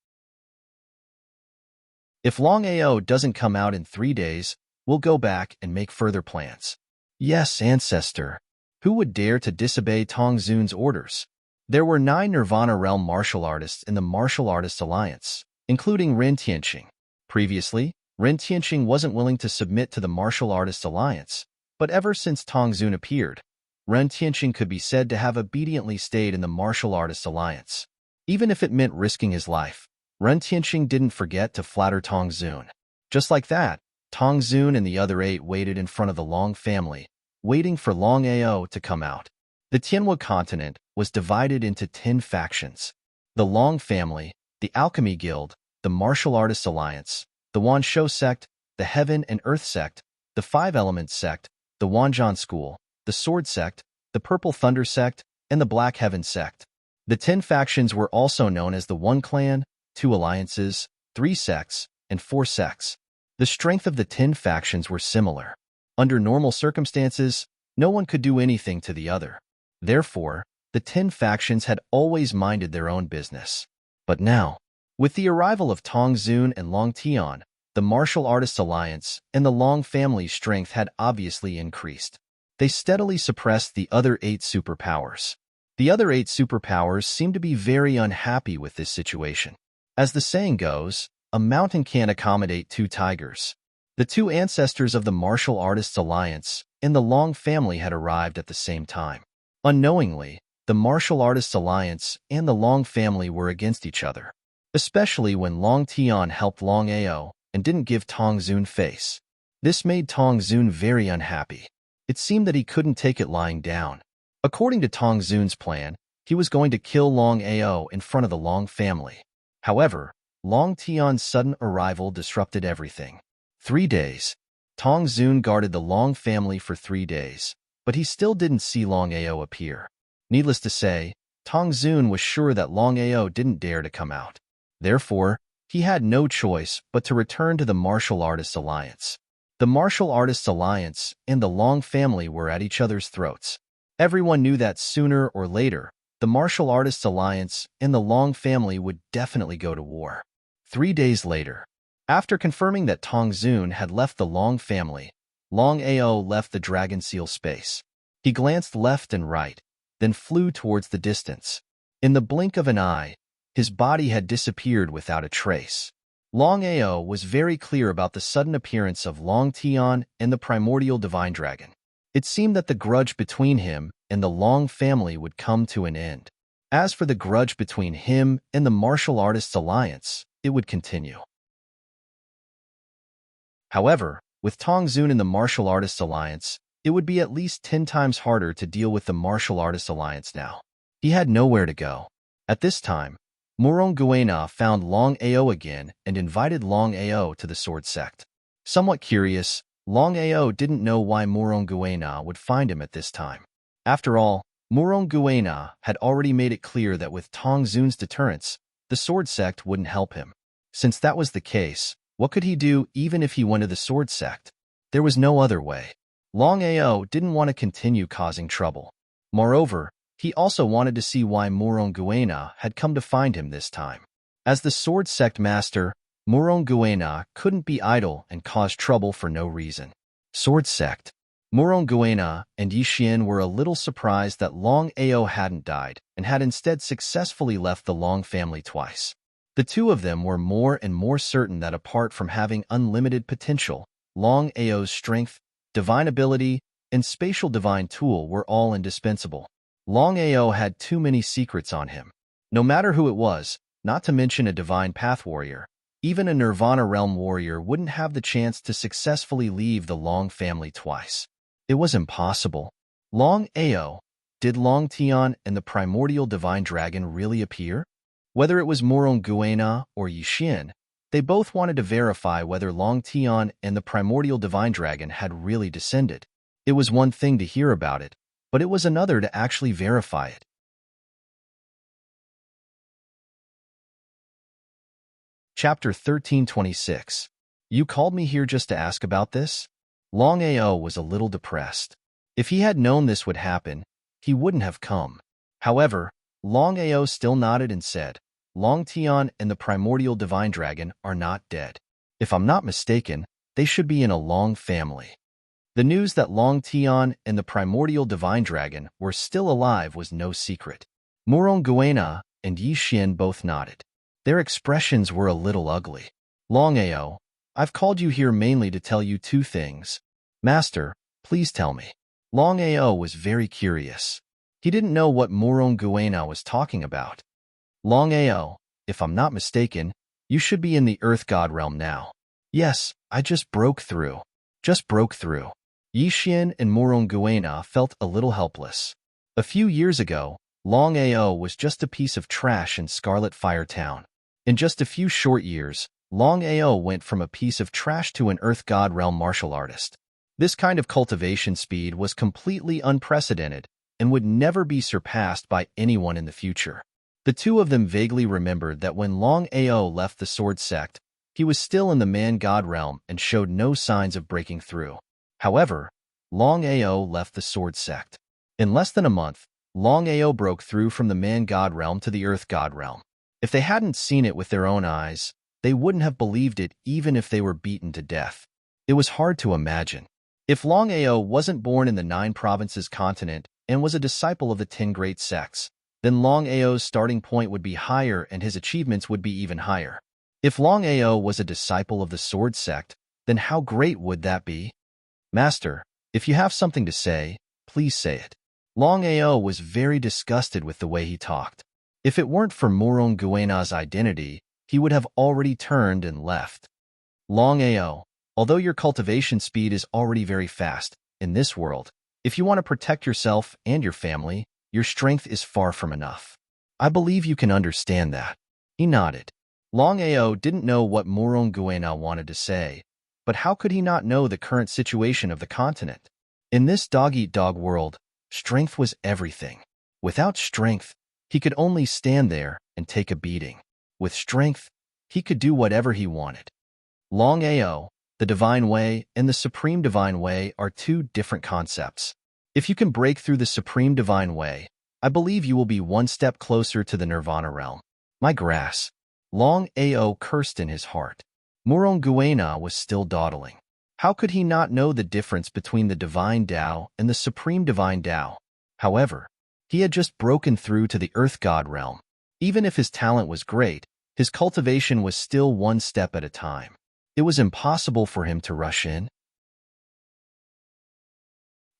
[SPEAKER 1] If Longao doesn't come out in 3 days, we'll go back and make further plans. Yes, ancestor. Who would dare to disobey Tongzun's orders? There were 9 Nirvana Realm martial artists in the Martial Artists Alliance, including Ren Tianqing. Previously, Ren Tianqing wasn't willing to submit to the Martial Artists Alliance, but ever since Tongzun appeared, Ren Tianqing could be said to have obediently stayed in the Martial Artists Alliance. Even if it meant risking his life, Ren Tianqing didn't forget to flatter Tongzun. Just like that, Tongzun and the other 8 waited in front of the Long family, waiting for Longao to come out. The Tianhua continent was divided into 10 factions. The Long family, the Alchemy Guild, the Martial Artists Alliance, the Wanshou sect, the Heaven and Earth sect, the Five Elements sect, the Wanzhan School, the Sword sect, the Purple Thunder sect, and the Black Heaven sect. The 10 factions were also known as the One Clan, 2 Alliances, 3 sects, and 4 sects. The strength of the 10 factions were similar. Under normal circumstances, no one could do anything to the other. Therefore, the 10 factions had always minded their own business. But now, with the arrival of Tongzun and Long Tian, the Martial Artists Alliance and the Long family's strength had obviously increased. They steadily suppressed the other 8 superpowers. The other 8 superpowers seemed to be very unhappy with this situation. As the saying goes, a mountain can't accommodate 2 tigers. The 2 ancestors of the Martial Artists Alliance and the Long family had arrived at the same time. Unknowingly, the Martial Artists Alliance and the Long family were against each other, especially when Long Tian helped Longao and didn't give Tongzun face. This made Tongzun very unhappy. It seemed that he couldn't take it lying down. According to Tongzun's plan, he was going to kill Longao in front of the Long family. However, Long Tian's sudden arrival disrupted everything. 3 days. Tongzun guarded the Long family for 3 days, but he still didn't see Longao appear. Needless to say, Tongzun was sure that Longao didn't dare to come out. Therefore, he had no choice but to return to the Martial Artists Alliance. The Martial Artists Alliance and the Long family were at each other's throats. Everyone knew that sooner or later, the Martial Artists Alliance and the Long family would definitely go to war. 3 days later, after confirming that Tongzun had left the Long family, Longao left the Dragon Seal space. He glanced left and right, then flew towards the distance. In the blink of an eye, his body had disappeared without a trace. Longao was very clear about the sudden appearance of Long Tian and the primordial divine dragon. It seemed that the grudge between him and the Long family would come to an end. As for the grudge between him and the Martial Artists Alliance, it would continue. However, with Tongzun in the Martial Artists Alliance, it would be at least 10 times harder to deal with the Martial Artists Alliance now. He had nowhere to go. At this time, Murong Guena found Longao again and invited Longao to the Sword sect. Somewhat curious, Longao didn't know why Murong Guena would find him at this time. After all, Murong Guena had already made it clear that with Tongzun's deterrence, the Sword sect wouldn't help him. Since that was the case, what could he do even if he went to the Sword sect? There was no other way. Longao didn't want to continue causing trouble. Moreover, he also wanted to see why Murong Guena had come to find him this time. As the Sword sect master, Murong Guena couldn't be idle and cause trouble for no reason. Sword sect. Murong Guena and Yixin were a little surprised that Longao hadn't died and had instead successfully left the Long family twice. The two of them were more and more certain that apart from having unlimited potential, Longao's strength, divine ability, and spatial divine tool were all indispensable. Longao had too many secrets on him. No matter who it was, not to mention a divine path warrior, even a Nirvana realm warrior wouldn't have the chance to successfully leave the Long family twice. It was impossible. Longao, did Long Tian and the primordial divine dragon really appear? Whether it was Murong Guena or Yixin, they both wanted to verify whether Long Tian and the primordial divine dragon had really descended. It was one thing to hear about it, but it was another to actually verify it. Chapter 1326. You called me here just to ask about this? Longao was a little depressed. If he had known this would happen, he wouldn't have come. However, Longao still nodded and said, Long Tian and the primordial divine dragon are not dead. If I'm not mistaken, they should be in a Long family. The news that Long Tian and the primordial divine dragon were still alive was no secret. Murong Guena and Yi Xian both nodded. Their expressions were a little ugly. Longao, I've called you here mainly to tell you two things. Master, please tell me. Longao was very curious. He didn't know what Murong Guena was talking about. Longao, if I'm not mistaken, you should be in the Earth God realm now. Yes, I just broke through. Yi Xian and Murong Guena felt a little helpless. A few years ago, Longao was just a piece of trash in Scarlet Fire Town. In just a few short years, Longao went from a piece of trash to an Earth God realm martial artist. This kind of cultivation speed was completely unprecedented and would never be surpassed by anyone in the future. The two of them vaguely remembered that when Longao left the Sword Sect, he was still in the Man-God realm and showed no signs of breaking through. However, Longao left the Sword Sect. In less than a month, Longao broke through from the Man-God realm to the Earth God realm. If they hadn't seen it with their own eyes, they wouldn't have believed it even if they were beaten to death. It was hard to imagine. If Longao wasn't born in the 9 provinces continent and was a disciple of the 10 great sects, then Longao's starting point would be higher and his achievements would be even higher. If Longao was a disciple of the Sword Sect, then how great would that be? Master, if you have something to say, please say it. Longao was very disgusted with the way he talked. If it weren't for Murong Guena's identity, he would have already turned and left. Longao, although your cultivation speed is already very fast, in this world, if you want to protect yourself and your family, your strength is far from enough. I believe you can understand that. He nodded. Longao didn't know what Murong Guena wanted to say, but how could he not know the current situation of the continent? In this dog-eat-dog world, strength was everything. Without strength, he could only stand there and take a beating. With strength, he could do whatever he wanted. Longao, the Divine Way and the Supreme Divine Way are two different concepts. If you can break through the Supreme Divine Way, I believe you will be one step closer to the Nirvana realm. My grass. Longao cursed in his heart. Murong Guena was still dawdling. How could he not know the difference between the Divine Tao and the Supreme Divine Tao? However, he had just broken through to the Earth God realm. Even if his talent was great, his cultivation was still one step at a time. It was impossible for him to rush in.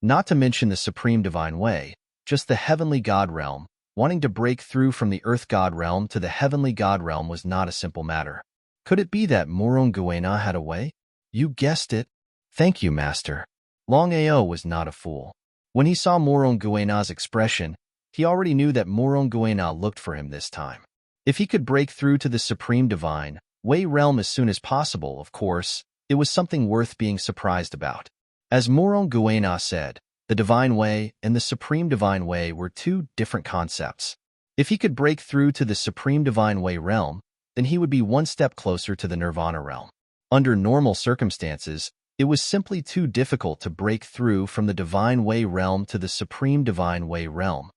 [SPEAKER 1] Not to mention the Supreme Divine Way, just the Heavenly God realm. Wanting to break through from the Earth God realm to the Heavenly God realm was not a simple matter. Could it be that Murong Guena had a way? You guessed it. Thank you, Master. Longao was not a fool. When he saw Murong Guena's expression, he already knew that Murong Guena looked for him this time. If he could break through to the Supreme Divine Way realm as soon as possible, of course, it was something worth being surprised about. As Murong Guena said, the Divine Way and the Supreme Divine Way were two different concepts. If he could break through to the Supreme Divine Way realm, then he would be one step closer to the Nirvana realm. Under normal circumstances, it was simply too difficult to break through from the Divine Way realm to the Supreme Divine Way realm.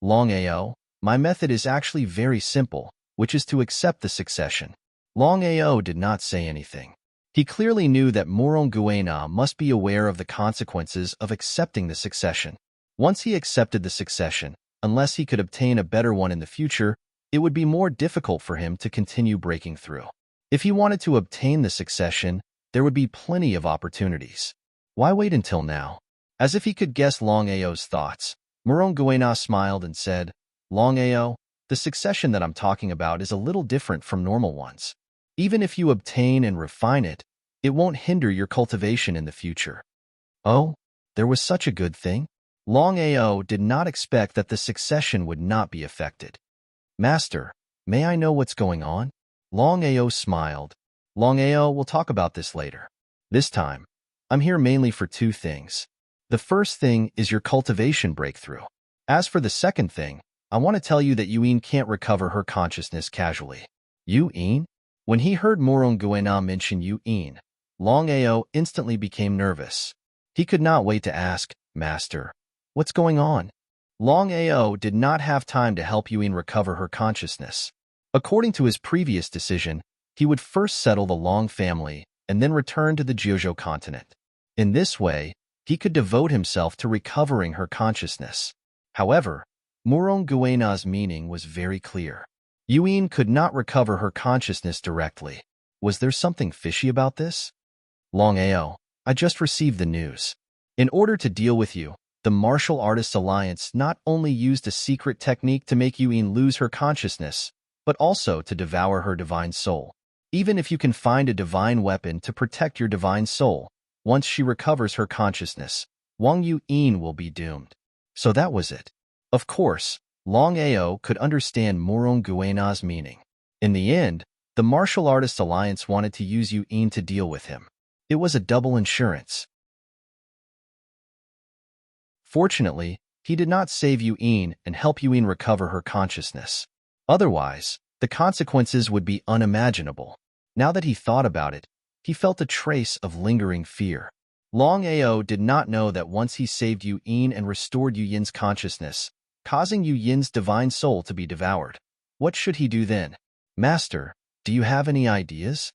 [SPEAKER 1] Longao, my method is actually very simple, which is to accept the succession. Longao did not say anything. He clearly knew that Murong Guena must be aware of the consequences of accepting the succession. Once he accepted the succession, unless he could obtain a better one in the future, it would be more difficult for him to continue breaking through. If he wanted to obtain the succession, there would be plenty of opportunities. Why wait until now? As if he could guess Longao's thoughts, Murong Guena smiled and said, Longao, the succession that I'm talking about is a little different from normal ones. Even if you obtain and refine it, it won't hinder your cultivation in the future. Oh, there was such a good thing? Longao did not expect that the succession would not be affected. Master, may I know what's going on? Longao smiled. Longao, we'll talk about this later. This time, I'm here mainly for two things. The first thing is your cultivation breakthrough. As for the second thing, I want to tell you that Yuin can't recover her consciousness casually. Yuin? When he heard Murong Guena mention Yuin, Longao instantly became nervous. He could not wait to ask, Master, what's going on? Longao did not have time to help Yuin recover her consciousness. According to his previous decision, he would first settle the Long family and then return to the Jiuzhou continent. In this way, he could devote himself to recovering her consciousness. However, Murong Guena's meaning was very clear. Yuyin could not recover her consciousness directly. Was there something fishy about this? Longao, I just received the news. In order to deal with you, the Martial Artists Alliance not only used a secret technique to make Yuyin lose her consciousness, but also to devour her divine soul. Even if you can find a divine weapon to protect your divine soul, once she recovers her consciousness, Wang Yuyin will be doomed. So that was it. Of course, Longao could understand Murong Guena's meaning. In the end, the Martial Artists Alliance wanted to use Yuyin to deal with him. It was a double insurance. Fortunately, he did not save Yuyin and help Yuyin recover her consciousness. Otherwise, the consequences would be unimaginable. Now that he thought about it, he felt a trace of lingering fear. Longao did not know that once he saved Yuyin and restored Yuyin's consciousness, causing Yuyin's divine soul to be devoured. What should he do then? Master, do you have any ideas?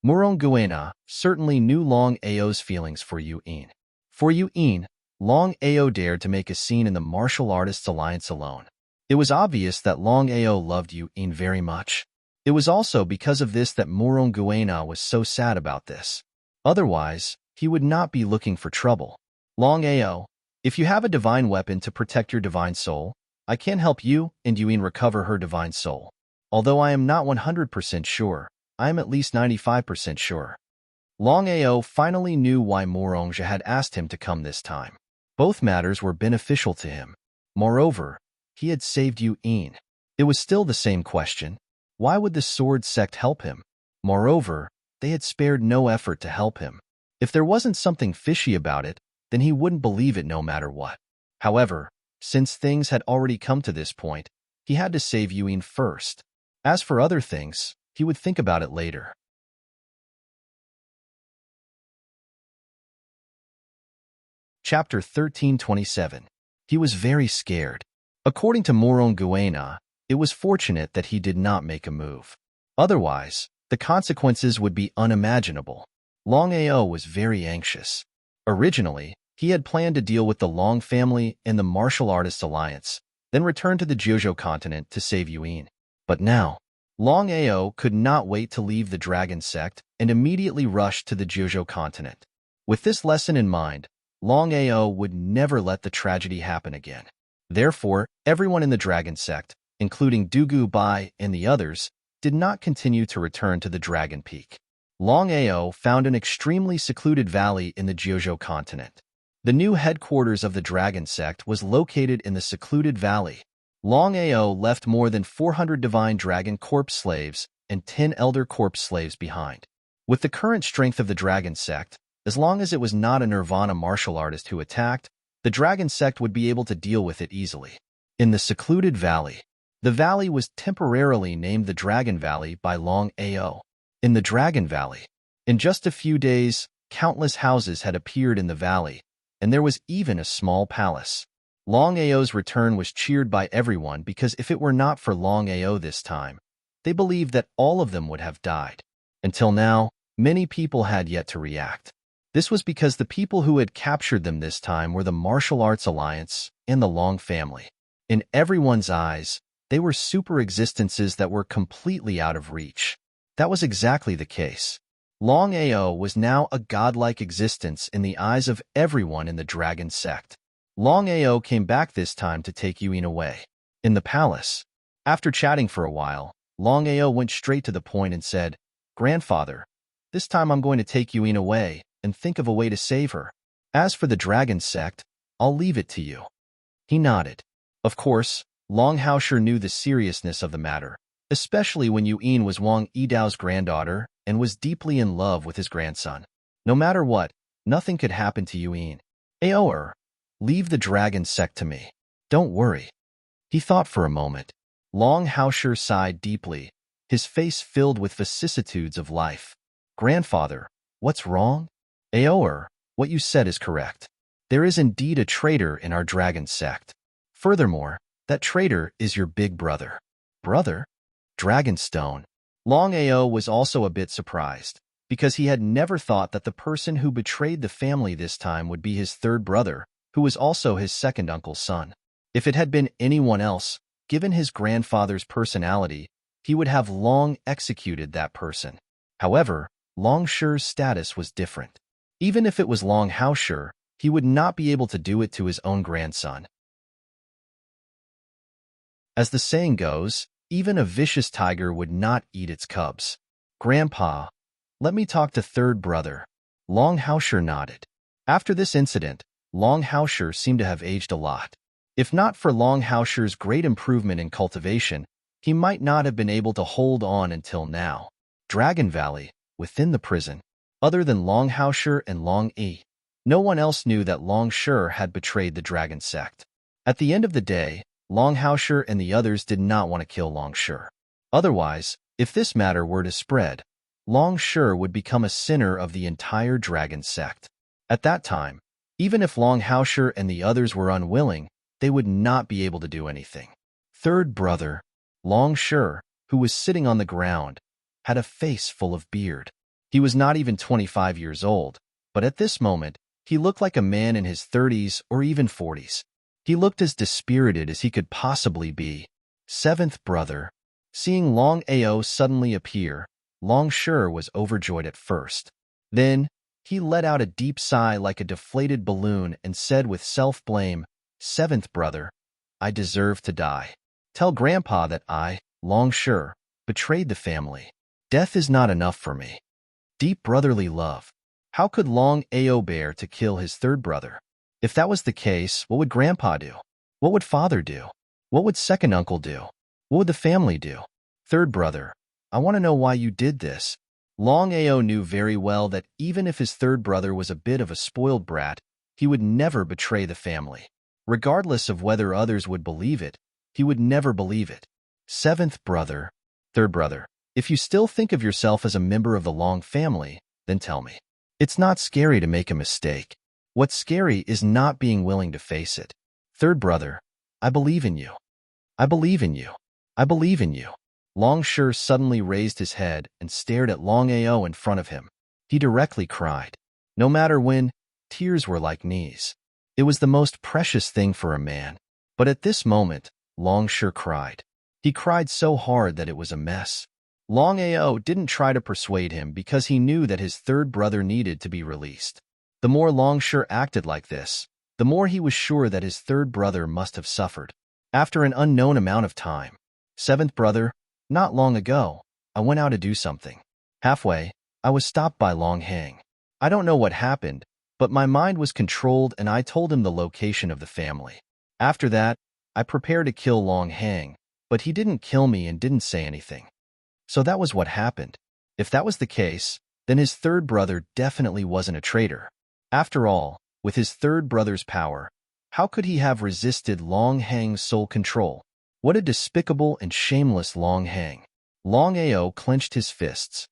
[SPEAKER 1] Murong Guena certainly knew Longao's feelings for Yuyin. For Yuyin, Longao dared to make a scene in the Martial Artists Alliance alone. It was obvious that Longao loved Yuyin very much. It was also because of this that Murong Guena was so sad about this. Otherwise, he would not be looking for trouble. Longao, if you have a divine weapon to protect your divine soul, I can help you and Yuyin recover her divine soul. Although I am not 100% sure, I am at least 95% sure. Longao finally knew why Moronga had asked him to come this time. Both matters were beneficial to him. Moreover, he had saved Yuyin. It was still the same question. Why would the sword sect help him? Moreover, they had spared no effort to help him. If there wasn't something fishy about it, then he wouldn't believe it no matter what. However, since things had already come to this point, he had to save Yuyin first. As for other things, he would think about it later. Chapter 1327. He was very scared. According to Murong Guena, it was fortunate that he did not make a move. Otherwise, the consequences would be unimaginable. Longao was very anxious. Originally, he had planned to deal with the Long family and the Martial Artists Alliance, then return to the Jiuzhou continent to save Yuyin. But now, Longao could not wait to leave the Dragon sect and immediately rush to the Jiuzhou continent. With this lesson in mind, Longao would never let the tragedy happen again. Therefore, everyone in the Dragon sect, including Dugu Bai and the others, did not continue to return to the Dragon Peak. Longao found an extremely secluded valley in the Jiuzhou continent. The new headquarters of the Dragon sect was located in the secluded valley. Longao left more than 400 Divine Dragon Corpse slaves and 10 Elder Corpse slaves behind. With the current strength of the Dragon sect, as long as it was not a Nirvana martial artist who attacked, the Dragon sect would be able to deal with it easily. In the secluded valley, the valley was temporarily named the Dragon Valley by Longao. In the Dragon Valley, in just a few days, countless houses had appeared in the valley, and there was even a small palace. Longao's return was cheered by everyone because if it were not for Longao this time, they believed that all of them would have died. Until now, many people had yet to react. This was because the people who had captured them this time were the Martial Arts Alliance and the Long family. In everyone's eyes, they were super existences that were completely out of reach. That was exactly the case. Longao was now a godlike existence in the eyes of everyone in the Dragon sect. Longao came back this time to take Yuyin away. In the palace, after chatting for a while, Longao went straight to the point and said, "Grandfather, this time I'm going to take Yuyin away and think of a way to save her. As for the Dragon sect, I'll leave it to you." He nodded. Of course, Longao knew the seriousness of the matter, especially when Yuyin was Wang Yidao's granddaughter and was deeply in love with his grandson. No matter what, nothing could happen to Yuyin. Aoer, leave the Dragon sect to me. Don't worry. He thought for a moment. Longao sighed deeply, his face filled with vicissitudes of life. "Grandfather, what's wrong?" "Aoer, what you said is correct. There is indeed a traitor in our Dragon sect. Furthermore, that traitor is your big brother." "Brother? Dragonstone. Longao was also a bit surprised, because he had never thought that the person who betrayed the family this time would be his third brother, who was also his second uncle's son. If it had been anyone else, given his grandfather's personality, he would have long executed that person. However, Longshi's status was different. Even if it was Longao, he would not be able to do it to his own grandson. As the saying goes, even a vicious tiger would not eat its cubs. Grandpa, let me talk to third brother. Longao nodded. After this incident, Longao seemed to have aged a lot. If not for Longao's great improvement in cultivation, he might not have been able to hold on until now. Dragon Valley, within the prison. Other than Longao and Long-E, no one else knew that Longshi had betrayed the dragon sect. At the end of the day, Longao and the others did not want to kill Longshi. Otherwise, if this matter were to spread, Longshi would become a sinner of the entire dragon sect. At that time, even if Longao and the others were unwilling, they would not be able to do anything. Third brother, Longshi, who was sitting on the ground, had a face full of beard. He was not even 25 years old, but at this moment, he looked like a man in his 30s or even 40s. He looked as dispirited as he could possibly be. Seventh brother. Seeing Longao suddenly appear, Longshi was overjoyed at first. Then, he let out a deep sigh like a deflated balloon and said with self-blame, "Seventh brother, I deserve to die. Tell Grandpa that I, Longshi, betrayed the family. Death is not enough for me." Deep brotherly love. How could Longao bear to kill his third brother? If that was the case, what would Grandpa do? What would Father do? What would second uncle do? What would the family do? Third brother, I want to know why you did this. Longao knew very well that even if his third brother was a bit of a spoiled brat, he would never betray the family. Regardless of whether others would believe it, he would never believe it. Seventh brother. Third brother, if you still think of yourself as a member of the Long family, then tell me. It's not scary to make a mistake. What's scary is not being willing to face it. Third brother, I believe in you. I believe in you. I believe in you. Longshi suddenly raised his head and stared at Longao in front of him. He directly cried. No matter when, tears were like knees. It was the most precious thing for a man. But at this moment, Longshi cried. He cried so hard that it was a mess. Longao didn't try to persuade him because he knew that his third brother needed to be released. The more Longshi acted like this, the more he was sure that his third brother must have suffered. After an unknown amount of time, seventh brother, not long ago, I went out to do something. Halfway, I was stopped by Longhang. I don't know what happened, but my mind was controlled and I told him the location of the family. After that, I prepared to kill Longhang, but he didn't kill me and didn't say anything. So that was what happened. If that was the case, then his third brother definitely wasn't a traitor. After all, with his third brother's power, how could he have resisted Longhang's soul control? What a despicable and shameless Longhang. Longao clenched his fists.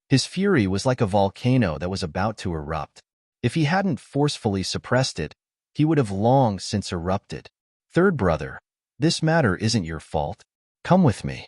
[SPEAKER 1] His fury was like a volcano that was about to erupt. If he hadn't forcefully suppressed it, he would have long since erupted. Third brother, this matter isn't your fault. Come with me.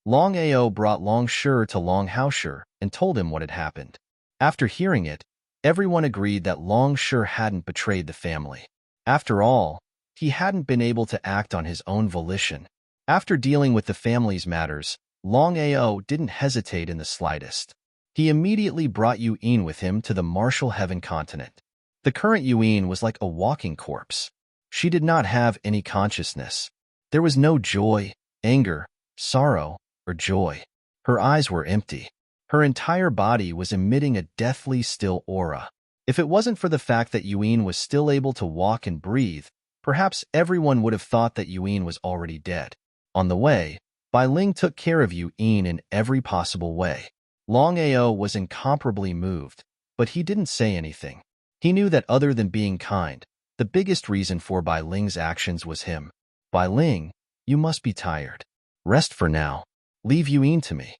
[SPEAKER 1] Longao brought Longshi to Longao and told him what had happened. After hearing it, everyone agreed that Longshi hadn't betrayed the family. After all, he hadn't been able to act on his own volition. After dealing with the family's matters, Longao didn't hesitate in the slightest. He immediately brought Yuan with him to the Martial Heaven continent. The current Yuan was like a walking corpse. She did not have any consciousness. There was no joy, anger, sorrow, or joy. Her eyes were empty. Her entire body was emitting a deathly still aura. If it wasn't for the fact that Yuan was still able to walk and breathe, perhaps everyone would have thought that Yuan was already dead. On the way, Bai Ling took care of Yuan in every possible way. Longao was incomparably moved, but he didn't say anything. He knew that other than being kind, the biggest reason for Bai Ling's actions was him. Bai Ling, you must be tired. Rest for now. Leave Yuan to me.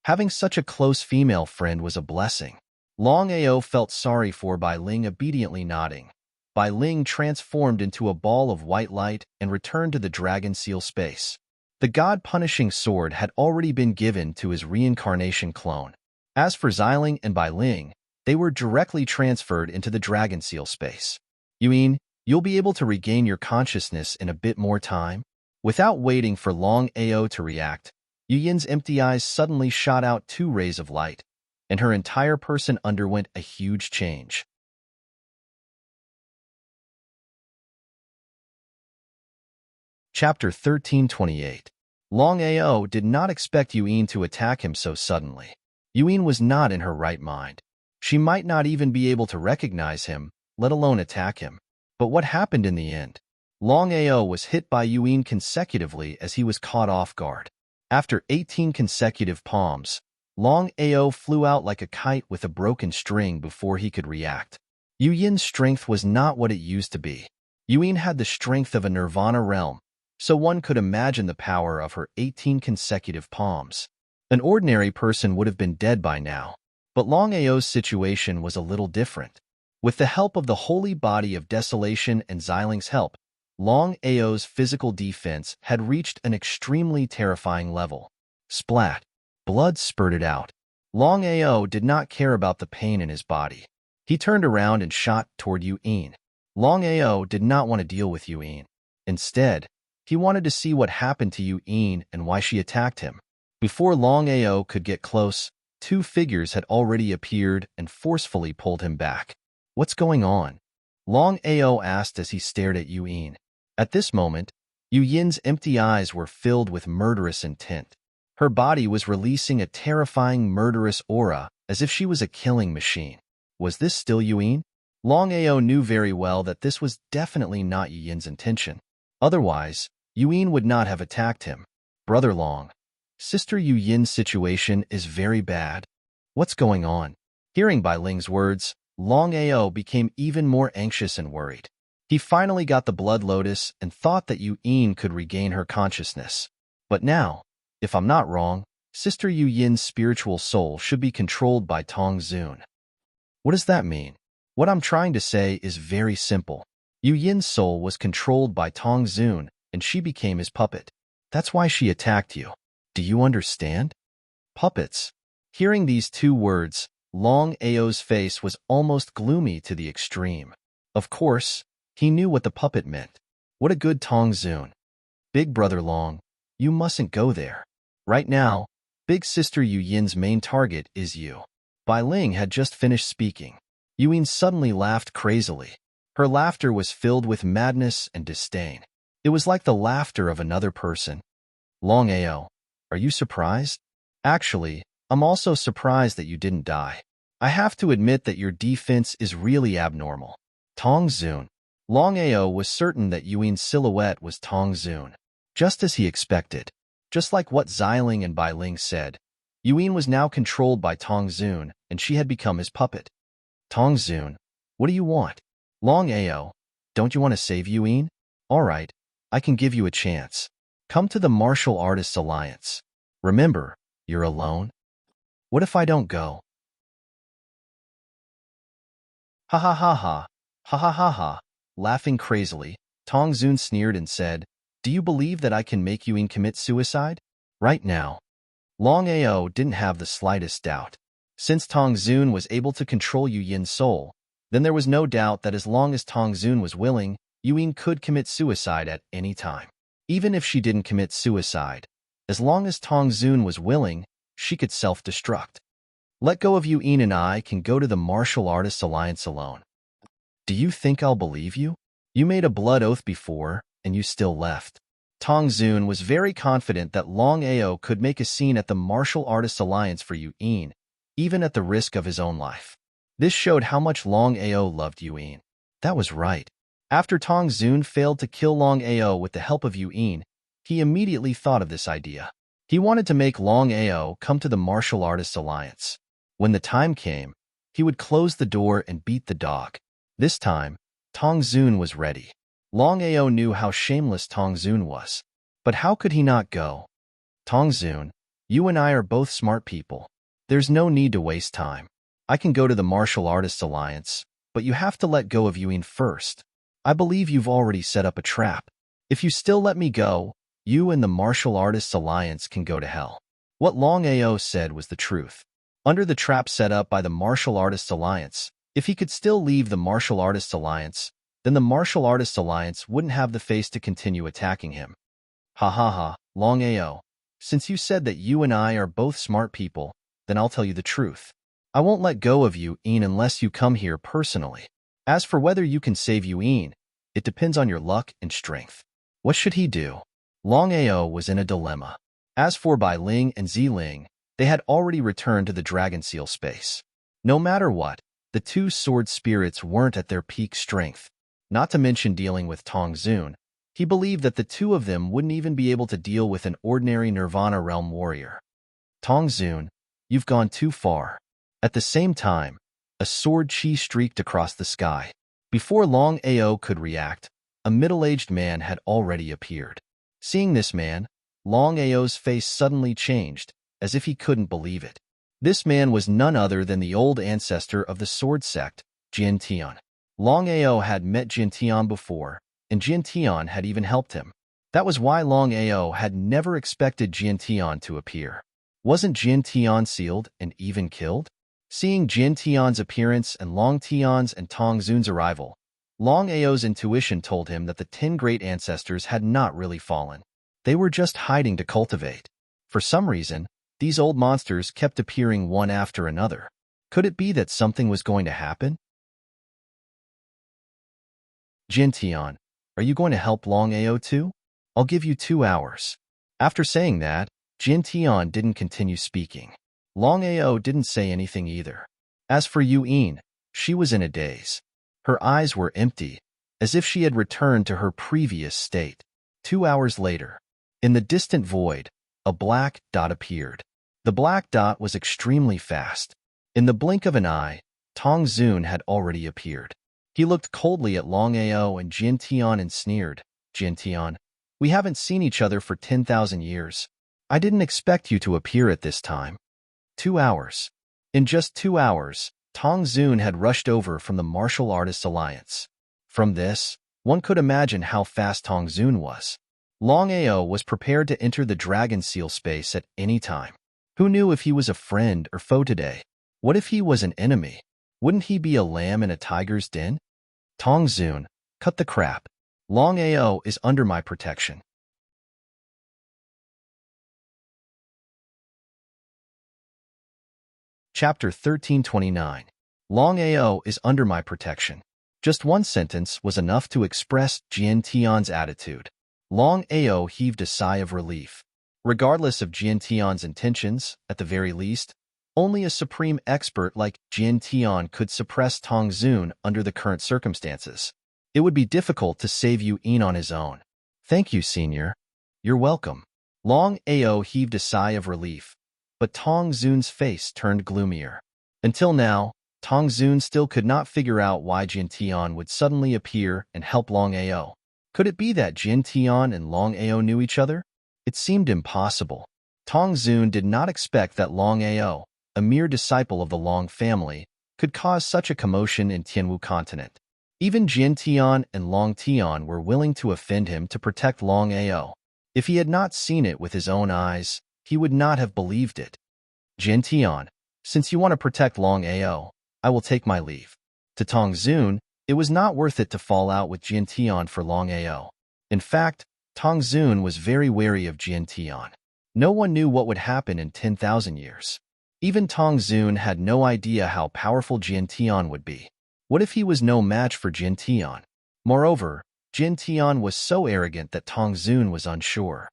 [SPEAKER 1] Having such a close female friend was a blessing. Longao felt sorry for Bai Ling, obediently nodding. Bai Ling transformed into a ball of white light and returned to the dragon seal space. The god-punishing sword had already been given to his reincarnation clone. As for Xiling and Bai Ling, they were directly transferred into the Dragon Seal space. Yuin, you'll be able to regain your consciousness in a bit more time. Without waiting for Longao to react, Yu Yin's empty eyes suddenly shot out 2 rays of light, and her entire person underwent a huge change. Chapter 1328. Longao did not expect Yuin to attack him so suddenly. Yuin was not in her right mind. She might not even be able to recognize him, let alone attack him. But what happened in the end? Longao was hit by Yuin consecutively as he was caught off guard. After 18 consecutive palms, Longao flew out like a kite with a broken string before he could react. Yu Yin's strength was not what it used to be. Yuin had the strength of a nirvana realm, so one could imagine the power of her 18 consecutive palms. An ordinary person would have been dead by now, but Longao's situation was a little different. With the help of the holy body of desolation and Xiling's help, Longao's physical defense had reached an extremely terrifying level. Splat! Blood spurted out. Longao did not care about the pain in his body. He turned around and shot toward Yuin. Longao did not want to deal with Yuin. Instead, he wanted to see what happened to Yuin and why she attacked him. Before Longao could get close, 2 figures had already appeared and forcefully pulled him back. What's going on? Longao asked as he stared at Yuin. At this moment, Yu Yin's empty eyes were filled with murderous intent. Her body was releasing a terrifying murderous aura as if she was a killing machine. Was this still Yuin? Longao knew very well that this was definitely not Yu Yin's intention. Otherwise, Yuin would not have attacked him. Brother Long, Sister Yu Yin's situation is very bad. What's going on? Hearing Bai Ling's words, Longao became even more anxious and worried. He finally got the blood lotus and thought that Yuin could regain her consciousness. But now, if I'm not wrong, Sister Yu Yin's spiritual soul should be controlled by Tong Zun. What does that mean? What I'm trying to say is very simple. Yu Yin's soul was controlled by Tong Zun, and she became his puppet. That's why she attacked you. Do you understand? Puppets. Hearing these 2 words, Longao's face was almost gloomy to the extreme. Of course, he knew what the puppet meant. What a good Tong Zun. Big Brother Long, you mustn't go there. Right now, Big Sister Yu Yin's main target is you. Bai Ling had just finished speaking. Yuin suddenly laughed crazily. Her laughter was filled with madness and disdain. It was like the laughter of another person. Longao, are you surprised? Actually, I'm also surprised that you didn't die. I have to admit that your defense is really abnormal. Tong Zun. Longao was certain that Yuin's silhouette was Tong Zun. Just as he expected. Just like what Xiling and Bai Ling said, Yuin was now controlled by Tong Zun, and she had become his puppet. Tong Zun, what do you want? Longao, don't you want to save Yuin? All right, I can give you a chance. Come to the Martial Artists Alliance. Remember, you're alone. What if I don't go? Ha ha ha ha, ha ha ha ha. Laughing crazily, Tong Zun sneered and said, do you believe that I can make Yuin commit suicide? Right now. Longao didn't have the slightest doubt. Since Tong Zun was able to control Yu Yin's soul, then there was no doubt that as long as Tong Zun was willing, Yuin could commit suicide at any time. Even if she didn't commit suicide, as long as Tong Zun was willing, she could self-destruct. Let go of Yuin and I can go to the Martial Artists Alliance alone. Do you think I'll believe you? You made a blood oath before, and you still left. Tong Zun was very confident that Longao could make a scene at the Martial Artists Alliance for Yuin, even at the risk of his own life. This showed how much Longao loved Yuin. That was right. After Tong Zun failed to kill Longao with the help of Yuin, he immediately thought of this idea. He wanted to make Longao come to the Martial Artists Alliance. When the time came, he would close the door and beat the dog. This time, Tong Zun was ready. Longao knew how shameless Tong Zun was. But how could he not go? Tong Zun, you and I are both smart people. There's no need to waste time. I can go to the Martial Artists Alliance, but you have to let go of Yuin first. I believe you've already set up a trap. If you still let me go, You and the Martial Artists Alliance can go to hell. What Longao said was the truth. Under the trap set up by the Martial Artists Alliance, if he could still leave the Martial Artists Alliance, then the Martial Artists Alliance wouldn't have the face to continue attacking him. Ha ha ha, Longao. Since you said that you and I are both smart people, then I'll tell you the truth. I won't let go of you, Ian, unless you come here personally. As for whether you can save you, Ian, it depends on your luck and strength. What should he do? Longao was in a dilemma. As for Bai Ling and Ziling, they had already returned to the Dragon Seal space. No matter what, the two sword spirits weren't at their peak strength. Not to mention dealing with Tong Zun, he believed that the two of them wouldn't even be able to deal with an ordinary Nirvana Realm warrior. Tong Zun, you've gone too far. At the same time, a sword chi streaked across the sky. Before Longao could react, a middle-aged man had already appeared. Seeing this man, Longao's face suddenly changed, as if he couldn't believe it. This man was none other than the old ancestor of the sword sect, Jin Tian. Longao had met Jin Tian before, and Jin Tian had even helped him. That was why Longao had never expected Jin Tian to appear. Wasn't Jin Tian sealed and even killed? Seeing Jin Tian's appearance and Long Tian's and Tong Zun's arrival, Longao's intuition told him that the 10 great ancestors had not really fallen. They were just hiding to cultivate. For some reason, these old monsters kept appearing one after another. Could it be that something was going to happen? Jin Tian, are you going to help Longao too? I'll give you 2 hours. After saying that, Jin Tian didn't continue speaking. Longao didn't say anything either. As for Yu Yin, she was in a daze. Her eyes were empty, as if she had returned to her previous state. 2 hours later, in the distant void, a black dot appeared. The black dot was extremely fast. In the blink of an eye, Tong Zun had already appeared. He looked coldly at Longao and Jin Tian and sneered, Jin Tian, we haven't seen each other for 10,000 years. I didn't expect you to appear at this time. 2 hours. In just 2 hours, Tong Zun had rushed over from the Martial Artists Alliance. From this, one could imagine how fast Tong Zun was. Longao was prepared to enter the Dragon Seal space at any time. Who knew if he was a friend or foe today? What if he was an enemy? Wouldn't he be a lamb in a tiger's den? Tong Zun, cut the crap. Longao is under my protection. Chapter 1329. Longao is under my protection. Just one sentence was enough to express Jin Tian's attitude. Longao heaved a sigh of relief. Regardless of Jin Tian's intentions, at the very least, only a supreme expert like Jin Tian could suppress Tong Zun under the current circumstances. It would be difficult to save Yu Yin on his own. Thank you, Senior. You're welcome. Longao heaved a sigh of relief, but Tong Zun's face turned gloomier. Until now, Tong Zun still could not figure out why Jin Tian would suddenly appear and help Longao. Could it be that Jin Tian and Longao knew each other? It seemed impossible. Tong Zun did not expect that Longao, a mere disciple of the Long family, could cause such a commotion in Tianwu continent. Even Jin Tian and Long Tian were willing to offend him to protect Longao. If he had not seen it with his own eyes, he would not have believed it. Jin Tian, since you want to protect Longao, I will take my leave. To Tong Zun, it was not worth it to fall out with Jin Tian for Longao. In fact, Tong Zun was very wary of Jin Tian. No one knew what would happen in 10,000 years. Even Tong Zun had no idea how powerful Jin Tian would be. What if he was no match for Jin Tian? Moreover, Jin Tian was so arrogant that Tong Zun was unsure.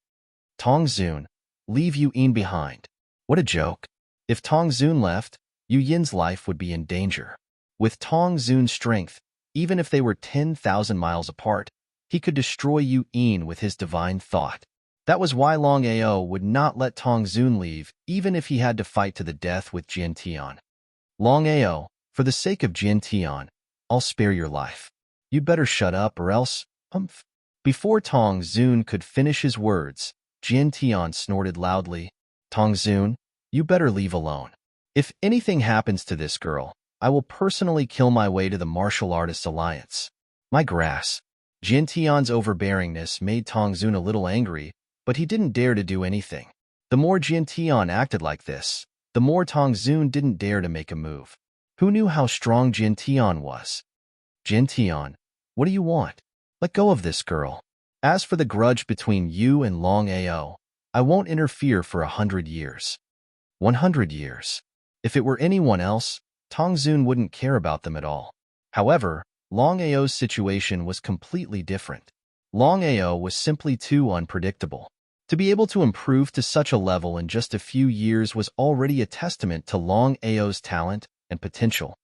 [SPEAKER 1] Tong Zun, leave Yu Yin behind. What a joke. If Tong Zun left, Yu Yin's life would be in danger. With Tong Zun's strength, even if they were 10,000 miles apart, he could destroy Yu Yin with his divine thought. That was why Longao would not let Tong Zun leave, even if he had to fight to the death with Jin Tian. Longao, for the sake of Jin Tian, I'll spare your life. You'd better shut up or else, Before Tong Zun could finish his words, Jin Tian snorted loudly. Tong Zun, you better leave alone. If anything happens to this girl, I will personally kill my way to the Martial Artists Alliance. My grass. Jin Tian's overbearingness made Tong Zun a little angry, but he didn't dare to do anything. The more Jian Tian acted like this, the more Tong Zun didn't dare to make a move. Who knew how strong Jian Tian was? Jian Tian, what do you want? Let go of this girl. As for the grudge between you and Longao, I won't interfere for 100 years. 100 years. If it were anyone else, Tong Zun wouldn't care about them at all. However, Longao's situation was completely different. Longao was simply too unpredictable. To be able to improve to such a level in just a few years was already a testament to Longao's talent and potential.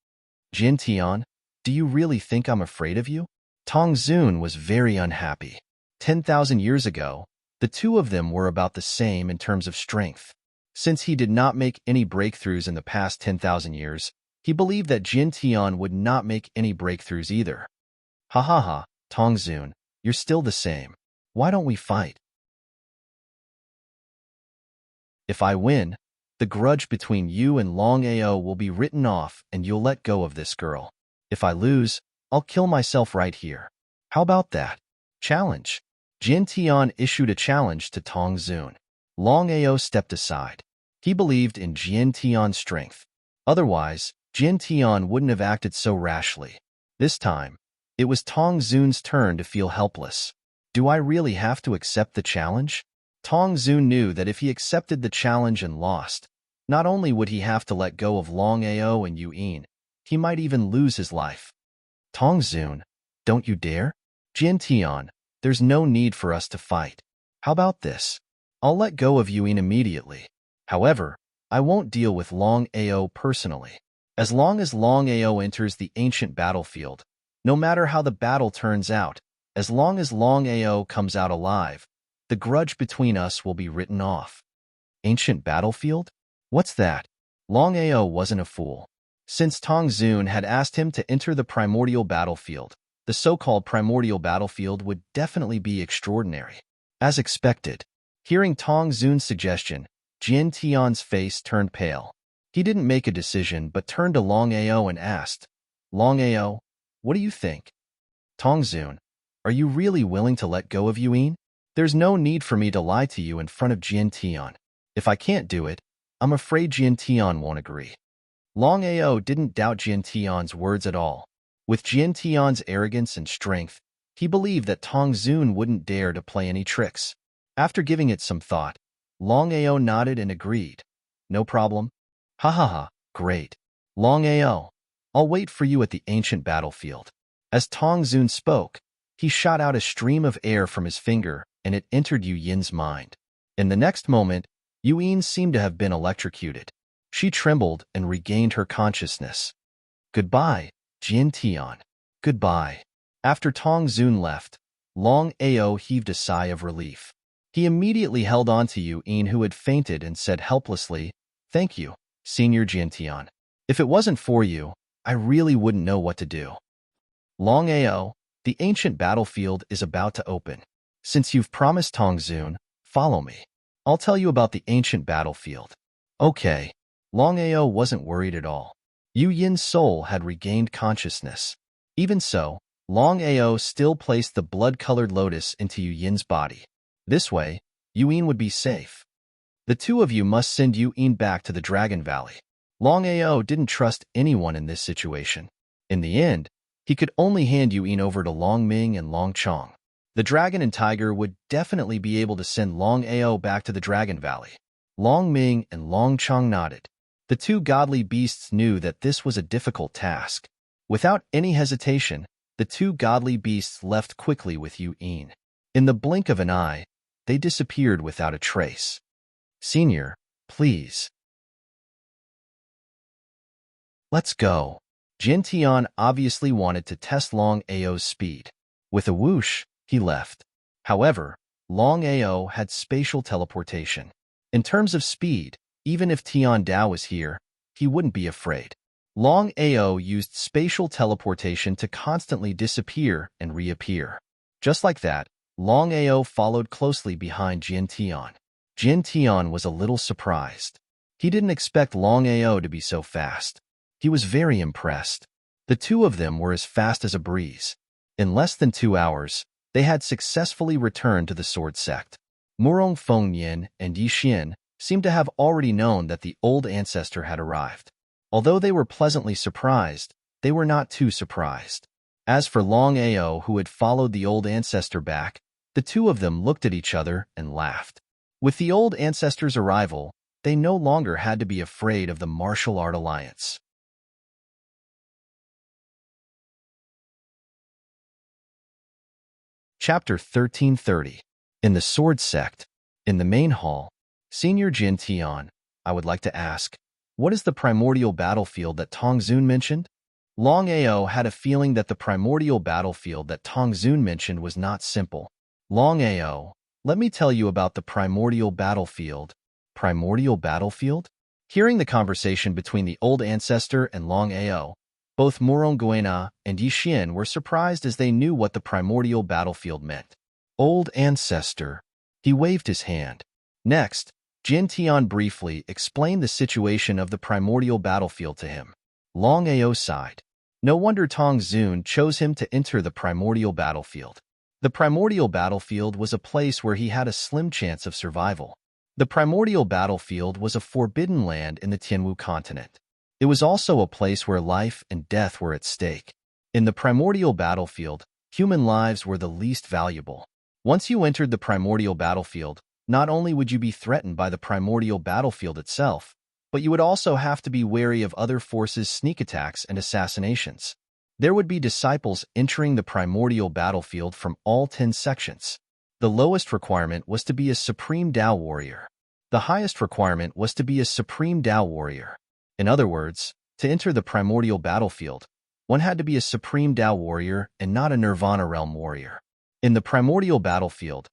[SPEAKER 1] Jian Tian, do you really think I'm afraid of you? Tong Zun was very unhappy. 10,000 years ago, the two of them were about the same in terms of strength. Since he did not make any breakthroughs in the past 10,000 years, he believed that Jian Tian would not make any breakthroughs either. Ha ha ha, Tong Zun, you're still the same. Why don't we fight? If I win, the grudge between you and Longao will be written off and you'll let go of this girl. If I lose, I'll kill myself right here. How about that? Challenge. Jian Tian issued a challenge to Tong Zun. Longao stepped aside. He believed in Jian Tian's strength. Otherwise, Jian Tian wouldn't have acted so rashly. This time, it was Tong Zun's turn to feel helpless. Do I really have to accept the challenge? Tong Zun knew that if he accepted the challenge and lost, not only would he have to let go of Longao and Yuan, he might even lose his life. Tong Zun, don't you dare? Jian Tian, there's no need for us to fight. How about this? I'll let go of Yuan immediately. However, I won't deal with Longao personally. As long as Longao enters the ancient battlefield, no matter how the battle turns out, as long as Longao comes out alive, the grudge between us will be written off. Ancient battlefield? What's that? Longao wasn't a fool. Since Tong Zun had asked him to enter the primordial battlefield, the so-called primordial battlefield would definitely be extraordinary. As expected, hearing Tong Zun's suggestion, Jian Tian's face turned pale. He didn't make a decision but turned to Longao and asked, Longao, what do you think? Tong Zun, are you really willing to let go of Yuan? There's no need for me to lie to you in front of Jian Tian. If I can't do it, I'm afraid Jian Tian won't agree. Longao didn't doubt Jian Tian's words at all. With Jian Tian's arrogance and strength, he believed that Tong Zun wouldn't dare to play any tricks. After giving it some thought, Longao nodded and agreed. No problem. Ha ha ha, great. Longao, I'll wait for you at the ancient battlefield. As Tong Zun spoke, he shot out a stream of air from his finger and it entered Yu Yin's mind. In the next moment, Yu Yin seemed to have been electrocuted. She trembled and regained her consciousness. Goodbye, Jian Tian. Goodbye. After Tong Zun left, Longao heaved a sigh of relief. He immediately held on to Yu Yin, who had fainted, and said helplessly, Thank you, Senior Jian Tian. If it wasn't for you, I really wouldn't know what to do. Longao, the ancient battlefield is about to open. Since you've promised Tong Zun, follow me. I'll tell you about the ancient battlefield. Okay. Longao wasn't worried at all. Yu Yin's soul had regained consciousness. Even so, Longao still placed the blood-colored lotus into Yu Yin's body. This way, Yu Yin would be safe. The two of you must send Yu Yin back to the Dragon Valley. Longao didn't trust anyone in this situation. In the end, he could only hand Yu Yin over to Long Ming and Long Chong. The dragon and tiger would definitely be able to send Longao back to the Dragon Valley. Long Ming and Long Chong nodded. The two godly beasts knew that this was a difficult task. Without any hesitation, the two godly beasts left quickly with Yu Yin. In the blink of an eye, they disappeared without a trace. Senior, please. Let's go. Jian Tian obviously wanted to test Longao's speed. With a whoosh, he left. However, Longao had spatial teleportation. In terms of speed, even if Tian Dao was here, he wouldn't be afraid. Longao used spatial teleportation to constantly disappear and reappear. Just like that, Longao followed closely behind Jian Tian. Jian Tian was a little surprised. He didn't expect Longao to be so fast. He was very impressed. The two of them were as fast as a breeze. In less than 2 hours, they had successfully returned to the Sword Sect. Murong Fengyan and Yi Xian seemed to have already known that the old ancestor had arrived. Although they were pleasantly surprised, they were not too surprised. As for Longao, who had followed the old ancestor back, the two of them looked at each other and laughed. With the old ancestor's arrival, they no longer had to be afraid of the martial art alliance. Chapter 1330. In the Sword Sect. In the main hall, Senior Jin Tian, I would like to ask, what is the primordial battlefield that Tong Zun mentioned? Longao had a feeling that the primordial battlefield that Tong Zun mentioned was not simple. Longao, let me tell you about the primordial battlefield. Primordial battlefield? Hearing the conversation between the old ancestor and Longao, both Murong Guena and Yi Xian were surprised as they knew what the primordial battlefield meant. Old ancestor. He waved his hand. Next, Jin Tian briefly explained the situation of the primordial battlefield to him. Longao sighed. No wonder Tong Zun chose him to enter the primordial battlefield. The primordial battlefield was a place where he had a slim chance of survival. The primordial battlefield was a forbidden land in the Tianwu continent. It was also a place where life and death were at stake. In the primordial battlefield, human lives were the least valuable. Once you entered the primordial battlefield, not only would you be threatened by the primordial battlefield itself, but you would also have to be wary of other forces' sneak attacks and assassinations. There would be disciples entering the primordial battlefield from all 10 sections. The lowest requirement was to be a supreme Dao warrior. The highest requirement was to be a supreme Dao warrior. In other words, to enter the primordial battlefield, one had to be a supreme Dao warrior and not a Nirvana realm warrior. In the primordial battlefield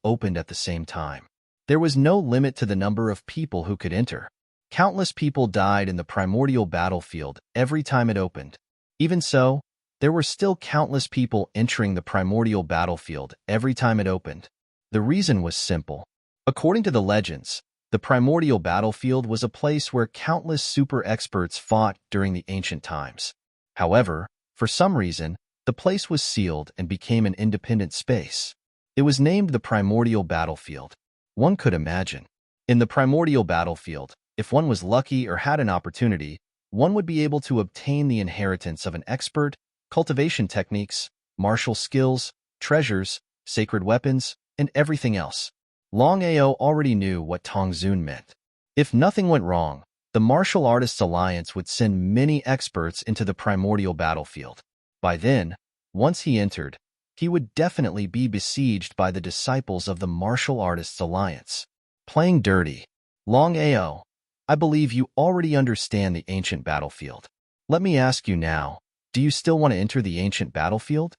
[SPEAKER 1] opened at the same time. There was no limit to the number of people who could enter. Countless people died in the primordial battlefield every time it opened. Even so, there were still countless people entering the primordial battlefield every time it opened. The reason was simple. According to the legends, the primordial battlefield was a place where countless super experts fought during the ancient times. However, for some reason, the place was sealed and became an independent space. It was named the primordial battlefield. One could imagine. In the primordial battlefield, if one was lucky or had an opportunity, one would be able to obtain the inheritance of an expert, cultivation techniques, martial skills, treasures, sacred weapons, and everything else. Longao already knew what Tong Zun meant. If nothing went wrong, the Martial Artists Alliance would send many experts into the primordial battlefield. By then, once he entered, he would definitely be besieged by the disciples of the Martial Artists Alliance. Playing dirty. Longao, I believe you already understand the ancient battlefield. Let me ask you now, do you still want to enter the ancient battlefield?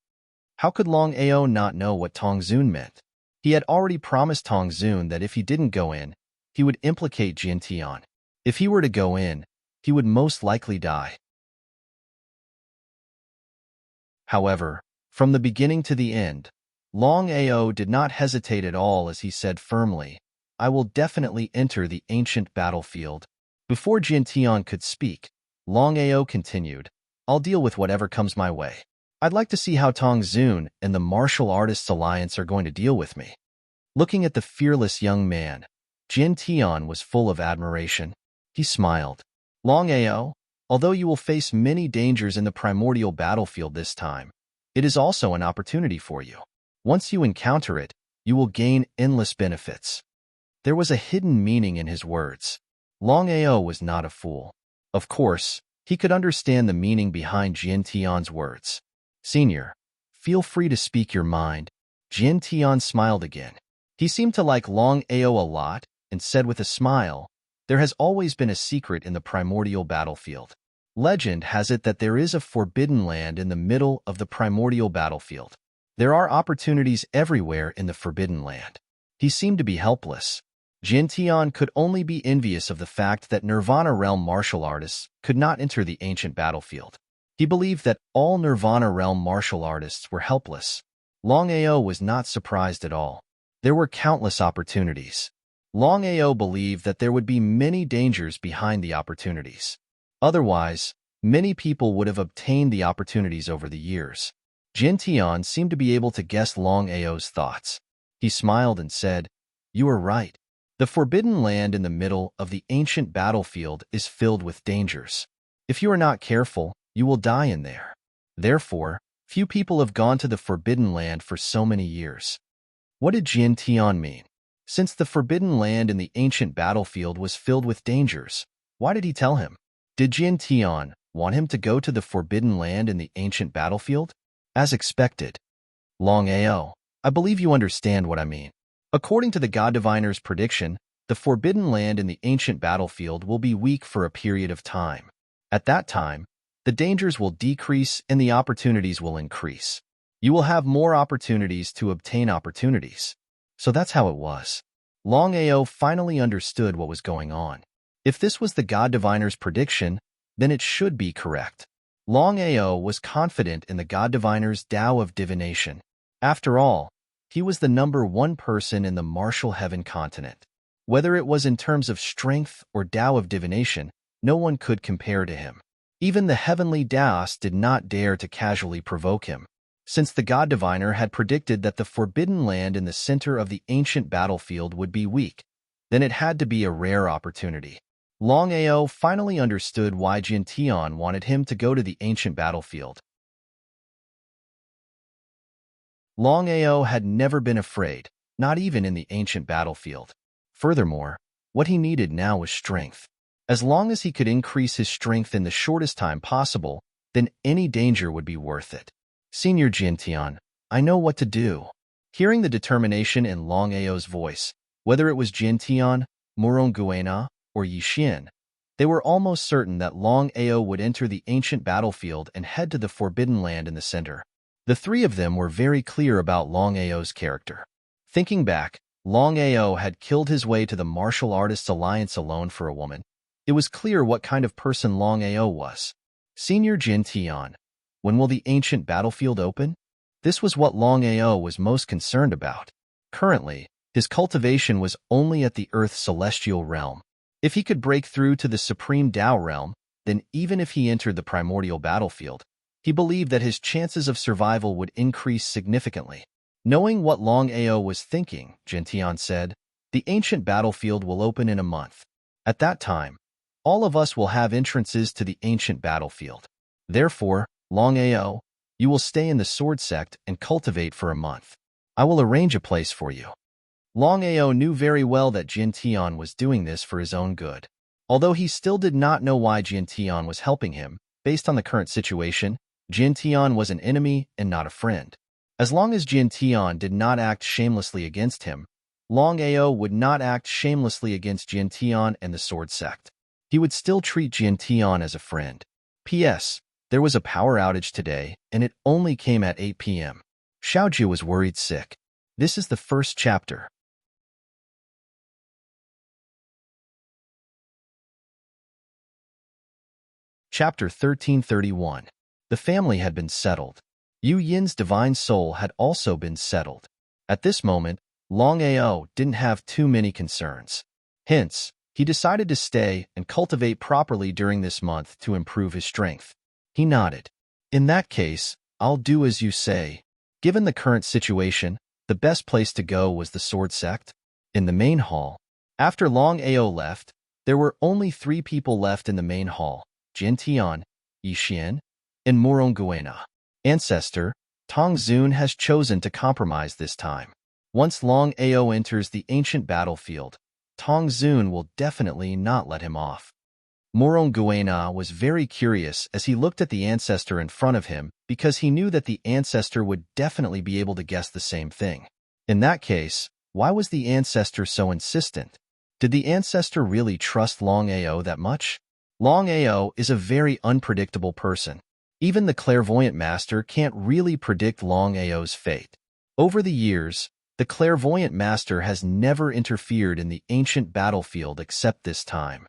[SPEAKER 1] How could Longao not know what Tong Zun meant? He had already promised Tong Zun that if he didn't go in, he would implicate Jin Tian. If he were to go in, he would most likely die. However, from the beginning to the end, Longao did not hesitate at all as he said firmly, I will definitely enter the ancient battlefield. Before Jin Tian could speak, Longao continued, I'll deal with whatever comes my way. I'd like to see how Tong Zun and the Martial Artists Alliance are going to deal with me. Looking at the fearless young man, Jin Tian was full of admiration. He smiled. Longao, although you will face many dangers in the primordial battlefield this time, it is also an opportunity for you. Once you encounter it, you will gain endless benefits. There was a hidden meaning in his words. Longao was not a fool. Of course, he could understand the meaning behind Jin Tian's words. Senior, feel free to speak your mind. Jin Tian smiled again. He seemed to like Longao a lot and said with a smile, there has always been a secret in the primordial battlefield. Legend has it that there is a forbidden land in the middle of the primordial battlefield. There are opportunities everywhere in the forbidden land. He seemed to be helpless. Jin Tian could only be envious of the fact that Nirvana realm martial artists could not enter the ancient battlefield. He believed that all Nirvana realm martial artists were helpless. Longao was not surprised at all. There were countless opportunities. Longao believed that there would be many dangers behind the opportunities. Otherwise, many people would have obtained the opportunities over the years. Jin Tian seemed to be able to guess Longao's thoughts. He smiled and said, "You are right. The forbidden land in the middle of the ancient battlefield is filled with dangers. If you are not careful, you will die in there. Therefore, few people have gone to the forbidden land for so many years." What did Jin Tian mean? Since the forbidden land in the ancient battlefield was filled with dangers, why did he tell him? Did Jin Tian want him to go to the forbidden land in the ancient battlefield? As expected. Longao, I believe you understand what I mean. According to the God Diviner's prediction, the forbidden land in the ancient battlefield will be weak for a period of time. At that time, the dangers will decrease and the opportunities will increase. You will have more opportunities to obtain opportunities. So that's how it was. Longao finally understood what was going on. If this was the God Diviner's prediction, then it should be correct. Longao was confident in the God Diviner's Tao of divination. After all, he was the #1 person in the martial heaven continent. Whether it was in terms of strength or Tao of divination, no one could compare to him. Even the heavenly Taoists did not dare to casually provoke him. Since the God Diviner had predicted that the forbidden land in the center of the ancient battlefield would be weak, then it had to be a rare opportunity. Longao finally understood why Jin Tian wanted him to go to the ancient battlefield. Longao had never been afraid, not even in the ancient battlefield. Furthermore, what he needed now was strength. As long as he could increase his strength in the shortest time possible, then any danger would be worth it. Senior Jin Tian, I know what to do. Hearing the determination in Longao's voice, whether it was Jin Tian, Murong or Yi Xian, they were almost certain that Longao would enter the ancient battlefield and head to the forbidden land in the center. The three of them were very clear about Longao's character. Thinking back, Longao had killed his way to the Martial Artists Alliance alone for a woman. It was clear what kind of person Longao was. Senior Jin Tian, when will the ancient battlefield open? This was what Longao was most concerned about. Currently, his cultivation was only at the Earth's celestial realm. If he could break through to the supreme Tao realm, then even if he entered the primordial battlefield, he believed that his chances of survival would increase significantly. Knowing what Longao was thinking, Jin Tian said, "The ancient battlefield will open in a month. At that time, all of us will have entrances to the ancient battlefield. Therefore, Longao, you will stay in the sword sect and cultivate for a month. I will arrange a place for you." Longao knew very well that Jin Tian was doing this for his own good. Although he still did not know why Jin Tian was helping him, based on the current situation, Jin Tian was an enemy and not a friend. As long as Jin Tian did not act shamelessly against him, Longao would not act shamelessly against Jin Tian and the sword sect. He would still treat Jin Tian as a friend. P.S. There was a power outage today, and it only came at 8 p.m. Xiaojie was worried sick. This is the first chapter. Chapter 1331. The family had been settled. Yu Yin's divine soul had also been settled. At this moment, Longao didn't have too many concerns. Hence, he decided to stay and cultivate properly during this month to improve his strength. He nodded. In that case, I'll do as you say. Given the current situation, the best place to go was the sword sect. In the main hall, after Longao left, there were only 3 people left in the main hall: Jin Tian, Yi Xian, and Murong. Ancestor, Tong Zun has chosen to compromise this time. Once Longao enters the ancient battlefield, Tong Zun will definitely not let him off. Murong was very curious as he looked at the ancestor in front of him because he knew that the ancestor would definitely be able to guess the same thing. In that case, why was the ancestor so insistent? Did the ancestor really trust Longao that much? Longao is a very unpredictable person. Even the clairvoyant master can't really predict Longao's fate. Over the years, the clairvoyant master has never interfered in the ancient battlefield except this time.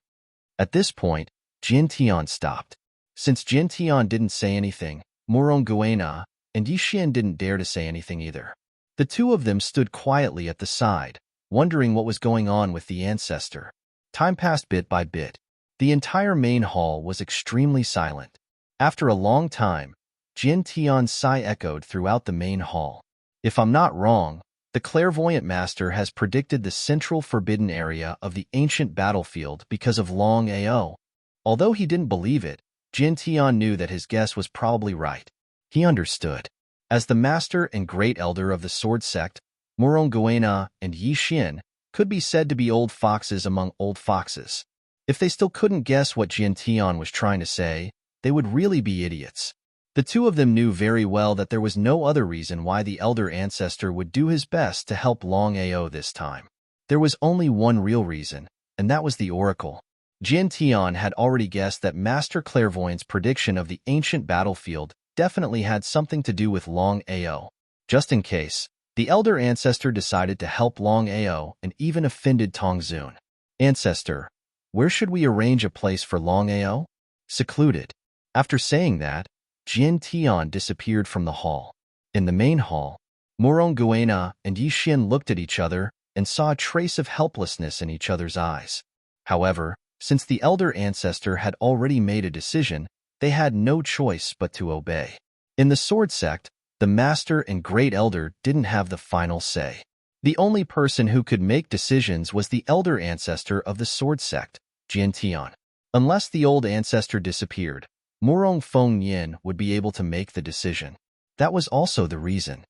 [SPEAKER 1] At this point, Jin Tian stopped. Since Jin Tian didn't say anything, Murong and Yi Xian didn't dare to say anything either. The two of them stood quietly at the side, wondering what was going on with the ancestor. Time passed bit by bit. The entire main hall was extremely silent. After a long time, Jin Tian's sigh echoed throughout the main hall. If I'm not wrong, The clairvoyant master has predicted the central forbidden area of the ancient battlefield because of Longao. Although he didn't believe it, Jin Tian knew that his guess was probably right. He understood. As the master and great elder of the sword sect, Murong Guena and Yi Xin could be said to be old foxes among old foxes. If they still couldn't guess what Jin Tian was trying to say, they would really be idiots. The two of them knew very well that there was no other reason why the elder ancestor would do his best to help Longao this time. There was only one real reason, and that was the oracle. Jin Tian had already guessed that Master Clairvoyant's prediction of the ancient battlefield definitely had something to do with Longao. Just in case, the elder ancestor decided to help Longao and even offended Tongzun. Ancestor, where should we arrange a place for Longao? Secluded. After saying that, Jin Tian disappeared from the hall. In the main hall, Murong Guena and Yi Xin looked at each other and saw a trace of helplessness in each other's eyes. However, since the elder ancestor had already made a decision, they had no choice but to obey. In the sword sect, the master and great elder didn't have the final say. The only person who could make decisions was the elder ancestor of the sword sect, Jin Tian. Unless the old ancestor disappeared, Murong Feng Yin would be able to make the decision. That was also the reason.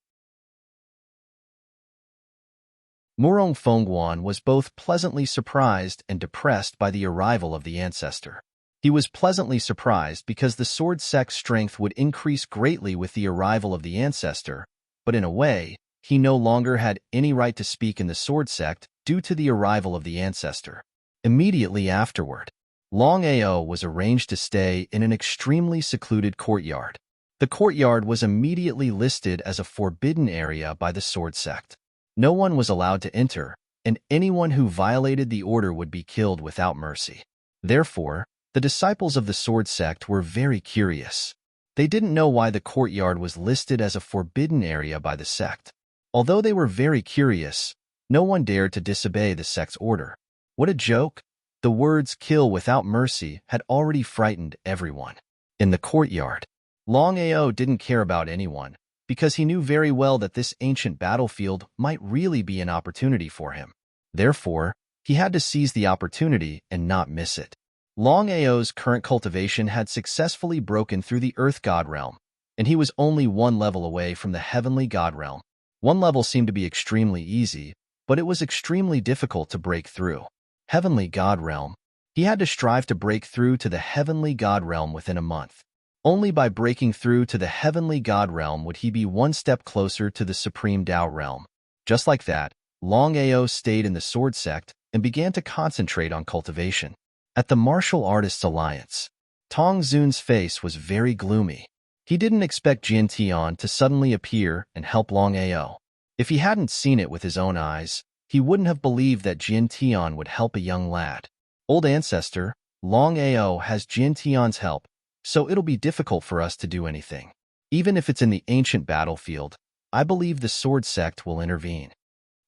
[SPEAKER 1] Murong Fengguan was both pleasantly surprised and depressed by the arrival of the ancestor. He was pleasantly surprised because the sword sect's strength would increase greatly with the arrival of the ancestor, but in a way, he no longer had any right to speak in the sword sect due to the arrival of the ancestor. Immediately afterward, Longao was arranged to stay in an extremely secluded courtyard. The courtyard was immediately listed as a forbidden area by the sword sect. No one was allowed to enter, and anyone who violated the order would be killed without mercy. Therefore, the disciples of the sword sect were very curious. They didn't know why the courtyard was listed as a forbidden area by the sect. Although they were very curious, no one dared to disobey the sect's order. What a joke! The words "kill without mercy" had already frightened everyone. In the courtyard, Longao didn't care about anyone, because he knew very well that this ancient battlefield might really be an opportunity for him. Therefore, he had to seize the opportunity and not miss it. Longao's current cultivation had successfully broken through the Earth God realm, and he was only one level away from the Heavenly God realm. One level seemed to be extremely easy, but it was extremely difficult to break through. Heavenly God realm. He had to strive to break through to the Heavenly God realm within a month. Only by breaking through to the Heavenly God realm would he be one step closer to the Supreme Tao realm. Just like that, Longao stayed in the sword sect and began to concentrate on cultivation. At the Martial Artists Alliance, Tongzun's face was very gloomy. He didn't expect Jin Tian to suddenly appear and help Longao. If he hadn't seen it with his own eyes, he wouldn't have believed that Jin Tian would help a young lad. Old ancestor, Longao has Jin Tian's help, so it'll be difficult for us to do anything. Even if it's in the ancient battlefield, I believe the sword sect will intervene.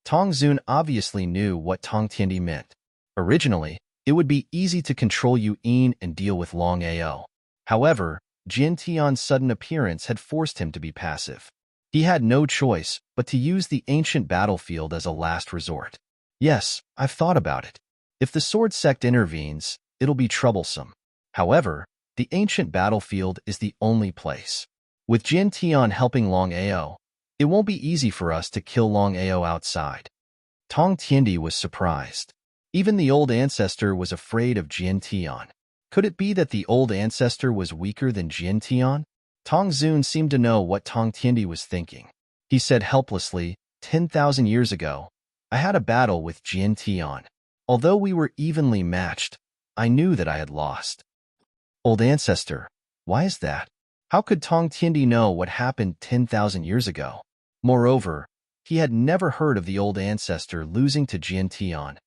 [SPEAKER 1] Tongzun obviously knew what Tong Tiandi meant. Originally, it would be easy to control Yu Yin and deal with Longao. However, Jin Tian's sudden appearance had forced him to be passive. He had no choice but to use the ancient battlefield as a last resort. Yes, I've thought about it. If the sword sect intervenes, it'll be troublesome. However, the ancient battlefield is the only place. With Jin Tian helping Longao, it won't be easy for us to kill Longao outside. Tong Tiandi was surprised. Even the old ancestor was afraid of Jin Tian. Could it be that the old ancestor was weaker than Jin Tian? Tongzun seemed to know what Tong Tiandi was thinking. He said helplessly, 10,000 years ago, I had a battle with Jin Tian. Although we were evenly matched, I knew that I had lost. Old ancestor, why is that? How could Tong Tiandi know what happened 10,000 years ago? Moreover, he had never heard of the old ancestor losing to Jin Tian.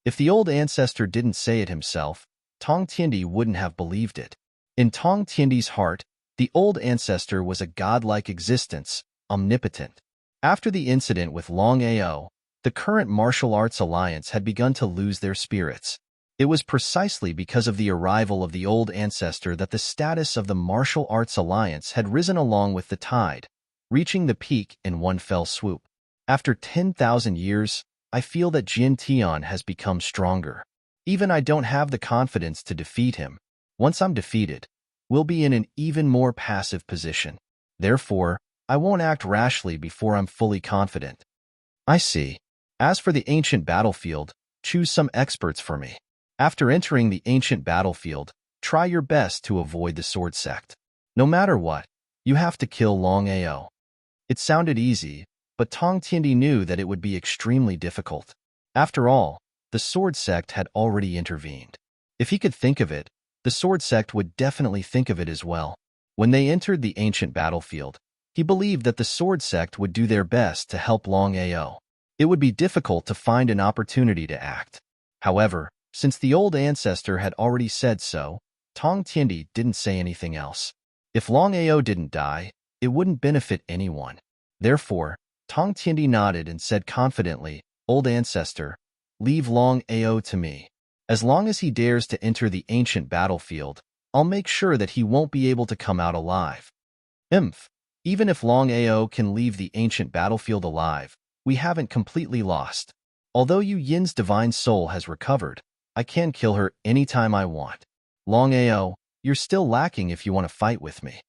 [SPEAKER 1] If the old ancestor didn't say it himself, Tong Tiandi wouldn't have believed it. In Tong Tiandi's heart, the old ancestor was a godlike existence, omnipotent. After the incident with Longao, the current martial arts alliance had begun to lose their spirits. It was precisely because of the arrival of the old ancestor that the status of the martial arts alliance had risen along with the tide. reaching the peak in one fell swoop. After 10,000 years, I feel that Jin Tian has become stronger. Even I don't have the confidence to defeat him. Once I'm defeated, we'll be in an even more passive position. Therefore, I won't act rashly before I'm fully confident. I see. As for the ancient battlefield, choose some experts for me. After entering the ancient battlefield, try your best to avoid the sword sect. No matter what, you have to kill Longao. It sounded easy, but Tong Tiandi knew that it would be extremely difficult. After all, the sword sect had already intervened. If he could think of it, the sword sect would definitely think of it as well. When they entered the ancient battlefield, he believed that the sword sect would do their best to help Longao. It would be difficult to find an opportunity to act. However, since the old ancestor had already said so, Tong Tiandi didn't say anything else. If Longao didn't die, it wouldn't benefit anyone. Therefore, Tong Tiandi nodded and said confidently, "Old ancestor, leave Longao to me. As long as he dares to enter the ancient battlefield, I'll make sure that he won't be able to come out alive." Even if Longao can leave the ancient battlefield alive, we haven't completely lost. Although Yu Yin's divine soul has recovered, I can kill her anytime I want. Longao, you're still lacking if you want to fight with me.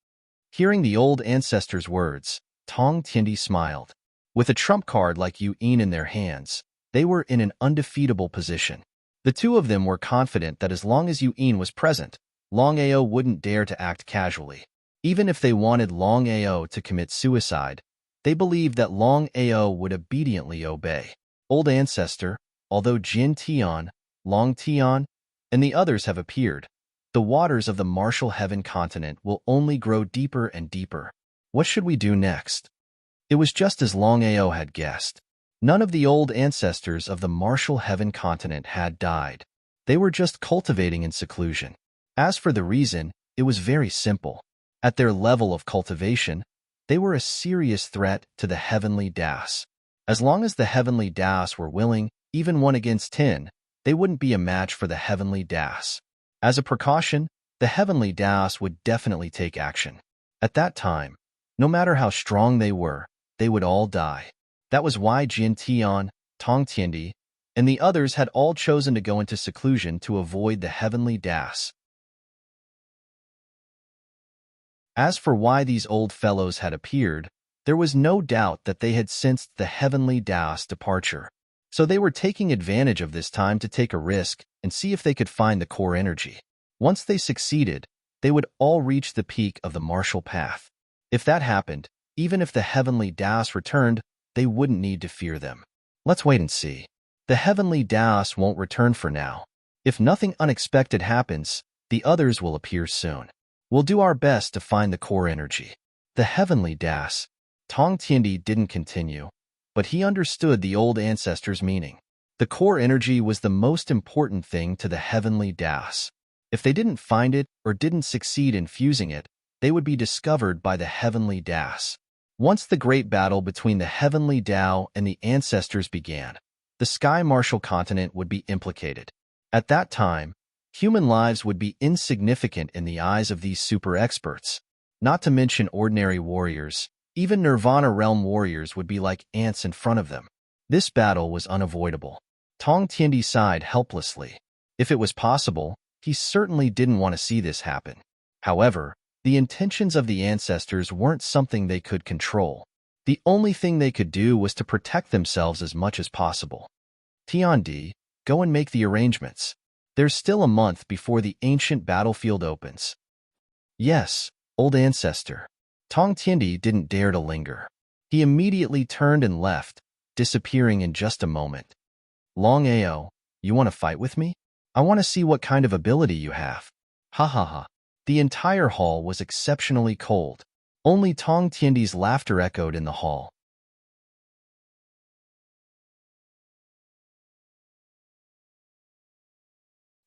[SPEAKER 1] Hearing the old ancestor's words, Tong Tiandi smiled. With a trump card like Yu Yin in their hands, they were in an undefeatable position. The two of them were confident that as long as Yu Yin was present, Longao wouldn't dare to act casually. Even if they wanted Longao to commit suicide, they believed that Longao would obediently obey. Old ancestor, although Jin Tian, Long Tian, and the others have appeared, the waters of the martial heaven continent will only grow deeper and deeper. What should we do next? It was just as Longao had guessed. None of the old ancestors of the martial heaven continent had died. They were just cultivating in seclusion. As for the reason, it was very simple. At their level of cultivation, they were a serious threat to the heavenly Das. As long as the heavenly Das were willing, even 1 against 10, they wouldn't be a match for the heavenly Das. As a precaution, the heavenly Das would definitely take action. At that time, no matter how strong they would all die. That was why Jin Tian, Tong Tiandi, and the others had all chosen to go into seclusion to avoid the heavenly Das. As for why these old fellows had appeared, there was no doubt that they had sensed the heavenly Das departure. So they were taking advantage of this time to take a risk and see if they could find the core energy. Once they succeeded, they would all reach the peak of the martial path. If that happened, even if the heavenly Das returned, they wouldn't need to fear them. Let's wait and see. The heavenly Das won't return for now. If nothing unexpected happens, the others will appear soon. We'll do our best to find the core energy. The heavenly Das. Tong Tiandi didn't continue, but he understood the old ancestors' meaning. The core energy was the most important thing to the heavenly Das. If they didn't find it or didn't succeed in fusing it, they would be discovered by the heavenly Das. Once the great battle between the heavenly Tao and the ancestors began, the sky martial continent would be implicated. At that time, human lives would be insignificant in the eyes of these super experts. Not to mention ordinary warriors, even Nirvana realm warriors would be like ants in front of them. This battle was unavoidable. Tong Tiandi sighed helplessly. If it was possible, he certainly didn't want to see this happen. However, the intentions of the ancestors weren't something they could control. The only thing they could do was to protect themselves as much as possible. Tiandi, go and make the arrangements. There's still a month before the ancient battlefield opens. Yes, old ancestor. Tong Tiandi didn't dare to linger. He immediately turned and left, disappearing in just a moment. Longao, you want to fight with me? I want to see what kind of ability you have. Ha ha ha. The entire hall was exceptionally cold. Only Tong Tiandi's laughter echoed in the hall.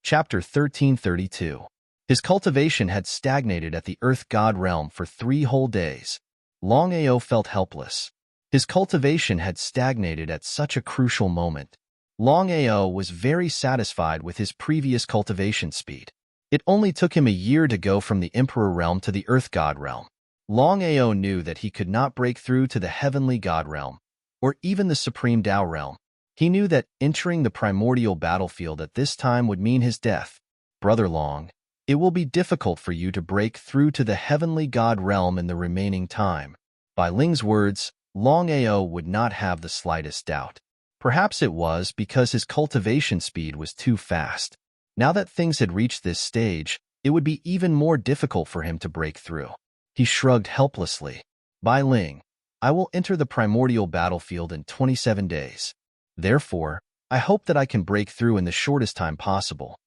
[SPEAKER 1] Chapter 1332. His cultivation had stagnated at the Earth God realm for 3 whole days. Longao felt helpless. His cultivation had stagnated at such a crucial moment. Longao was very satisfied with his previous cultivation speed. It only took him a year to go from the Emperor realm to the Earth God realm. Longao knew that he could not break through to the heavenly god realm, or even the supreme Tao realm. He knew that entering the primordial battlefield at this time would mean his death. Brother Long, it will be difficult for you to break through to the heavenly god realm in the remaining time. By Ling's words, Longao would not have the slightest doubt. Perhaps it was because his cultivation speed was too fast. Now that things had reached this stage, it would be even more difficult for him to break through. He shrugged helplessly. Bai Ling, I will enter the primordial battlefield in 27 days. Therefore, I hope that I can break through in the shortest time possible.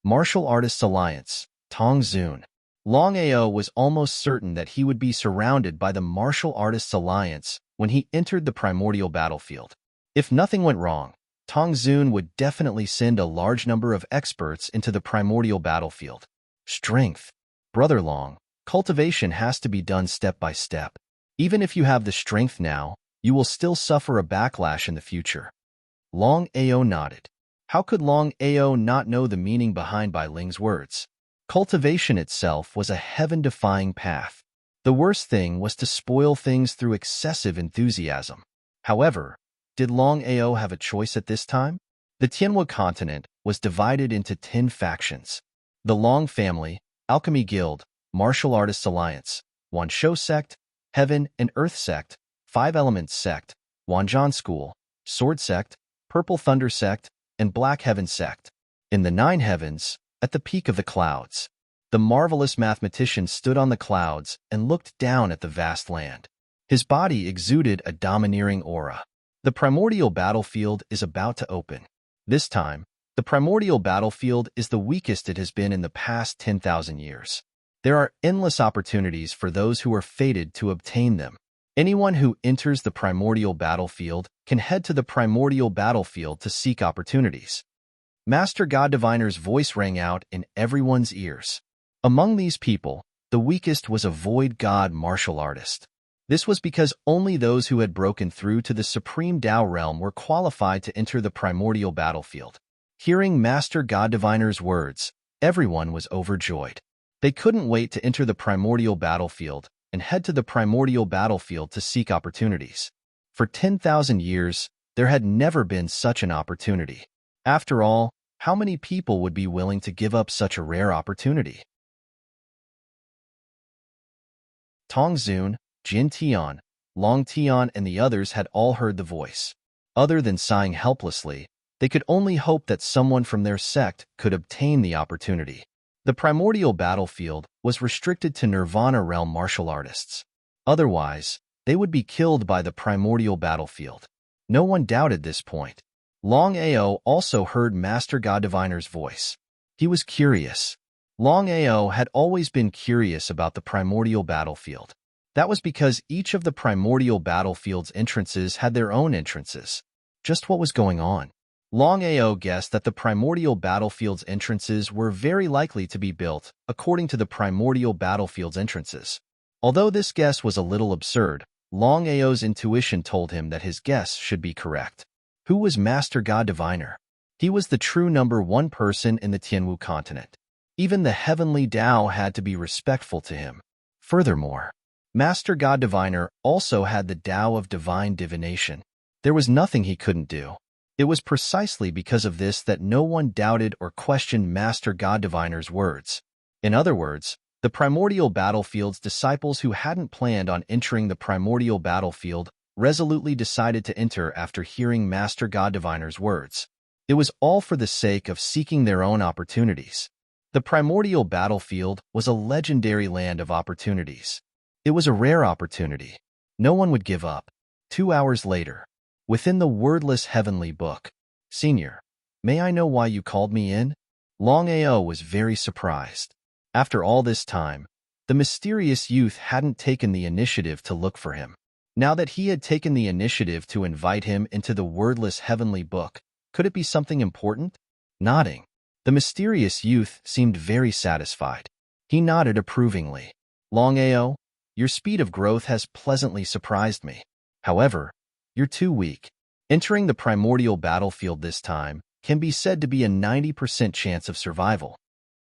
[SPEAKER 1] Martial Artists Alliance, Tong Zun. Longao was almost certain that he would be surrounded by the Martial Artists Alliance when he entered the primordial battlefield. If nothing went wrong, Tong Zun would definitely send a large number of experts into the primordial battlefield. Strength. Brother Long, cultivation has to be done step by step. Even if you have the strength now, you will still suffer a backlash in the future. Longao nodded. How could Longao not know the meaning behind Bai Ling's words? Cultivation itself was a heaven-defying path. The worst thing was to spoil things through excessive enthusiasm. However, did Longao have a choice at this time? The Tianwu continent was divided into 10 factions. The Long family, Alchemy Guild, Martial Artists Alliance, Wanshou Sect, Heaven and Earth Sect, Five Elements Sect, Wanzhan School, Sword Sect, Purple Thunder Sect, and Black Heaven Sect. In the 9 heavens, at the peak of the clouds, the marvelous mathematician stood on the clouds and looked down at the vast land. His body exuded a domineering aura. The primordial battlefield is about to open. This time, the primordial battlefield is the weakest it has been in the past 10,000 years. There are endless opportunities for those who are fated to obtain them. Anyone who enters the primordial battlefield can head to the primordial battlefield to seek opportunities. Master God Diviner's voice rang out in everyone's ears. Among these people, the weakest was a void god martial artist. This was because only those who had broken through to the supreme Tao realm were qualified to enter the primordial battlefield. Hearing Master God Diviner's words, everyone was overjoyed. They couldn't wait to enter the primordial battlefield and head to the primordial battlefield to seek opportunities. For 10,000 years, there had never been such an opportunity. After all, how many people would be willing to give up such a rare opportunity? Tong Zun, Jin Tian, Long Tian, and the others had all heard the voice. Other than sighing helplessly, they could only hope that someone from their sect could obtain the opportunity. The primordial battlefield was restricted to Nirvana realm martial artists. Otherwise, they would be killed by the primordial battlefield. No one doubted this point. Longao also heard Master God Diviner's voice. He was curious. Longao had always been curious about the primordial battlefield. That was because each of the primordial battlefield's entrances had their own entrances. Just what was going on? Longao guessed that the primordial battlefield's entrances were very likely to be built according to the primordial battlefield's entrances. Although this guess was a little absurd, Longao's intuition told him that his guess should be correct. Who was Master God Diviner? He was the true number 1 person in the Tianwu continent. Even the heavenly Tao had to be respectful to him. Furthermore, Master God Diviner also had the Tao of divine divination. There was nothing he couldn't do. It was precisely because of this that no one doubted or questioned Master God Diviner's words. In other words, the primordial battlefield's disciples who hadn't planned on entering the primordial battlefield resolutely decided to enter after hearing Master God Diviner's words. It was all for the sake of seeking their own opportunities. The primordial battlefield was a legendary land of opportunities. It was a rare opportunity. No one would give up. 2 hours later, within the wordless heavenly book, Senior, may I know why you called me in? Longao was very surprised. After all this time, the mysterious youth hadn't taken the initiative to look for him. Now that he had taken the initiative to invite him into the wordless heavenly book, could it be something important? Nodding, the mysterious youth seemed very satisfied. He nodded approvingly. Longao, your speed of growth has pleasantly surprised me. However, you're too weak. Entering the primordial battlefield this time can be said to be a 90% chance of survival.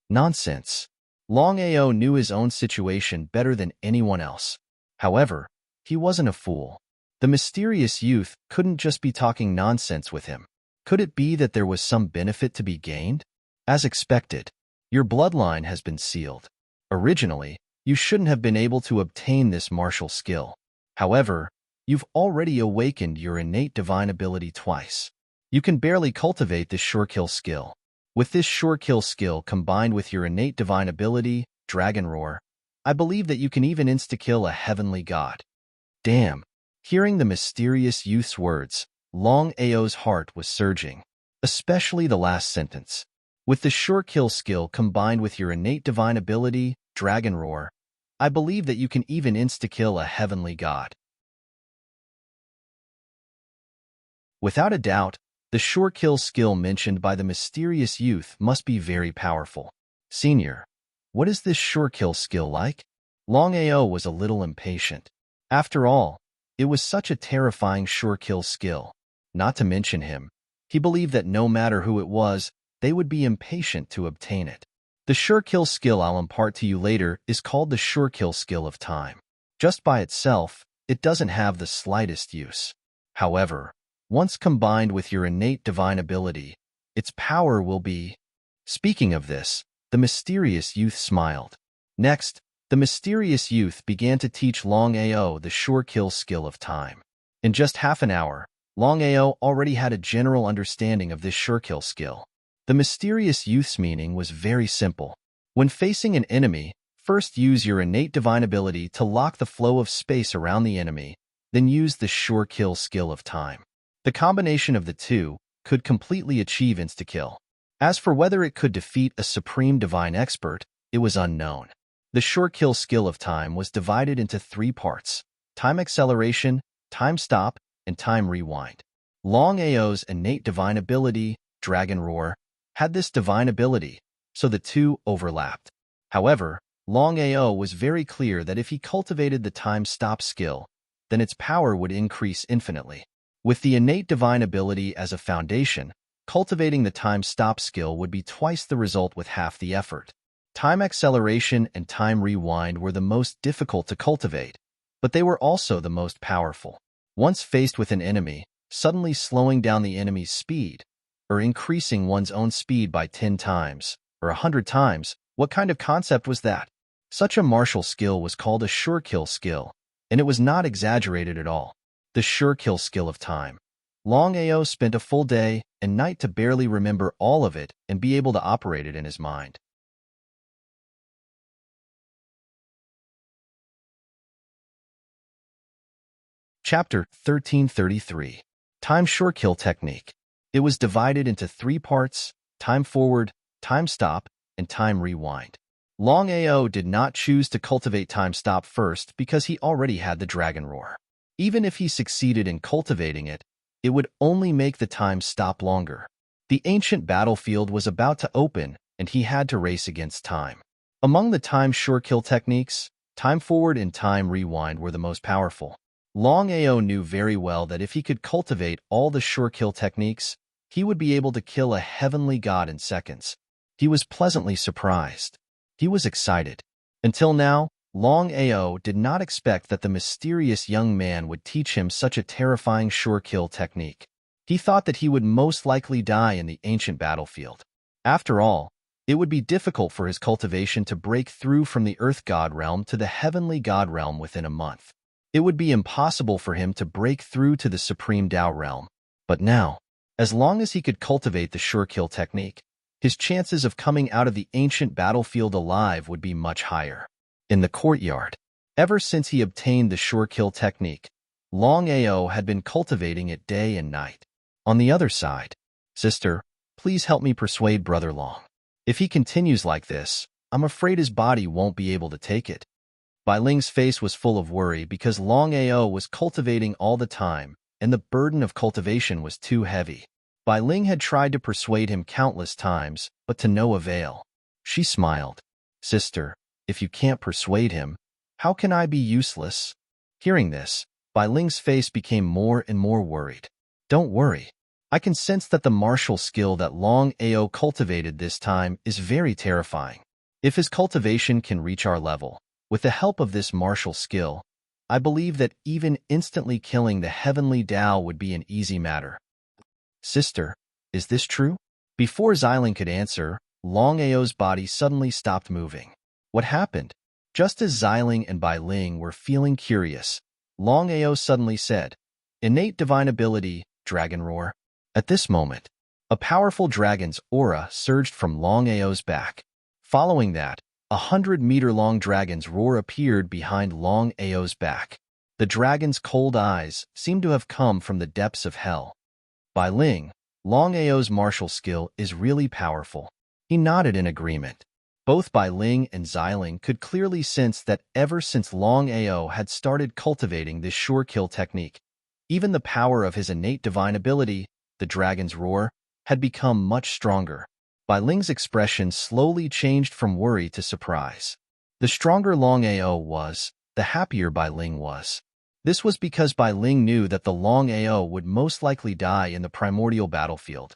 [SPEAKER 1] Nonsense. Longao knew his own situation better than anyone else. However, he wasn't a fool. The mysterious youth couldn't just be talking nonsense with him. Could it be that there was some benefit to be gained? As expected, your bloodline has been sealed. Originally, you shouldn't have been able to obtain this martial skill. However, you've already awakened your innate divine ability twice. You can barely cultivate this sure kill skill. With this sure kill skill combined with your innate divine ability, Dragon Roar, I believe that you can even insta-kill a heavenly god. Damn. Hearing the mysterious youth's words, Longao's heart was surging, especially the last sentence. With the sure kill skill combined with your innate divine ability, Dragon Roar, I believe that you can even insta-kill a heavenly god. Without a doubt, the sure kill skill mentioned by the mysterious youth must be very powerful. Senior, what is this sure kill skill like? Longao was a little impatient. After all, it was such a terrifying sure kill skill. Not to mention him, he believed that no matter who it was, they would be impatient to obtain it. The sure kill skill I'll impart to you later is called the sure kill skill of time. Just by itself, it doesn't have the slightest use. However, once combined with your innate divine ability, its power will be... Speaking of this, the mysterious youth smiled. Next, the mysterious youth began to teach Longao the sure kill skill of time. In just half an hour, Longao already had a general understanding of this sure kill skill. The mysterious youth's meaning was very simple. When facing an enemy, first use your innate divine ability to lock the flow of space around the enemy, then use the sure kill skill of time. The combination of the two could completely achieve insta-kill. As for whether it could defeat a supreme divine expert, it was unknown. The sure kill skill of time was divided into 3 parts: time acceleration, time stop, and time rewind. Longao's innate divine ability, Dragon Roar, had this divine ability, so the two overlapped. However, Longao was very clear that if he cultivated the time stop skill, then its power would increase infinitely. With the innate divine ability as a foundation, cultivating the time stop skill would be twice the result with half the effort. Time acceleration and time rewind were the most difficult to cultivate, but they were also the most powerful. Once faced with an enemy, suddenly slowing down the enemy's speed, or increasing one's own speed by 10 times, or 100 times, what kind of concept was that? Such a martial skill was called a sure kill skill, and it was not exaggerated at all. The sure kill skill of time. Longao spent a full day and night to barely remember all of it and be able to operate it in his mind. Chapter 1333. Time Sure Kill Technique. It was divided into 3 parts: time forward, time stop, and time rewind. Longao did not choose to cultivate time stop first because he already had the Dragon Roar. Even if he succeeded in cultivating it, it would only make the time stop longer. The ancient battlefield was about to open, and he had to race against time. Among the time sure kill techniques, time forward and time rewind were the most powerful. Longao knew very well that if he could cultivate all the sure kill techniques, he would be able to kill a heavenly god in seconds. He was pleasantly surprised. He was excited. Until now, Longao did not expect that the mysterious young man would teach him such a terrifying sure kill technique. He thought that he would most likely die in the ancient battlefield. After all, it would be difficult for his cultivation to break through from the earth god realm to the heavenly god realm within a month. It would be impossible for him to break through to the supreme Tao realm. But now, as long as he could cultivate the sure kill technique, his chances of coming out of the ancient battlefield alive would be much higher. In the courtyard, ever since he obtained the sure kill technique, Longao had been cultivating it day and night. On the other side, sister, please help me persuade Brother Long. If he continues like this, I'm afraid his body won't be able to take it. Bai Ling's face was full of worry because Longao was cultivating all the time, and the burden of cultivation was too heavy. Bai Ling had tried to persuade him countless times, but to no avail. She smiled. Sister, if you can't persuade him, how can I be useless? Hearing this, Bai Ling's face became more and more worried. Don't worry. I can sense that the martial skill that Longao cultivated this time is very terrifying. If his cultivation can reach our level, with the help of this martial skill, I believe that even instantly killing the heavenly Tao would be an easy matter. Sister, is this true? Before Xiling could answer, Longao's body suddenly stopped moving. What happened? Just as Xiling and Bai Ling were feeling curious, Longao suddenly said, "Innate divine ability, dragon roar." At this moment, a powerful dragon's aura surged from Longao's back. Following that, 100-meter-long dragon's roar appeared behind Longao's back. The dragon's cold eyes seemed to have come from the depths of hell. Bai Ling, Longao's martial skill is really powerful. He nodded in agreement. Both Bai Ling and Xiling could clearly sense that ever since Longao had started cultivating this sure kill technique, even the power of his innate divine ability, the dragon's roar, had become much stronger. Bai Ling's expression slowly changed from worry to surprise. The stronger Longao was, the happier Bai Ling was. This was because Bai Ling knew that the Longao would most likely die in the primordial battlefield.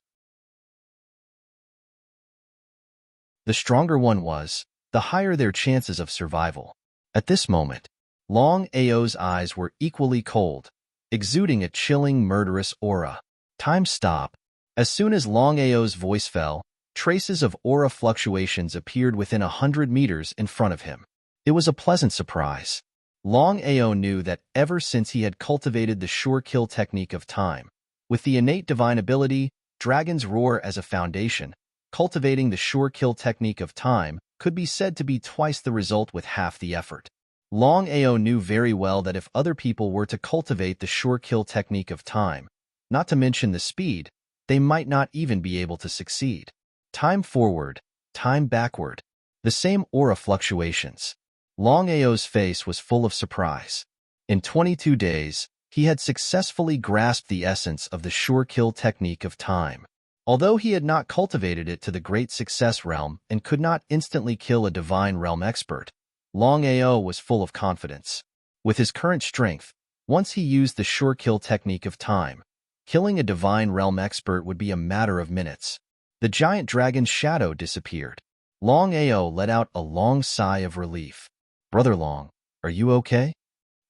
[SPEAKER 1] The stronger one was, the higher their chances of survival. At this moment, Longao's eyes were equally cold, exuding a chilling, murderous aura. Time stopped. As soon as Longao's voice fell, traces of aura fluctuations appeared within 100 meters in front of him. It was a pleasant surprise. Longao knew that ever since he had cultivated the sure kill technique of time, with the innate divine ability, Dragon's Roar as a foundation, cultivating the sure kill technique of time could be said to be twice the result with half the effort. Longao knew very well that if other people were to cultivate the sure kill technique of time, not to mention the speed, they might not even be able to succeed. Time forward, time backward. The same aura fluctuations. Longao's face was full of surprise. In 22 days, he had successfully grasped the essence of the sure kill technique of time. Although he had not cultivated it to the great success realm and could not instantly kill a divine realm expert, Longao was full of confidence. With his current strength, once he used the sure kill technique of time, killing a divine realm expert would be a matter of minutes. The giant dragon's shadow disappeared. Longao let out a long sigh of relief. "Brother Long, are you okay?"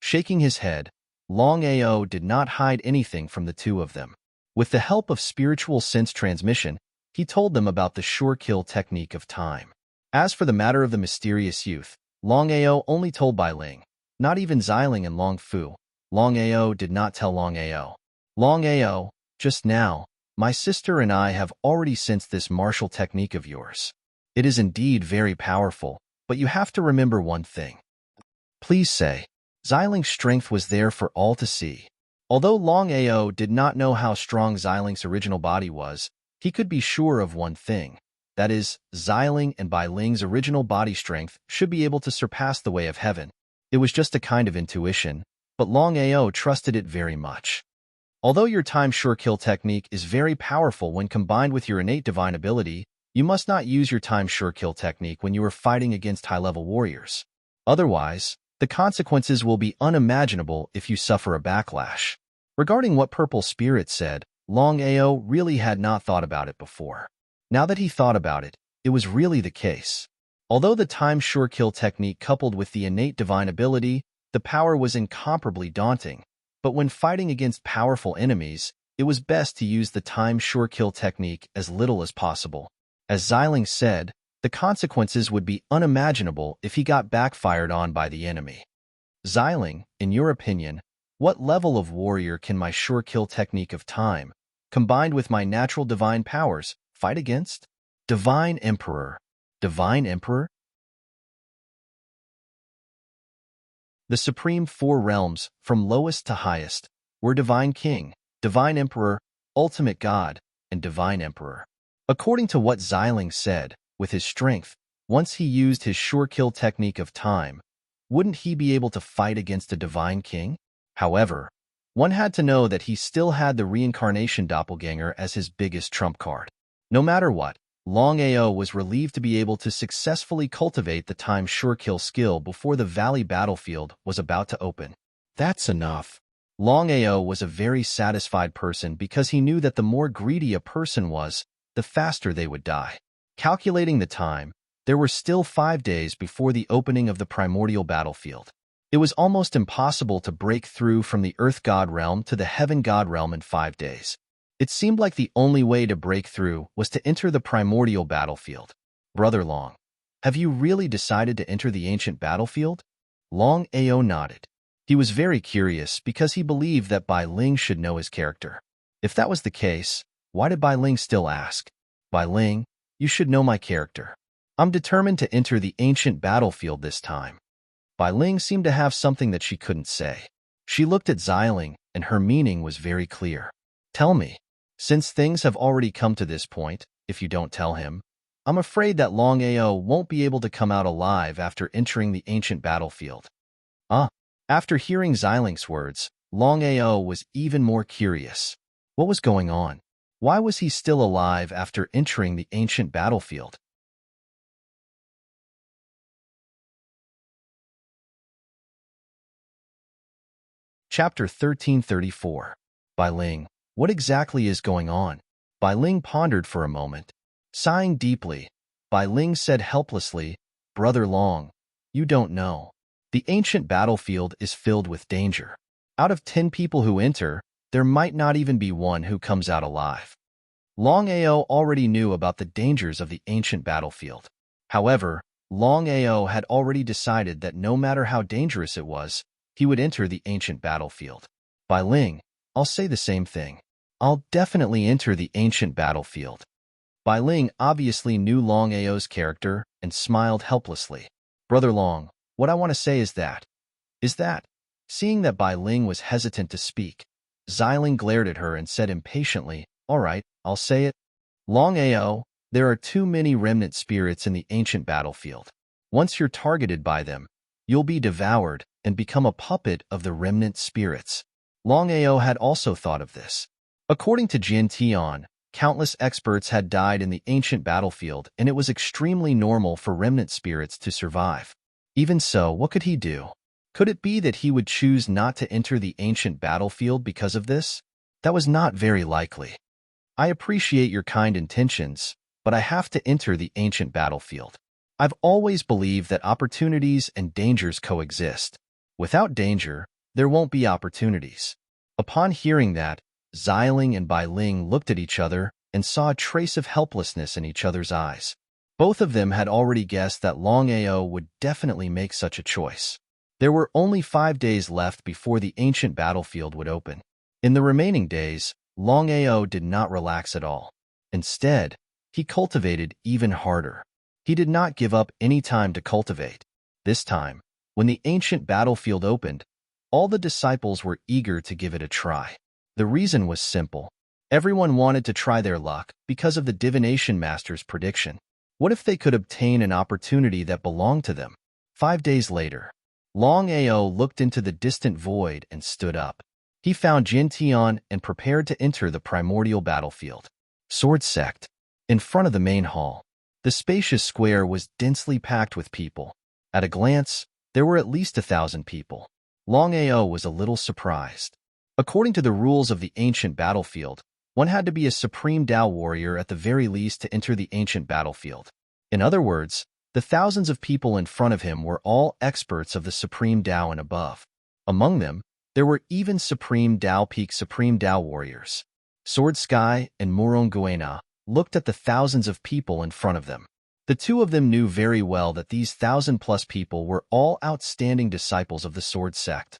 [SPEAKER 1] Shaking his head, Longao did not hide anything from the two of them. With the help of spiritual sense transmission, he told them about the sure kill technique of time. As for the matter of the mysterious youth, Longao only told Bai Ling. Not even Xiling and Long Fu. Longao did not tell Longao. "Longao, just now, my sister and I have already sensed this martial technique of yours. It is indeed very powerful, but you have to remember one thing." "Please say." Xiling's strength was there for all to see. Although Longao did not know how strong Xiling's original body was, he could be sure of one thing. That is, Xiling and Bai Ling's original body strength should be able to surpass the way of heaven. It was just a kind of intuition, but Longao trusted it very much. Although your time sure kill technique is very powerful when combined with your innate divine ability, you must not use your time sure kill technique when you are fighting against high-level warriors. Otherwise, the consequences will be unimaginable if you suffer a backlash. Regarding what Purple Spirit said, Longao really had not thought about it before. Now that he thought about it, it was really the case. Although the time sure kill technique coupled with the innate divine ability, the power was incomparably daunting. But when fighting against powerful enemies, it was best to use the time sure kill technique as little as possible. As Xiling said, the consequences would be unimaginable if he got backfired on by the enemy. Xiling, in your opinion, what level of warrior can my sure kill technique of time, combined with my natural divine powers, fight against? Divine Emperor. Divine Emperor? The supreme four realms, from lowest to highest, were Divine King, Divine Emperor, Ultimate God, and Divine Emperor. According to what Xiling said, with his strength, once he used his sure kill technique of time, wouldn't he be able to fight against a Divine King? However, one had to know that he still had the reincarnation doppelganger as his biggest trump card. No matter what, Longao was relieved to be able to successfully cultivate the time sure kill skill before the valley battlefield was about to open. That's enough. Longao was a very satisfied person because he knew that the more greedy a person was, the faster they would die. Calculating the time, There were still 5 days before the opening of the primordial battlefield. It was almost impossible to break through from the Earth God realm to the Heaven God realm in 5 days. It seemed like the only way to break through was to enter the primordial battlefield. Brother Long, have you really decided to enter the ancient battlefield? Longao nodded. He was very curious because he believed that Bai Ling should know his character. If that was the case, why did Bai Ling still ask? Bai Ling, you should know my character. I'm determined to enter the ancient battlefield this time. Bai Ling seemed to have something that she couldn't say. She looked at Xiling, and her meaning was very clear. Tell me, since things have already come to this point, if you don't tell him, I'm afraid that Longao won't be able to come out alive after entering the ancient battlefield. After hearing Xiling's words, Longao was even more curious. What was going on? Why was he still alive after entering the ancient battlefield? Chapter 1334. Bai Ling, what exactly is going on? Bai Ling pondered for a moment. Sighing deeply, Bai Ling said helplessly, Brother Long, you don't know. The ancient battlefield is filled with danger. Out of 10 people who enter, there might not even be one who comes out alive. Longao already knew about the dangers of the ancient battlefield. However, Longao had already decided that no matter how dangerous it was, he would enter the ancient battlefield. Bai Ling, I'll say the same thing. I'll definitely enter the ancient battlefield. Bai Ling obviously knew Longao's character and smiled helplessly. Brother Long, what I want to say is that. Seeing that Bai Ling was hesitant to speak, Xiling glared at her and said impatiently, All right, I'll say it. Longao, there are too many remnant spirits in the ancient battlefield. Once you're targeted by them, you'll be devoured and become a puppet of the remnant spirits. Longao had also thought of this. According to Jin Tian, countless experts had died in the ancient battlefield, and it was extremely normal for remnant spirits to survive. Even so, what could he do? Could it be that he would choose not to enter the ancient battlefield because of this? That was not very likely. I appreciate your kind intentions, but I have to enter the ancient battlefield. I've always believed that opportunities and dangers coexist. Without danger, there won't be opportunities. Upon hearing that, Xiling and Bai Ling looked at each other and saw a trace of helplessness in each other's eyes. Both of them had already guessed that Longao would definitely make such a choice. There were only 5 days left before the ancient battlefield would open. In the remaining days, Longao did not relax at all. Instead, he cultivated even harder. He did not give up any time to cultivate. This time, when the ancient battlefield opened, all the disciples were eager to give it a try. The reason was simple. Everyone wanted to try their luck because of the divination master's prediction. What if they could obtain an opportunity that belonged to them? 5 days later, Longao looked into the distant void and stood up. He found Jin Tian and prepared to enter the primordial battlefield. Sword Sect. In front of the main hall, the spacious square was densely packed with people. At a glance, there were at least 1,000 people. Longao was a little surprised. According to the rules of the ancient battlefield, one had to be a supreme Dao warrior at the very least to enter the ancient battlefield. In other words, the thousands of people in front of him were all experts of the supreme Dao and above. Among them, there were even supreme Dao Peak supreme Dao warriors. Sword Sky and Moronguena looked at the thousands of people in front of them. The two of them knew very well that these 1,000+ people were all outstanding disciples of the Sword Sect.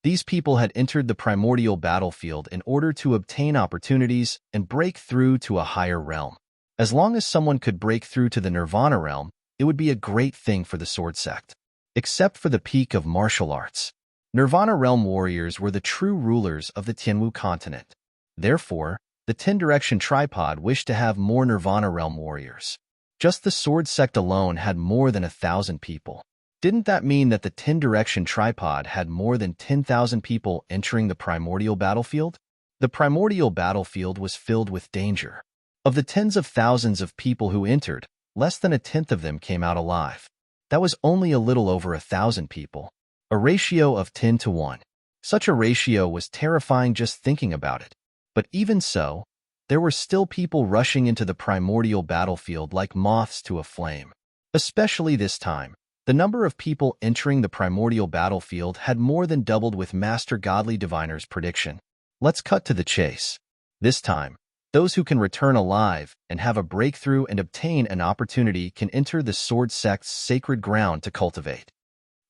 [SPEAKER 1] These people had entered the primordial battlefield in order to obtain opportunities and break through to a higher realm. As long as someone could break through to the Nirvana realm, it would be a great thing for the Sword Sect. Except for the peak of martial arts. Nirvana realm warriors were the true rulers of the Tianwu continent. Therefore, the 10-direction tripod wished to have more Nirvana realm warriors. Just the Sword Sect alone had more than 1,000 people. Didn't that mean that the 10-direction tripod had more than 10,000 people entering the primordial battlefield? The primordial battlefield was filled with danger. Of the tens of thousands of people who entered, less than 1/10 of them came out alive. That was only a little over 1,000 people. A ratio of 10 to 1. Such a ratio was terrifying just thinking about it. But even so, there were still people rushing into the primordial battlefield like moths to a flame. Especially this time, the number of people entering the primordial battlefield had more than doubled with Master Godly Diviner's prediction. Let's cut to the chase. This time, those who can return alive and have a breakthrough and obtain an opportunity can enter the sword sect's sacred ground to cultivate.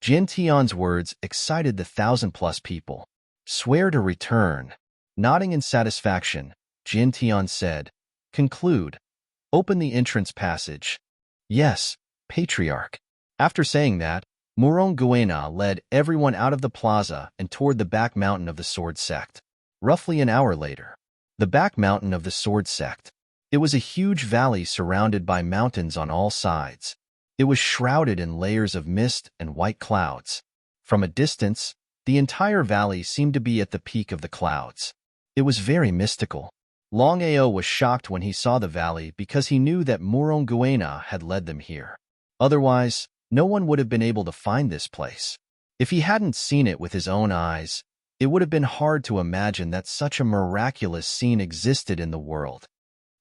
[SPEAKER 1] Jin Tian's words excited the 1,000-plus people. Swear to return. Nodding in satisfaction, Jin Tian said, Conclude. Open the entrance passage. Yes, Patriarch. After saying that, Murong Guena led everyone out of the plaza and toward the back mountain of the sword sect. Roughly an hour later, the back mountain of the sword sect. It was a huge valley surrounded by mountains on all sides. It was shrouded in layers of mist and white clouds. From a distance, the entire valley seemed to be at the peak of the clouds. It was very mystical. Longao was shocked when he saw the valley because he knew that Murong Guena had led them here. Otherwise, no one would have been able to find this place. If he hadn't seen it with his own eyes, it would have been hard to imagine that such a miraculous scene existed in the world.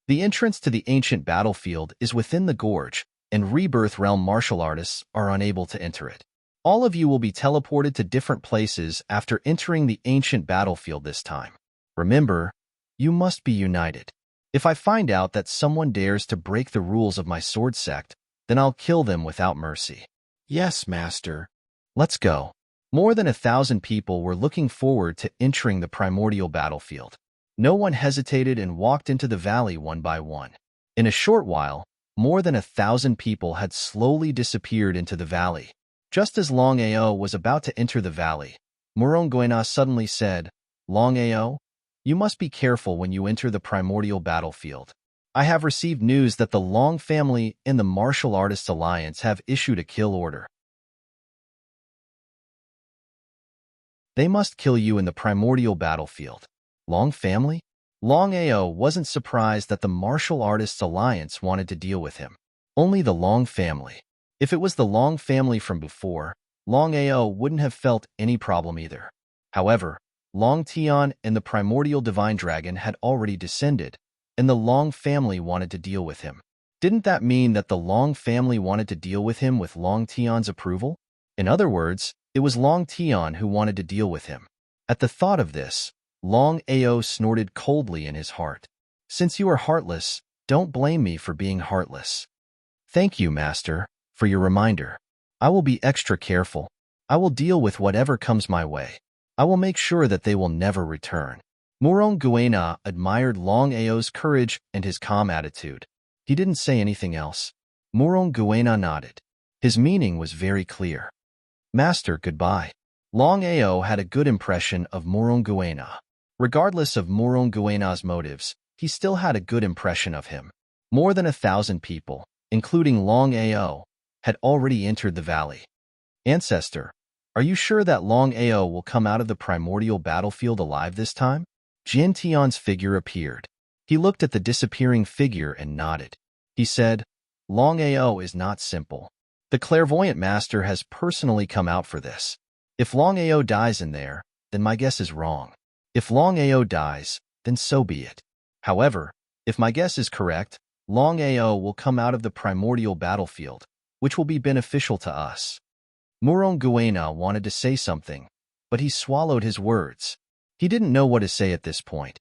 [SPEAKER 1] The entrance to the ancient battlefield is within the gorge, and Rebirth Realm martial artists are unable to enter it. All of you will be teleported to different places after entering the ancient battlefield this time. Remember, you must be united. If I find out that someone dares to break the rules of my sword sect, then I'll kill them without mercy. Yes, Master. Let's go. More than 1,000 people were looking forward to entering the primordial battlefield. No one hesitated and walked into the valley one by one. In a short while, more than 1,000 people had slowly disappeared into the valley. Just as Longao was about to enter the valley, Murong Guena suddenly said, Longao, you must be careful when you enter the primordial battlefield. I have received news that the Long family and the Martial Artists Alliance have issued a kill order. They must kill you in the primordial battlefield. Long family? Longao wasn't surprised that the Martial Artists Alliance wanted to deal with him. Only the Long family. If it was the Long family from before, Longao wouldn't have felt any problem either. However, Long Tian and the primordial divine dragon had already descended, and the Long family wanted to deal with him. Didn't that mean that the Long family wanted to deal with him with Long Tian's approval? In other words, it was Long Tian who wanted to deal with him. At the thought of this, Long Ao snorted coldly in his heart. Since you are heartless, don't blame me for being heartless. Thank you, Master, for your reminder. I will be extra careful. I will deal with whatever comes my way. I will make sure that they will never return. Murong Guena admired Long Ao's courage and his calm attitude. He didn't say anything else. Murong Guena nodded. His meaning was very clear. Master, goodbye. Long Ao had a good impression of Murong Guena. Regardless of Murong Guena's motives, he still had a good impression of him. More than 1,000 people, including Long Ao, had already entered the valley. Ancestor, are you sure that Long Ao will come out of the primordial battlefield alive this time? Jin Tian's figure appeared. He looked at the disappearing figure and nodded. He said, Long Ao is not simple. The clairvoyant master has personally come out for this. If Long Ao dies in there, then my guess is wrong. If Long Ao dies, then so be it. However, if my guess is correct, Long Ao will come out of the primordial battlefield, which will be beneficial to us. Murong Guena wanted to say something, but he swallowed his words. He didn't know what to say at this point.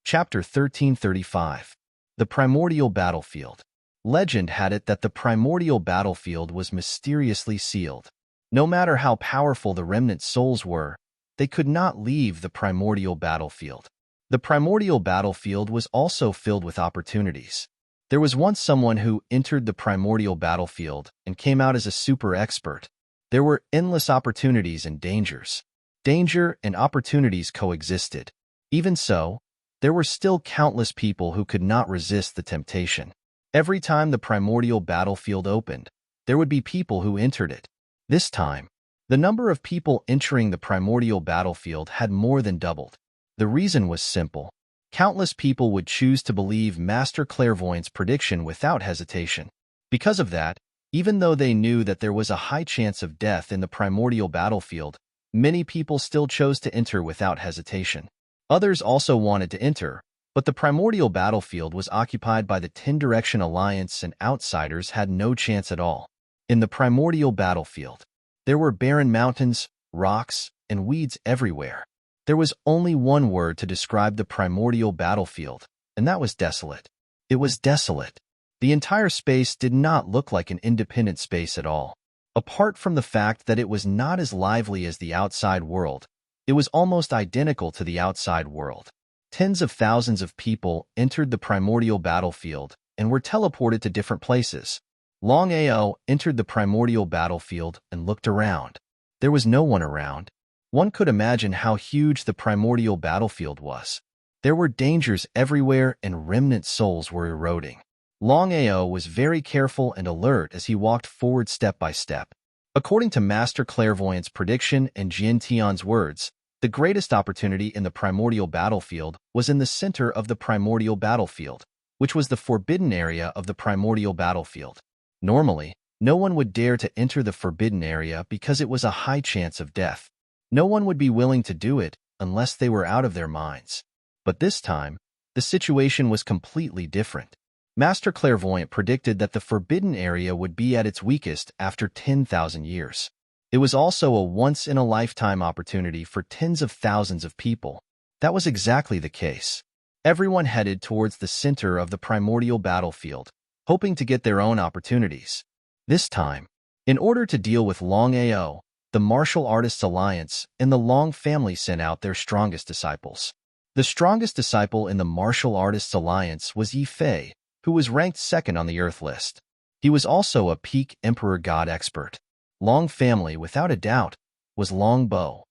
[SPEAKER 1] Chapter 1335. The Primordial Battlefield. Legend had it that the primordial battlefield was mysteriously sealed. No matter how powerful the remnant souls were, they could not leave the primordial battlefield. The primordial battlefield was also filled with opportunities. There was once someone who entered the primordial battlefield and came out as a super expert. There were endless opportunities and dangers. Danger and opportunities coexisted. Even so, there were still countless people who could not resist the temptation. Every time the primordial battlefield opened, there would be people who entered it. This time, the number of people entering the primordial battlefield had more than doubled. The reason was simple. Countless people would choose to believe Master Clairvoyant's prediction without hesitation. Because of that, Even though they knew that there was a high chance of death in the primordial battlefield, many people still chose to enter without hesitation. Others also wanted to enter, but the primordial battlefield was occupied by the 10-Direction Alliance and outsiders had no chance at all. In the primordial battlefield, there were barren mountains, rocks, and weeds everywhere. There was only one word to describe the primordial battlefield, and that was desolate. It was desolate. The entire space did not look like an independent space at all. Apart from the fact that it was not as lively as the outside world, it was almost identical to the outside world. Tens of thousands of people entered the primordial battlefield and were teleported to different places. Longao entered the primordial battlefield and looked around. There was no one around. One could imagine how huge the primordial battlefield was. There were dangers everywhere and remnant souls were eroding. Longao was very careful and alert as he walked forward step by step. According to Master Clairvoyant's prediction and Jian Tian's words, the greatest opportunity in the primordial battlefield was in the center of the primordial battlefield, which was the forbidden area of the primordial battlefield. Normally, no one would dare to enter the forbidden area because it was a high chance of death. No one would be willing to do it unless they were out of their minds. But this time, the situation was completely different. Master Clairvoyant predicted that the forbidden area would be at its weakest after 10,000 years. It was also a once-in-a-lifetime opportunity for tens of thousands of people. That was exactly the case. Everyone headed towards the center of the primordial battlefield, hoping to get their own opportunities. This time, in order to deal with Longao, the Martial Artists Alliance and the Long family sent out their strongest disciples. The strongest disciple in the Martial Artists Alliance was Yi Fei, who was ranked second on the Earth list. He was also a peak Emperor God expert. Long family, without a doubt, was Longbo.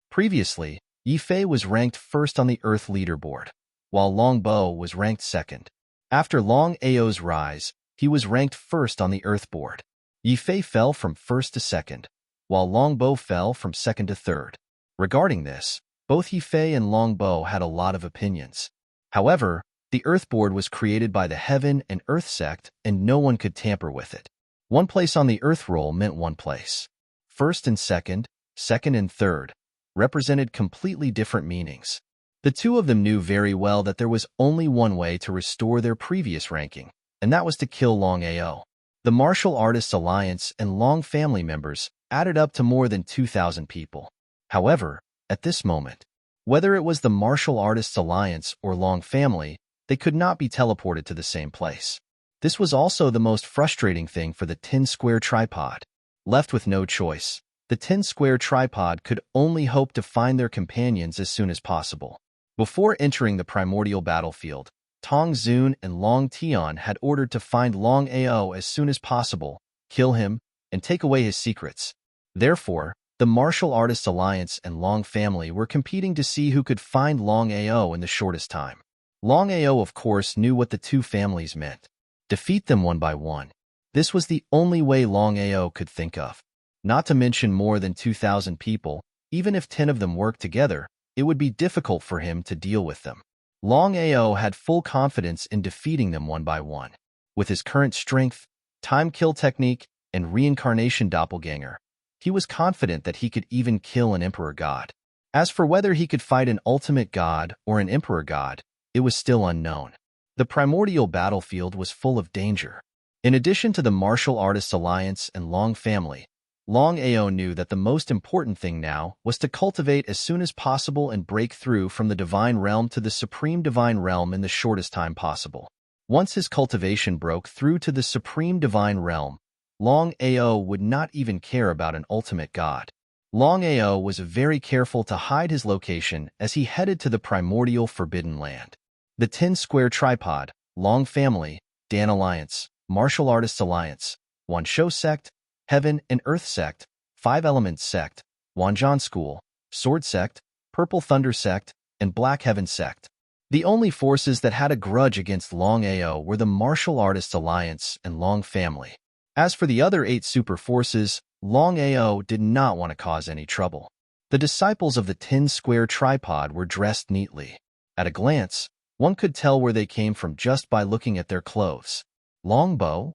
[SPEAKER 1] Previously, Yi Fei was ranked first on the Earth leaderboard, while Longbo was ranked second. After Longao's rise, he was ranked first on the Earth board. Yi Fei fell from first to second, while Longbo fell from second to third. Regarding this, both Yi Fei and Longbo had a lot of opinions. However, the Earth board was created by the Heaven and Earth sect, and no one could tamper with it. One place on the Earth roll meant one place. First and second and third, represented completely different meanings. The two of them knew very well that there was only one way to restore their previous ranking, and that was to kill Longao. The Martial Artists Alliance and Long family members added up to more than 2,000 people. However, at this moment, whether it was the Martial Artists Alliance or Long family, they could not be teleported to the same place. This was also the most frustrating thing for the 10-square tripod. Left with no choice, the 10-square tripod could only hope to find their companions as soon as possible. Before entering the primordial battlefield, Tong Zun and Long Tian had ordered to find Longao as soon as possible, kill him, and take away his secrets. Therefore, the Martial Artists Alliance and Long family were competing to see who could find Longao in the shortest time. Longao, of course, knew what the two families meant. Defeat them one by one. This was the only way Longao could think of. Not to mention more than 2,000 people, even if 10 of them worked together, it would be difficult for him to deal with them. Longao had full confidence in defeating them one by one. With his current strength, time kill technique, and reincarnation doppelganger, he was confident that he could even kill an Emperor God. As for whether he could fight an ultimate God or an Emperor God, it was still unknown. The primordial battlefield was full of danger. In addition to the Martial Artists Alliance and Long family, Longao knew that the most important thing now was to cultivate as soon as possible and break through from the Divine Realm to the Supreme Divine Realm in the shortest time possible. Once his cultivation broke through to the Supreme Divine Realm, Longao would not even care about an ultimate god. Longao was very careful to hide his location as he headed to the primordial Forbidden Land. The 10-square tripod, Long family, Dan Alliance, Martial Artists Alliance, Wanshou sect, Heaven and Earth sect, Five Elements sect, Wanzhan School, Sword sect, Purple Thunder sect, and Black Heaven sect. The only forces that had a grudge against Longao were the Martial Artists Alliance and Long family. As for the other 8 super forces, Longao did not want to cause any trouble. The disciples of the 10-square tripod were dressed neatly. At a glance, One could tell where they came from just by looking at their clothes. Longbow?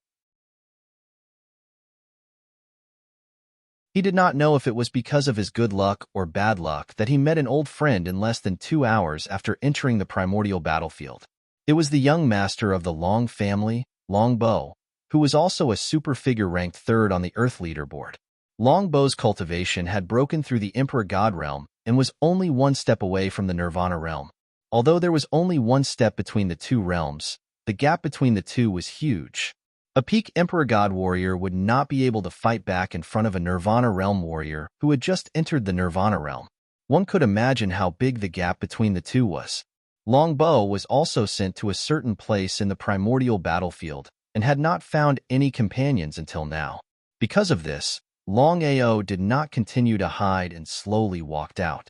[SPEAKER 1] He did not know if it was because of his good luck or bad luck that he met an old friend in less than 2 hours after entering the primordial battlefield. It was the young master of the Long family, Longbow, who was also a super figure ranked 3rd on the Earth leaderboard. Longbow's cultivation had broken through the Emperor God realm and was only 1 step away from the Nirvana realm. Although there was only 1 step between the 2 realms, the gap between the 2 was huge. A peak Emperor God warrior would not be able to fight back in front of a Nirvana realm warrior who had just entered the Nirvana realm. One could imagine how big the gap between the 2 was. Longbow was also sent to a certain place in the primordial battlefield and had not found any companions until now. Because of this, Longao did not continue to hide and slowly walked out.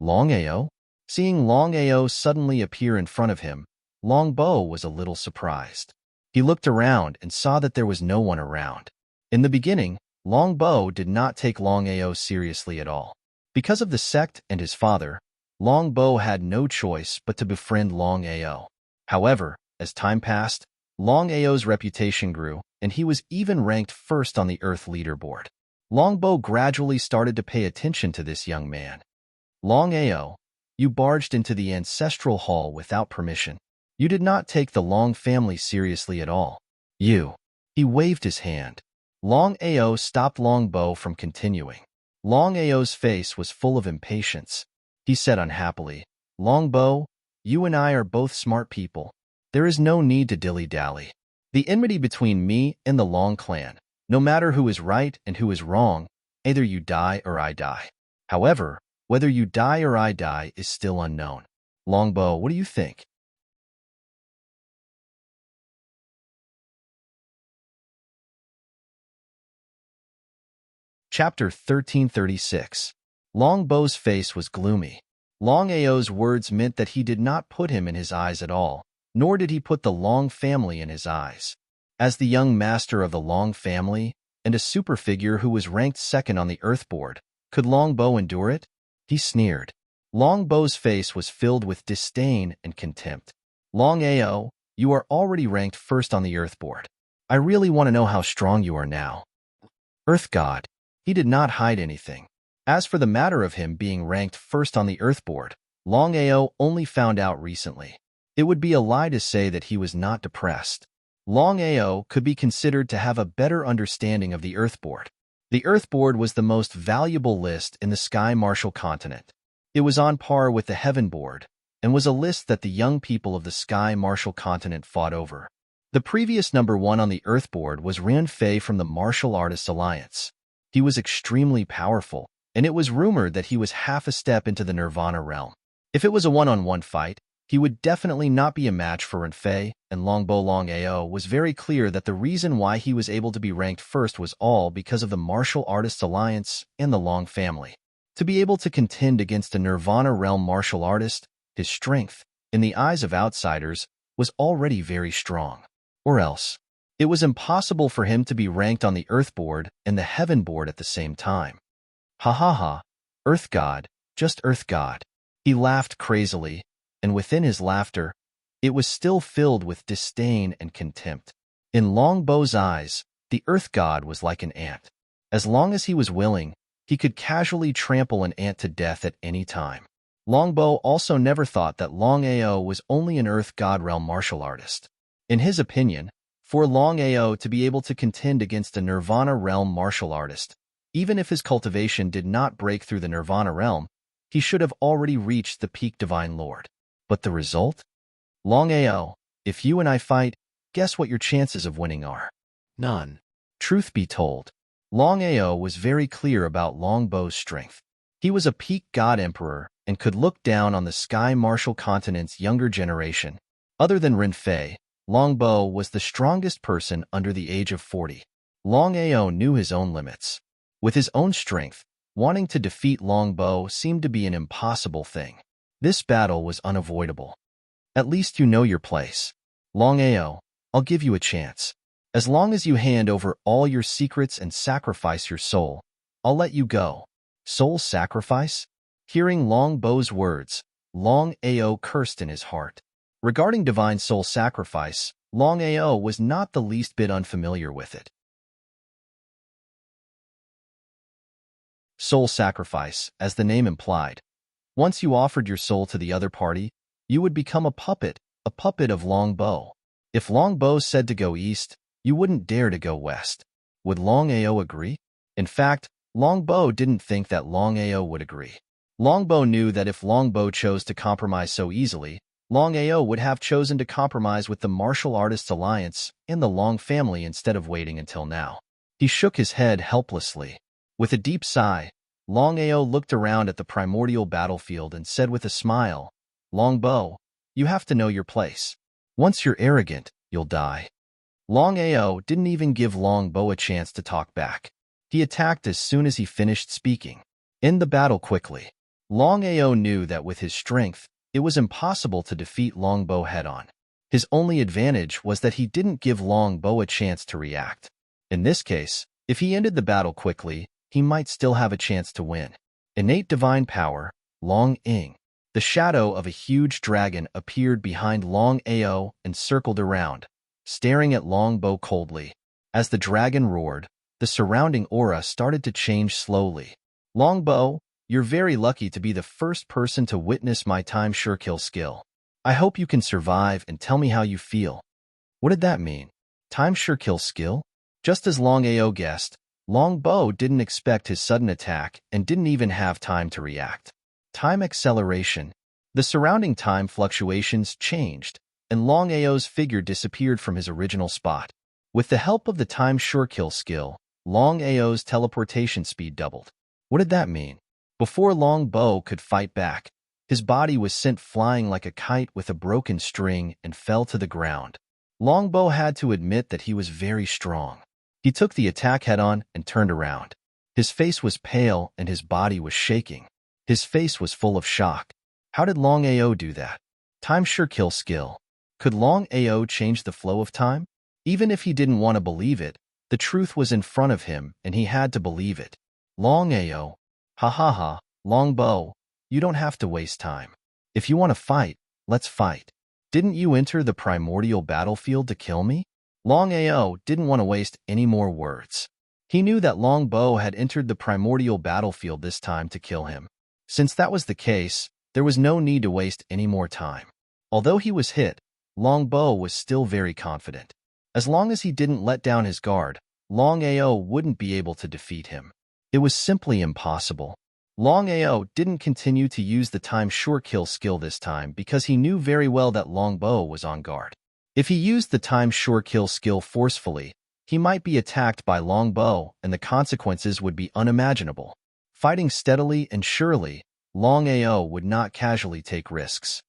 [SPEAKER 1] Longao? Seeing Longao suddenly appear in front of him, Longbow was a little surprised. He looked around and saw that there was no one around. In the beginning, Longbow did not take Longao seriously at all. Because of the sect and his father, Longbow had no choice but to befriend Longao. However, as time passed, Longao's reputation grew, and he was even ranked 1st on the Earth leaderboard. Longbow gradually started to pay attention to this young man. Longao, you barged into the ancestral hall without permission. You did not take the Long family seriously at all. You. He waved his hand. Longao stopped Longbow from continuing. Longao's face was full of impatience. He said unhappily, Longbow, you and I are both smart people. There is no need to dilly-dally. The enmity between me and the Long clan, no matter who is right and who is wrong, either you die or I die. However, whether you die or I die is still unknown. Longbow, what do you think? Chapter 1336. Longbow's face was gloomy. Longao's words meant that he did not put him in his eyes at all, nor did he put the Long family in his eyes. As the young master of the Long family, and a super figure who was ranked 2nd on the Earth board, could Longbow endure it? He sneered. Longbow's face was filled with disdain and contempt. Longao, you are already ranked 1st on the Earth board. I really want to know how strong you are now. Earth God. He did not hide anything. As for the matter of him being ranked 1st on the Earth board, Longao only found out recently. It would be a lie to say that he was not depressed. Longao could be considered to have a better understanding of the Earth board. The Earth board was the most valuable list in the Sky Martial continent. It was on par with the Heaven board, and was a list that the young people of the Sky Martial continent fought over. The previous number 1 on the Earth board was Ren Fei from the Martial Artists Alliance. He was extremely powerful, and it was rumored that he was half a step into the Nirvana realm. If it was a one-on-one fight, he would definitely not be a match for Ren Fei, and Longbow Longao was very clear that the reason why he was able to be ranked 1st was all because of the Martial Artists Alliance and the Long family. To be able to contend against a Nirvana realm martial artist, his strength, in the eyes of outsiders, was already very strong. Or else, it was impossible for him to be ranked on the Earth board and the Heaven board at the same time. Ha ha ha, Earth God, just Earth God. He laughed crazily, and within his laughter, it was still filled with disdain and contempt. In Longbow's eyes, the Earth God was like an ant. As long as he was willing, he could casually trample an ant to death at any time. Longbow also never thought that Longao was only an Earth God realm martial artist. In his opinion, for Longao to be able to contend against a Nirvana realm martial artist, even if his cultivation did not break through the Nirvana realm, he should have already reached the peak Divine Lord. But the result? Longao, if you and I fight, guess what your chances of winning are? None. Truth be told, Longao was very clear about Longbow's strength. He was a peak God Emperor and could look down on the Sky Martial continent's younger generation. Other than Ren Fei, Longbow was the strongest person under the age of 40. Longao knew his own limits. With his own strength, wanting to defeat Longbow seemed to be an impossible thing. This battle was unavoidable. At least you know your place. Longao, I'll give you a chance. As long as you hand over all your secrets and sacrifice your soul, I'll let you go. Soul sacrifice? Hearing Longbow's words, Longao cursed in his heart. Regarding divine soul sacrifice, Longao was not the least bit unfamiliar with it. Soul sacrifice, as the name implied. Once you offered your soul to the other party, you would become a puppet of Longao. If Longao said to go east, you wouldn't dare to go west. Would Longao agree? In fact, Longao didn't think that Longao would agree. Longao knew that if Longao chose to compromise so easily, Longao would have chosen to compromise with the martial artists' alliance and the Long family instead of waiting until now. He shook his head helplessly. With a deep sigh, Longao looked around at the primordial battlefield and said with a smile, "Longao, you have to know your place. Once you're arrogant, you'll die." Longao didn't even give Longao a chance to talk back. He attacked as soon as he finished speaking. End the battle quickly. Longao knew that with his strength, it was impossible to defeat Longao head-on. His only advantage was that he didn't give Longao a chance to react. In this case, if he ended the battle quickly, he might still have a chance to win. Innate divine power, Long Ing. The shadow of a huge dragon appeared behind Longao and circled around, staring at Longao coldly. As the dragon roared, the surrounding aura started to change slowly. "Longao, you're very lucky to be the first person to witness my time sure kill skill. I hope you can survive and tell me how you feel." What did that mean? Time sure kill skill? Just as Longao guessed, Longao didn't expect his sudden attack and didn't even have time to react. Time acceleration. The surrounding time fluctuations changed, and Longao's figure disappeared from his original spot. With the help of the time sure kill skill, Longao's teleportation speed doubled. What did that mean? Before Longao could fight back, his body was sent flying like a kite with a broken string and fell to the ground. Longao had to admit that he was very strong. He took the attack head-on and turned around. His face was pale and his body was shaking. His face was full of shock. How did Longao do that? Time sure kill skill. Could Longao change the flow of time? Even if he didn't want to believe it, the truth was in front of him and he had to believe it. Longao. Ha ha ha, Longao, you don't have to waste time. If you want to fight, let's fight. Didn't you enter the primordial battlefield to kill me? Longao didn't want to waste any more words. He knew that Longao had entered the primordial battlefield this time to kill him. Since that was the case, there was no need to waste any more time. Although he was hit, Longao was still very confident. As long as he didn't let down his guard, Longao wouldn't be able to defeat him. It was simply impossible. Longao didn't continue to use the time sure kill skill this time because he knew very well that Longao was on guard. If he used the time sure kill skill forcefully, he might be attacked by Longao and the consequences would be unimaginable. Fighting steadily and surely, Longao would not casually take risks.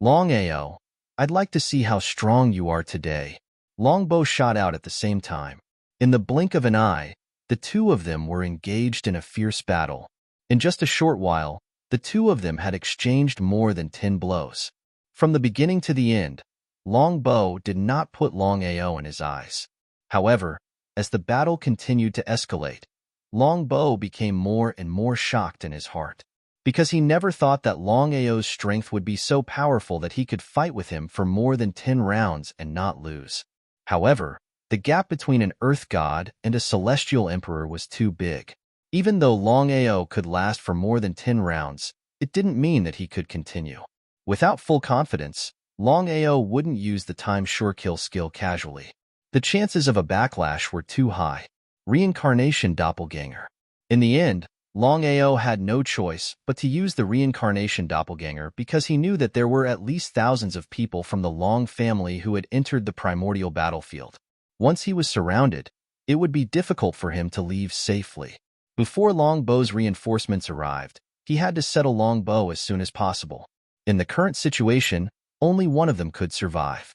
[SPEAKER 1] Longao, I'd like to see how strong you are today. Longao shot out at the same time. In the blink of an eye, the two of them were engaged in a fierce battle. In just a short while, the two of them had exchanged more than 10 blows. From the beginning to the end, Longao did not put Longao in his eyes. However, as the battle continued to escalate, Longao became more and more shocked in his heart, because he never thought that Longao's strength would be so powerful that he could fight with him for more than 10 rounds and not lose. However, the gap between an earth god and a celestial emperor was too big. Even though Longao could last for more than 10 rounds, it didn't mean that he could continue. Without full confidence, Longao wouldn't use the time sure kill skill casually. The chances of a backlash were too high. Reincarnation doppelganger. In the end, Longao had no choice but to use the reincarnation doppelganger because he knew that there were at least thousands of people from the Long family who had entered the primordial battlefield. Once he was surrounded, it would be difficult for him to leave safely. Before Longbao's reinforcements arrived, he had to settle Longbao as soon as possible. In the current situation, only one of them could survive.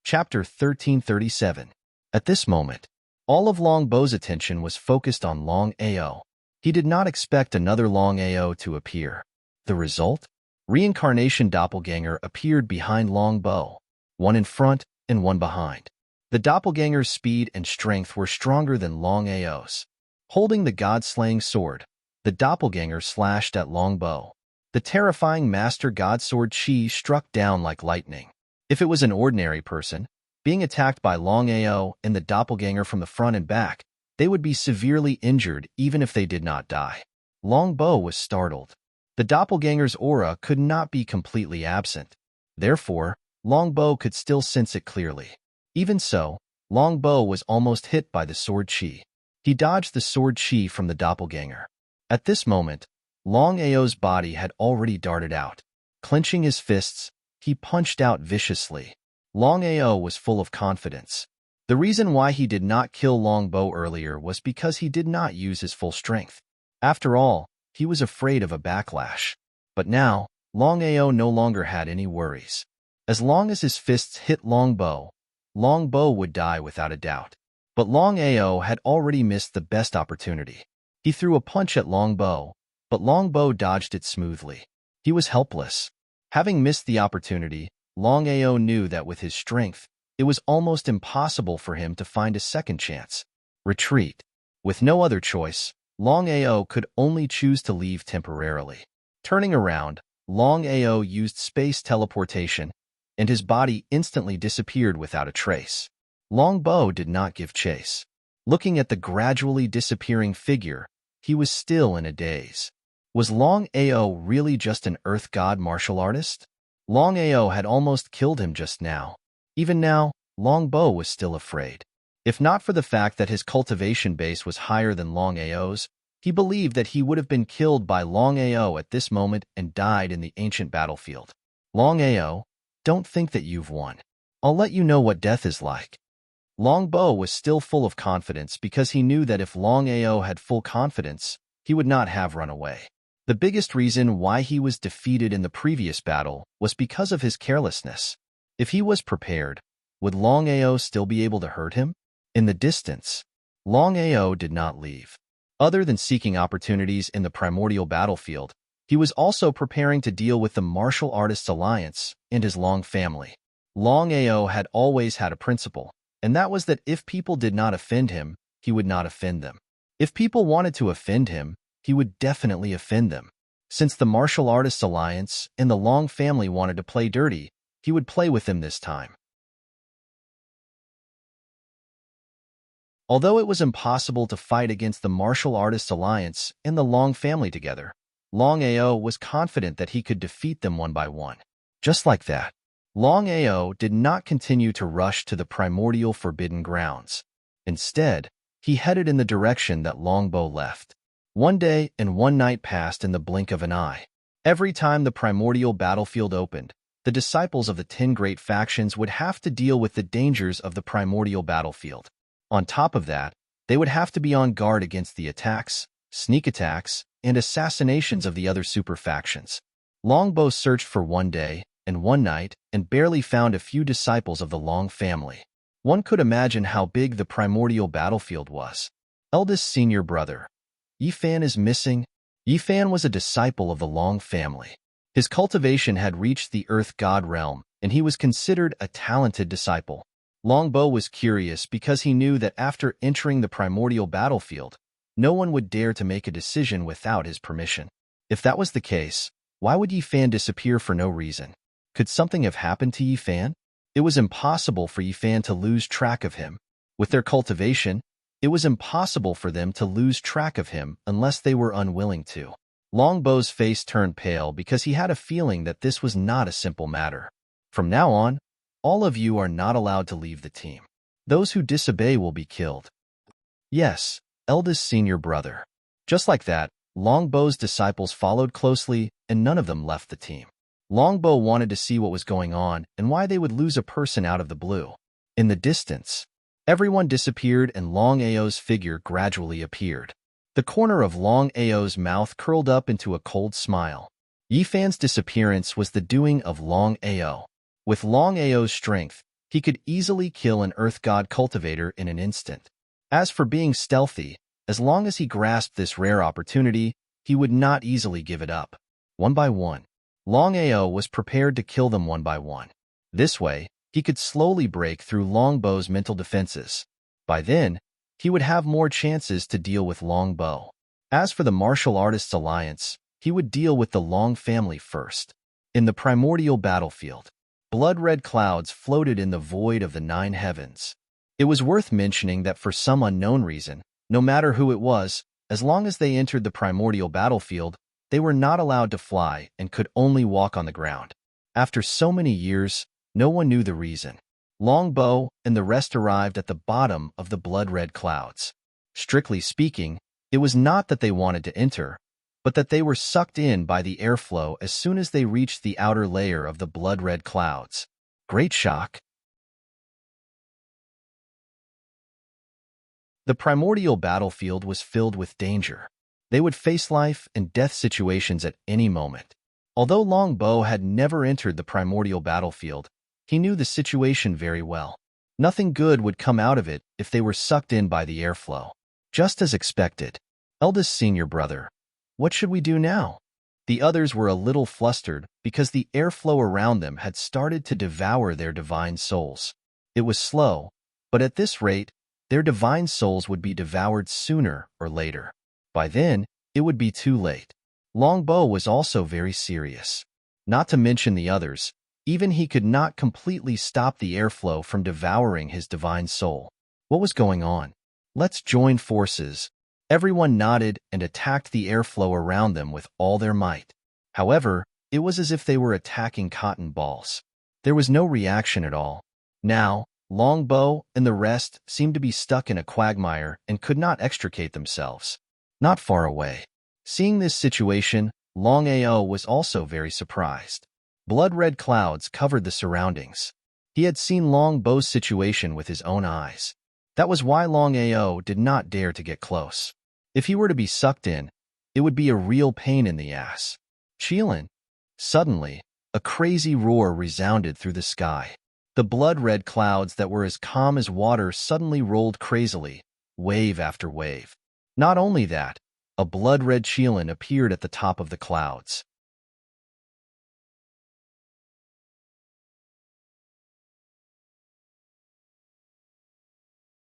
[SPEAKER 1] Chapter 1337. At this moment, all of Longbao's attention was focused on Longao. He did not expect another Longao to appear. The result? Reincarnation doppelganger appeared behind Longbao, one in front and one behind. The doppelganger's speed and strength were stronger than Longao's. Holding the god-slaying sword, the doppelganger slashed at Longbow. The terrifying master god sword chi struck down like lightning. If it was an ordinary person, being attacked by Longao and the doppelganger from the front and back, they would be severely injured even if they did not die. Longbow was startled. The doppelganger's aura could not be completely absent. Therefore, Longbow could still sense it clearly. Even so, Longbow was almost hit by the sword chi. He dodged the sword chi from the doppelganger. At this moment, Longao's body had already darted out. Clenching his fists, he punched out viciously. Longao was full of confidence. The reason why he did not kill Longbow earlier was because he did not use his full strength. After all, he was afraid of a backlash. But now, Longao no longer had any worries. As long as his fists hit Longbow, Longbow would die without a doubt. But Longao had already missed the best opportunity. He threw a punch at Longbow, but Longbow dodged it smoothly. He was helpless. Having missed the opportunity, Longao knew that with his strength, it was almost impossible for him to find a second chance. Retreat. With no other choice, Longao could only choose to leave temporarily. Turning around, Longao used space teleportation, and his body instantly disappeared without a trace. Longbow did not give chase. Looking at the gradually disappearing figure, he was still in a daze. Was Longao really just an earth god martial artist? Longao had almost killed him just now. Even now, Longbow was still afraid. If not for the fact that his cultivation base was higher than Longao's, he believed that he would have been killed by Longao at this moment and died in the ancient battlefield. Longao, don't think that you've won. I'll let you know what death is like. Longbow was still full of confidence because he knew that if Longao had full confidence, he would not have run away. The biggest reason why he was defeated in the previous battle was because of his carelessness. If he was prepared, would Longao still be able to hurt him? In the distance, Longao did not leave. Other than seeking opportunities in the primordial battlefield, he was also preparing to deal with the Martial Artists Alliance and his Long family. Longao had always had a principle, and that was that if people did not offend him, he would not offend them. If people wanted to offend him, he would definitely offend them. Since the Martial Artists Alliance and the Long family wanted to play dirty, he would play with them this time. Although it was impossible to fight against the Martial Artists Alliance and the Long family together, Longao was confident that he could defeat them one by one. Just like that, Longao did not continue to rush to the primordial forbidden grounds. Instead, he headed in the direction that Longbow left. One day and one night passed in the blink of an eye. Every time the primordial battlefield opened, the disciples of the 10 great factions would have to deal with the dangers of the primordial battlefield. On top of that, they would have to be on guard against the attacks, sneak attacks, and assassinations of the other super factions. Longbow searched for one day and one night and barely found a few disciples of the Long family. One could imagine how big the primordial battlefield was. Eldest senior brother, Yifan is missing. Yifan was a disciple of the Long family. His cultivation had reached the Earth God realm, and he was considered a talented disciple. Longbow was curious because he knew that after entering the primordial battlefield, no one would dare to make a decision without his permission. If that was the case, why would Yifan disappear for no reason? Could something have happened to Yifan? It was impossible for Yifan to lose track of him. With their cultivation, it was impossible for them to lose track of him unless they were unwilling to. Longbow's face turned pale because he had a feeling that this was not a simple matter. From now on, all of you are not allowed to leave the team. Those who disobey will be killed. Yes, eldest senior brother. Just like that, Longbow's disciples followed closely, and none of them left the team. Longbow wanted to see what was going on and why they would lose a person out of the blue. In the distance, everyone disappeared and Longao's figure gradually appeared. The corner of Longao's mouth curled up into a cold smile. Yifan's disappearance was the doing of Longao. With Longao's strength, he could easily kill an Earth God cultivator in an instant. As for being stealthy, as long as he grasped this rare opportunity, he would not easily give it up. One by one, Longao was prepared to kill them one by one. This way, he could slowly break through Longbo's mental defenses. By then, he would have more chances to deal with Longbo. As for the Martial Artists Alliance, he would deal with the Long family first. In the primordial battlefield, blood-red clouds floated in the void of the 9 heavens. It was worth mentioning that for some unknown reason, no matter who it was, as long as they entered the primordial battlefield, they were not allowed to fly and could only walk on the ground. After so many years, no one knew the reason. Longbow and the rest arrived at the bottom of the blood-red clouds. Strictly speaking, it was not that they wanted to enter, but that they were sucked in by the airflow as soon as they reached the outer layer of the blood-red clouds. Great shock! The primordial battlefield was filled with danger. They would face life and death situations at any moment. Although Longbow had never entered the primordial battlefield, he knew the situation very well. Nothing good would come out of it if they were sucked in by the airflow. Just as expected. Eldest senior brother, what should we do now? The others were a little flustered because the airflow around them had started to devour their divine souls. It was slow, but at this rate, their divine souls would be devoured sooner or later. By then, it would be too late. Longbow was also very serious. Not to mention the others, even he could not completely stop the airflow from devouring his divine soul. What was going on? Let's join forces. Everyone nodded and attacked the airflow around them with all their might. However, it was as if they were attacking cotton balls. There was no reaction at all. Now, Longbow and the rest seemed to be stuck in a quagmire and could not extricate themselves. Not far away. Seeing this situation, Longao was also very surprised. Blood-red clouds covered the surroundings. He had seen Longbow's situation with his own eyes. That was why Longao did not dare to get close. If he were to be sucked in, it would be a real pain in the ass. Chillin'. Suddenly, a crazy roar resounded through the sky. The blood-red clouds that were as calm as water suddenly rolled crazily, wave after wave. Not only that, a blood-red chillin appeared at the top of the clouds.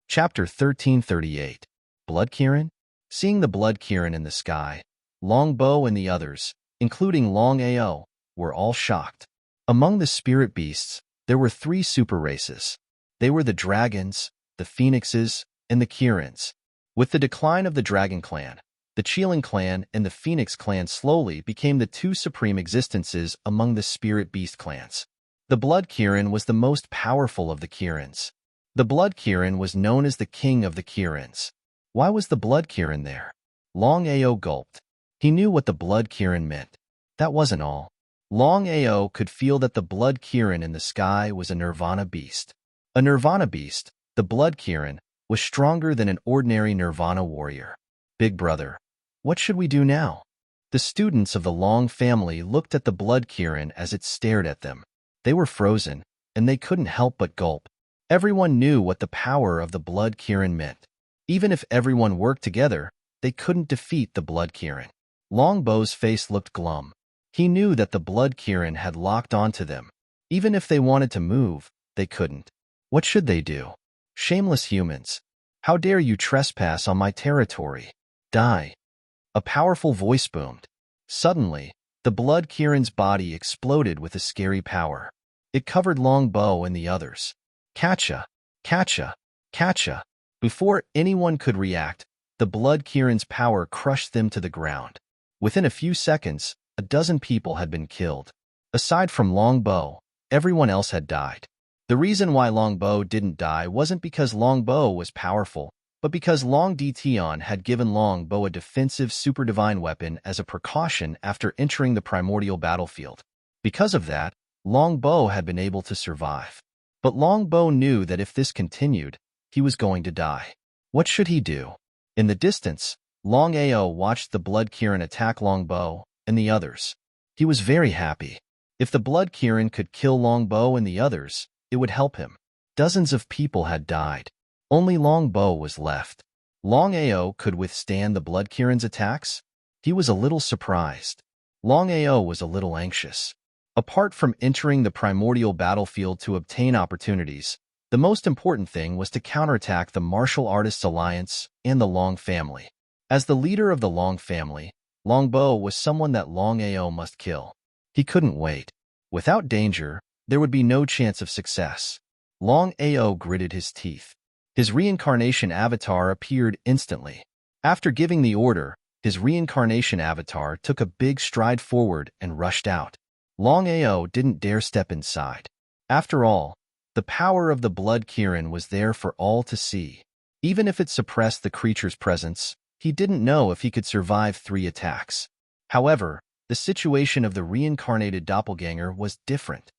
[SPEAKER 1] Chapter 1338. Blood Kirin? Seeing the blood Kirin in the sky, Longbow and the others, including Longao, were all shocked. Among the spirit beasts, there were 3 super races. They were the dragons, the phoenixes, and the Kirins. With the decline of the dragon clan, the Chillin clan and the phoenix clan slowly became the 2 supreme existences among the spirit beast clans. The blood Kirin was the most powerful of the Kirins. The blood Kirin was known as the king of the Kirins. Why was the blood Kirin there? Longao gulped. He knew what the blood Kirin meant. That wasn't all. Longao could feel that the blood Kirin in the sky was a nirvana beast. A nirvana beast, the blood Kirin, was stronger than an ordinary nirvana warrior. Big brother, what should we do now? The students of the Long family looked at the blood Kirin as it stared at them. They were frozen, and they couldn't help but gulp. Everyone knew what the power of the blood Kirin meant. Even if everyone worked together, they couldn't defeat the blood Kirin. Longbow's face looked glum. He knew that the blood Kirin had locked onto them. Even if they wanted to move, they couldn't. What should they do? Shameless humans. How dare you trespass on my territory? Die. A powerful voice boomed. Suddenly, the blood Kirin's body exploded with a scary power. It covered Longbow and the others. Catcha! Catcha! Catcha! Before anyone could react, the blood Kirin's power crushed them to the ground. Within a few seconds, a dozen people had been killed. Aside from Longbow, everyone else had died. The reason why Longbow didn't die wasn't because Longbow was powerful, but because Long Dtion had given Longbow a defensive super divine weapon as a precaution after entering the primordial battlefield. Because of that, Longbow had been able to survive. But Longbow knew that if this continued, he was going to die. What should he do? In the distance, Longao watched the blood Kirin attack Longbow and the others. He was very happy. If the blood Kirin could kill Longbow and the others, it would help him. Dozens of people had died. Only Longbow was left. Longao could withstand the blood Kirin's attacks? He was a little surprised. Longao was a little anxious. Apart from entering the primordial battlefield to obtain opportunities, the most important thing was to counterattack the martial artists' alliance and the Long family. As the leader of the Long family, Longbo was someone that Longao must kill. He couldn't wait. Without danger, there would be no chance of success. Longao gritted his teeth. His reincarnation avatar appeared instantly. After giving the order, his reincarnation avatar took a big stride forward and rushed out. Longao didn't dare step inside. After all, the power of the blood Kirin was there for all to see. Even if it suppressed the creature's presence, he didn't know if he could survive 3 attacks. However, the situation of the reincarnated doppelganger was different.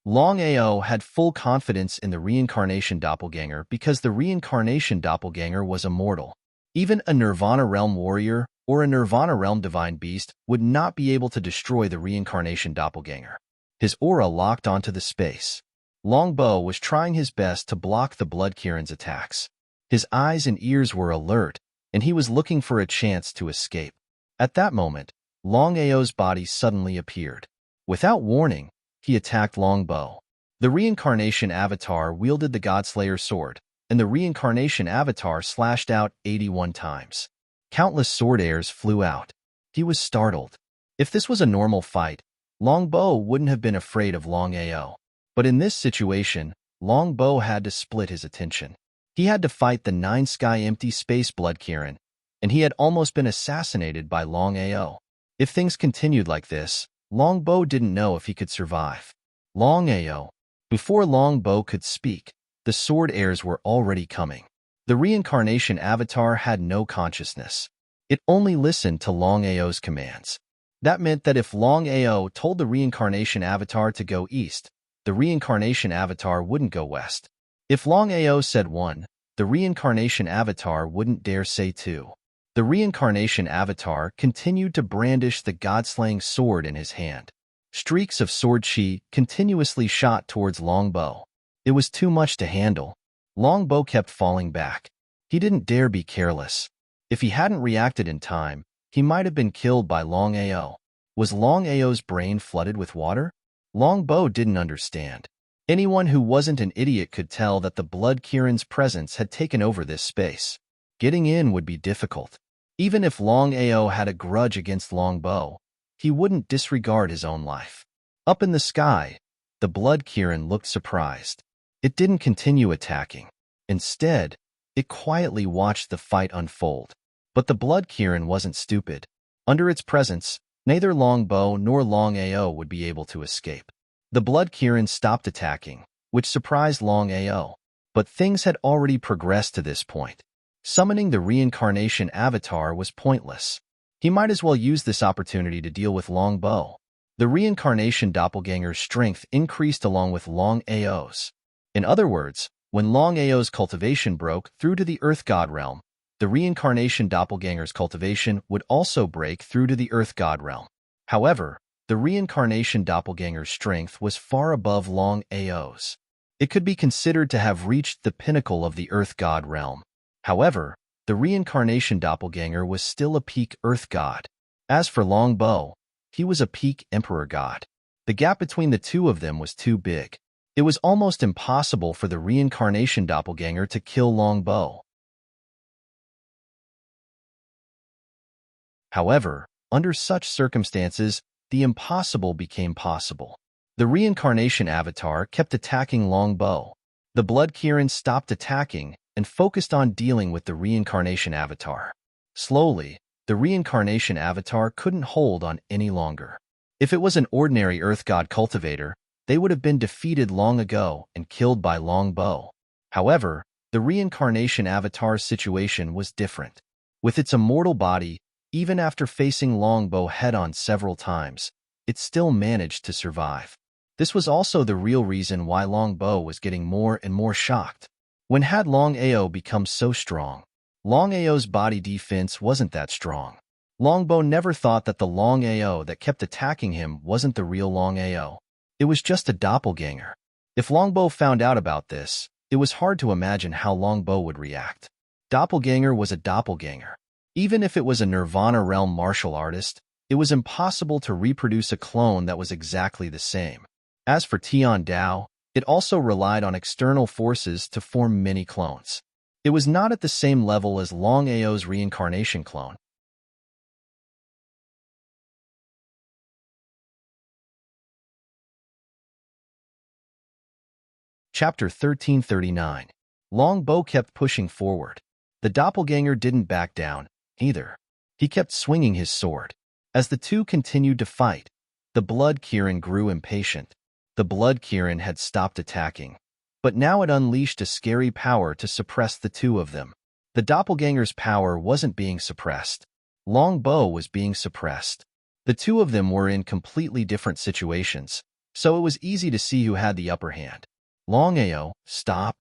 [SPEAKER 1] Longao had full confidence in the reincarnation doppelganger because the reincarnation doppelganger was immortal. Even a Nirvana Realm warrior or a Nirvana Realm divine beast would not be able to destroy the reincarnation doppelganger. His aura locked onto the space. Longbo was trying his best to block the Blood Kirin's attacks. His eyes and ears were alert, and he was looking for a chance to escape. At that moment, Longao's body suddenly appeared. Without warning, he attacked Longbo. The reincarnation avatar wielded the Godslayer sword, and the reincarnation avatar slashed out 81 times. Countless sword airs flew out. He was startled. If this was a normal fight, Longbo wouldn't have been afraid of Longao. But in this situation, Longbo had to split his attention. He had to fight the 9 sky empty space Blood Kirin, and he had almost been assassinated by Longao. If things continued like this, Longbo didn't know if he could survive. Longao. Before Longbo could speak, the sword airs were already coming. The reincarnation avatar had no consciousness. It only listened to Longao's commands. That meant that if Longao told the reincarnation avatar to go east, the reincarnation avatar wouldn't go west. If Longao said 1, the reincarnation avatar wouldn't dare say 2. The reincarnation avatar continued to brandish the god-slaying sword in his hand. Streaks of sword chi continuously shot towards Longbo. It was too much to handle. Longbo kept falling back. He didn't dare be careless. If he hadn't reacted in time, he might have been killed by Longao. Was Longao's brain flooded with water? Longbo didn't understand. Anyone who wasn't an idiot could tell that the Blood Kirin's presence had taken over this space. Getting in would be difficult. Even if Longao had a grudge against Longbo, he wouldn't disregard his own life. Up in the sky, the Blood Kirin looked surprised. It didn't continue attacking. Instead, it quietly watched the fight unfold. But the Blood Kirin wasn't stupid. Under its presence, neither Longbo nor Longao would be able to escape. The Blood Kirin stopped attacking, which surprised Longao. But things had already progressed to this point. Summoning the reincarnation avatar was pointless. He might as well use this opportunity to deal with Longbo. The reincarnation doppelganger's strength increased along with Longao's. In other words, when Longao's cultivation broke through to the Earth God realm, the reincarnation doppelganger's cultivation would also break through to the Earth God realm. However, the reincarnation doppelganger's strength was far above Longao's. It could be considered to have reached the pinnacle of the Earth God realm. However, the reincarnation doppelganger was still a peak Earth God. As for Longbo, he was a peak Emperor God. The gap between the two of them was too big. It was almost impossible for the reincarnation doppelganger to kill Longbo. However, under such circumstances, the impossible became possible. The reincarnation avatar kept attacking Longbo. The Blood Kirin stopped attacking and focused on dealing with the reincarnation avatar. Slowly, the reincarnation avatar couldn't hold on any longer. If it was an ordinary Earth God cultivator, they would have been defeated long ago and killed by Longbo. However, the reincarnation avatar's situation was different. With its immortal body, even after facing Longbo head-on several times, it still managed to survive. This was also the real reason why Longbo was getting more and more shocked. When had Longao become so strong? Longao's body defense wasn't that strong. Longbo never thought that the Longao that kept attacking him wasn't the real Longao. It was just a doppelganger. If Longbo found out about this, it was hard to imagine how Longbo would react. Doppelganger was a doppelganger. Even if it was a Nirvana Realm martial artist, It was impossible to reproduce a clone that was exactly the same. As for Tian Dao, it also relied on external forces to form many clones. It was not at the same level as Longao's reincarnation clone. Chapter 1339. Longbow kept pushing forward. The doppelganger didn't back down, either. He kept swinging his sword. As the two continued to fight, the Blood Kirin grew impatient. The Blood Kirin had stopped attacking, but now it unleashed a scary power to suppress the two of them. The doppelganger's power wasn't being suppressed. Longbow was being suppressed. The two of them were in completely different situations, so it was easy to see who had the upper hand. Longao, stop.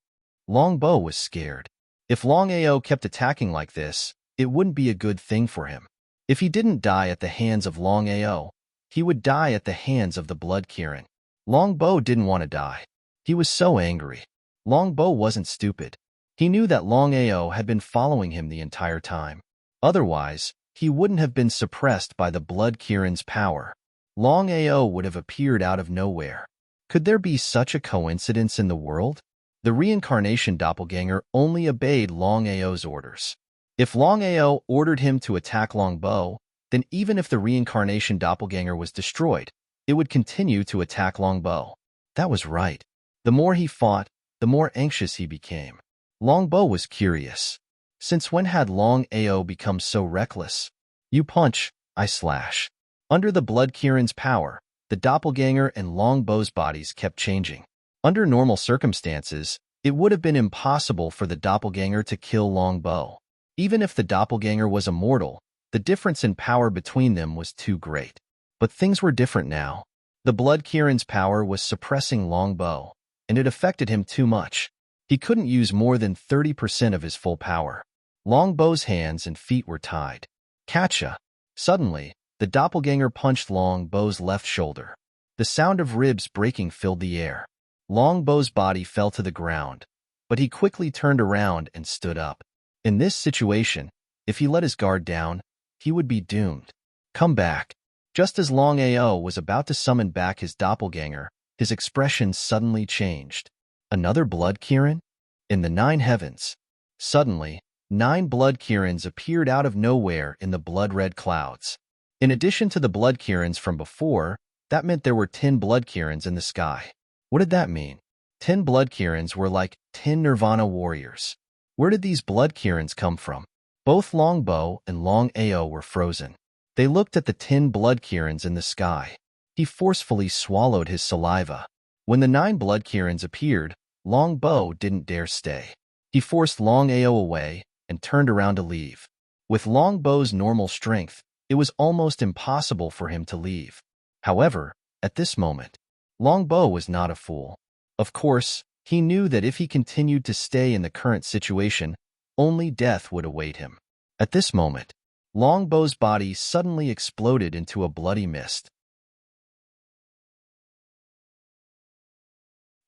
[SPEAKER 1] Longbow was scared. If Longao kept attacking like this, it wouldn't be a good thing for him. If he didn't die at the hands of Longao, he would die at the hands of the Blood Kirin. Longbow didn't want to die. He was so angry. Longbow wasn't stupid. He knew that Longao had been following him the entire time. Otherwise, he wouldn't have been suppressed by the Blood Kirin's power. Longao would have appeared out of nowhere. Could there be such a coincidence in the world? The reincarnation doppelganger only obeyed Longao's orders. If Longao ordered him to attack Longbow, then even if the reincarnation doppelganger was destroyed, it would continue to attack Longbow. That was right. The more he fought, the more anxious he became. Longbow was curious. Since when had Longao become so reckless? You punch, I slash. Under the Blood Kirin's power, the doppelganger and Longbow's bodies kept changing. Under normal circumstances, it would have been impossible for the doppelganger to kill Longbow. Even if the doppelganger was immortal, the difference in power between them was too great. But things were different now. The Blood Kirin's power was suppressing Longbow, and it affected him too much. He couldn't use more than 30% of his full power. Longbow's hands and feet were tied. Catcha! Suddenly, the doppelganger punched Longbow's left shoulder. The sound of ribs breaking filled the air. Longbow's body fell to the ground, but he quickly turned around and stood up. In this situation, if he let his guard down, he would be doomed. Come back. Just as Longao was about to summon back his doppelganger, his expression suddenly changed. Another Blood Kirin? In the 9 heavens. Suddenly, 9 Blood Kirins appeared out of nowhere in the blood-red clouds. In addition to the Blood Kirins from before, that meant there were 10 Blood Kirins in the sky. What did that mean? 10 Blood Kirins were like 10 Nirvana warriors. Where did these Blood Kirins come from? Both Longbow and Longao were frozen. They looked at the 10 Blood Kirins in the sky. He forcefully swallowed his saliva. When the 9 Blood Kirins appeared, Longbow didn't dare stay. He forced Longao away and turned around to leave. With Longbow's normal strength, it was almost impossible for him to leave. However, at this moment, Longbow was not a fool. Of course, he knew that if he continued to stay in the current situation, only death would await him. At this moment, Longbow's body suddenly exploded into a bloody mist.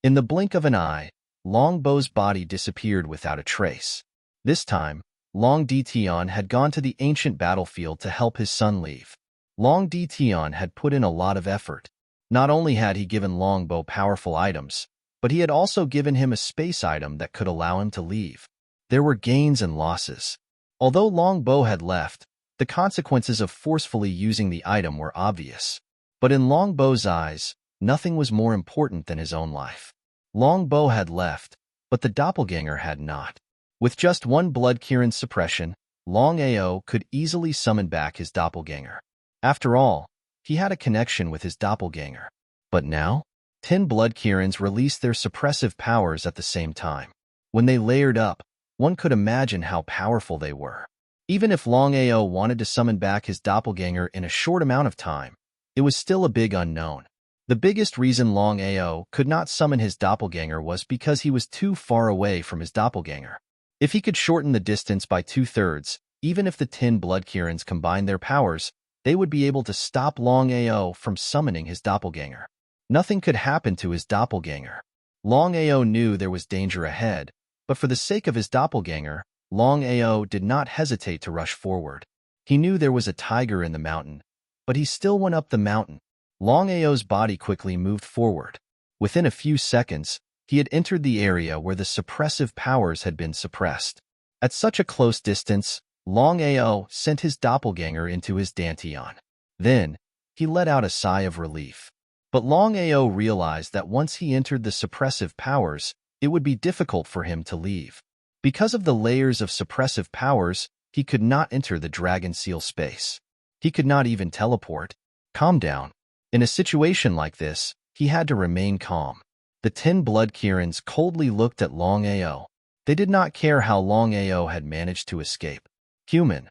[SPEAKER 1] In the blink of an eye, Longbow's body disappeared without a trace. This time, Long Ditian had gone to the ancient battlefield to help his son leave. Long Ditian had put in a lot of effort. Not only had he given Longbow powerful items, but he had also given him a space item that could allow him to leave. There were gains and losses. Although Longbow had left, the consequences of forcefully using the item were obvious. But in Longbow's eyes, nothing was more important than his own life. Longbow had left, but the doppelganger had not. With just 1 Blood Kirin suppression, Longao could easily summon back his doppelganger. After all, he had a connection with his doppelganger. But now, 10 Blood Kirins released their suppressive powers at the same time. When they layered up, one could imagine how powerful they were. Even if Longao wanted to summon back his doppelganger in a short amount of time, it was still a big unknown. The biggest reason Longao could not summon his doppelganger was because he was too far away from his doppelganger. If he could shorten the distance by 2/3, even if the 10 Blood Kirins combined their powers, they would be able to stop Longao from summoning his doppelganger. Nothing could happen to his doppelganger. Longao knew there was danger ahead, but for the sake of his doppelganger, Longao did not hesitate to rush forward. He knew there was a tiger in the mountain, but he still went up the mountain. Longao's body quickly moved forward. Within a few seconds, he had entered the area where the suppressive powers had been suppressed. At such a close distance, Longao sent his doppelganger into his dantian. Then, he let out a sigh of relief. But Longao realized that once he entered the suppressive powers, it would be difficult for him to leave. Because of the layers of suppressive powers, he could not enter the dragon seal space. He could not even teleport. Calm down. In a situation like this, he had to remain calm. The 10 blood Kirans coldly looked at Longao. They did not care how Longao had managed to escape. Human,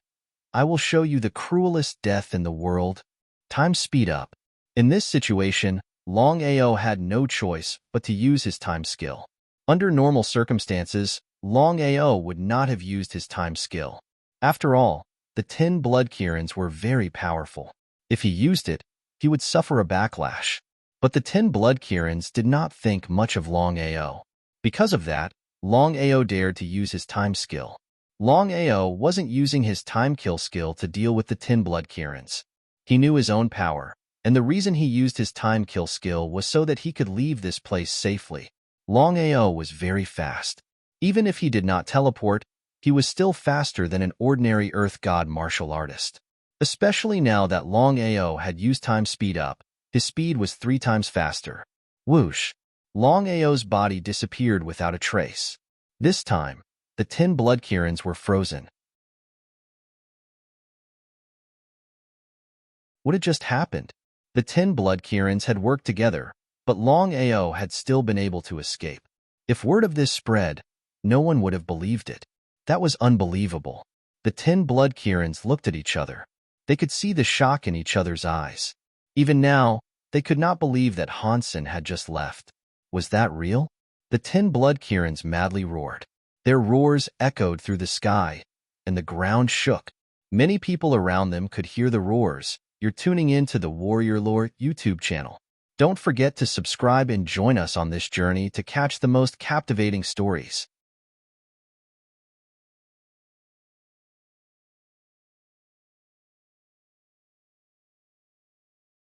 [SPEAKER 1] I will show you the cruelest death in the world. Time speed up. In this situation, Longao had no choice but to use his time skill. Under normal circumstances, Longao would not have used his time skill. After all, the 10 blood Kirans were very powerful. If he used it, he would suffer a backlash. But the 10 blood Kirans did not think much of Longao. Because of that, Longao dared to use his time skill. Longao wasn't using his time kill skill to deal with the 10 blood Kirans. He knew his own power, and the reason he used his time kill skill was so that he could leave this place safely. Longao was very fast. Even if he did not teleport, he was still faster than an ordinary Earth God martial artist. Especially now that Longao had used time speed up, his speed was 3 times faster. Whoosh! Longao's body disappeared without a trace. This time, the 10 blood Kirans were frozen. What had just happened? The 10 blood Kirans had worked together, but Longao had still been able to escape. If word of this spread, no one would have believed it. That was unbelievable. The 10 blood Kirans looked at each other. They could see the shock in each other's eyes. Even now, they could not believe that Hansen had just left. Was that real? The 10 blood Kirans madly roared. Their roars echoed through the sky, and the ground shook. Many people around them could hear the roars. You're tuning in to the Warrior Lore YouTube channel. Don't forget to subscribe and join us on this journey to catch the most captivating stories.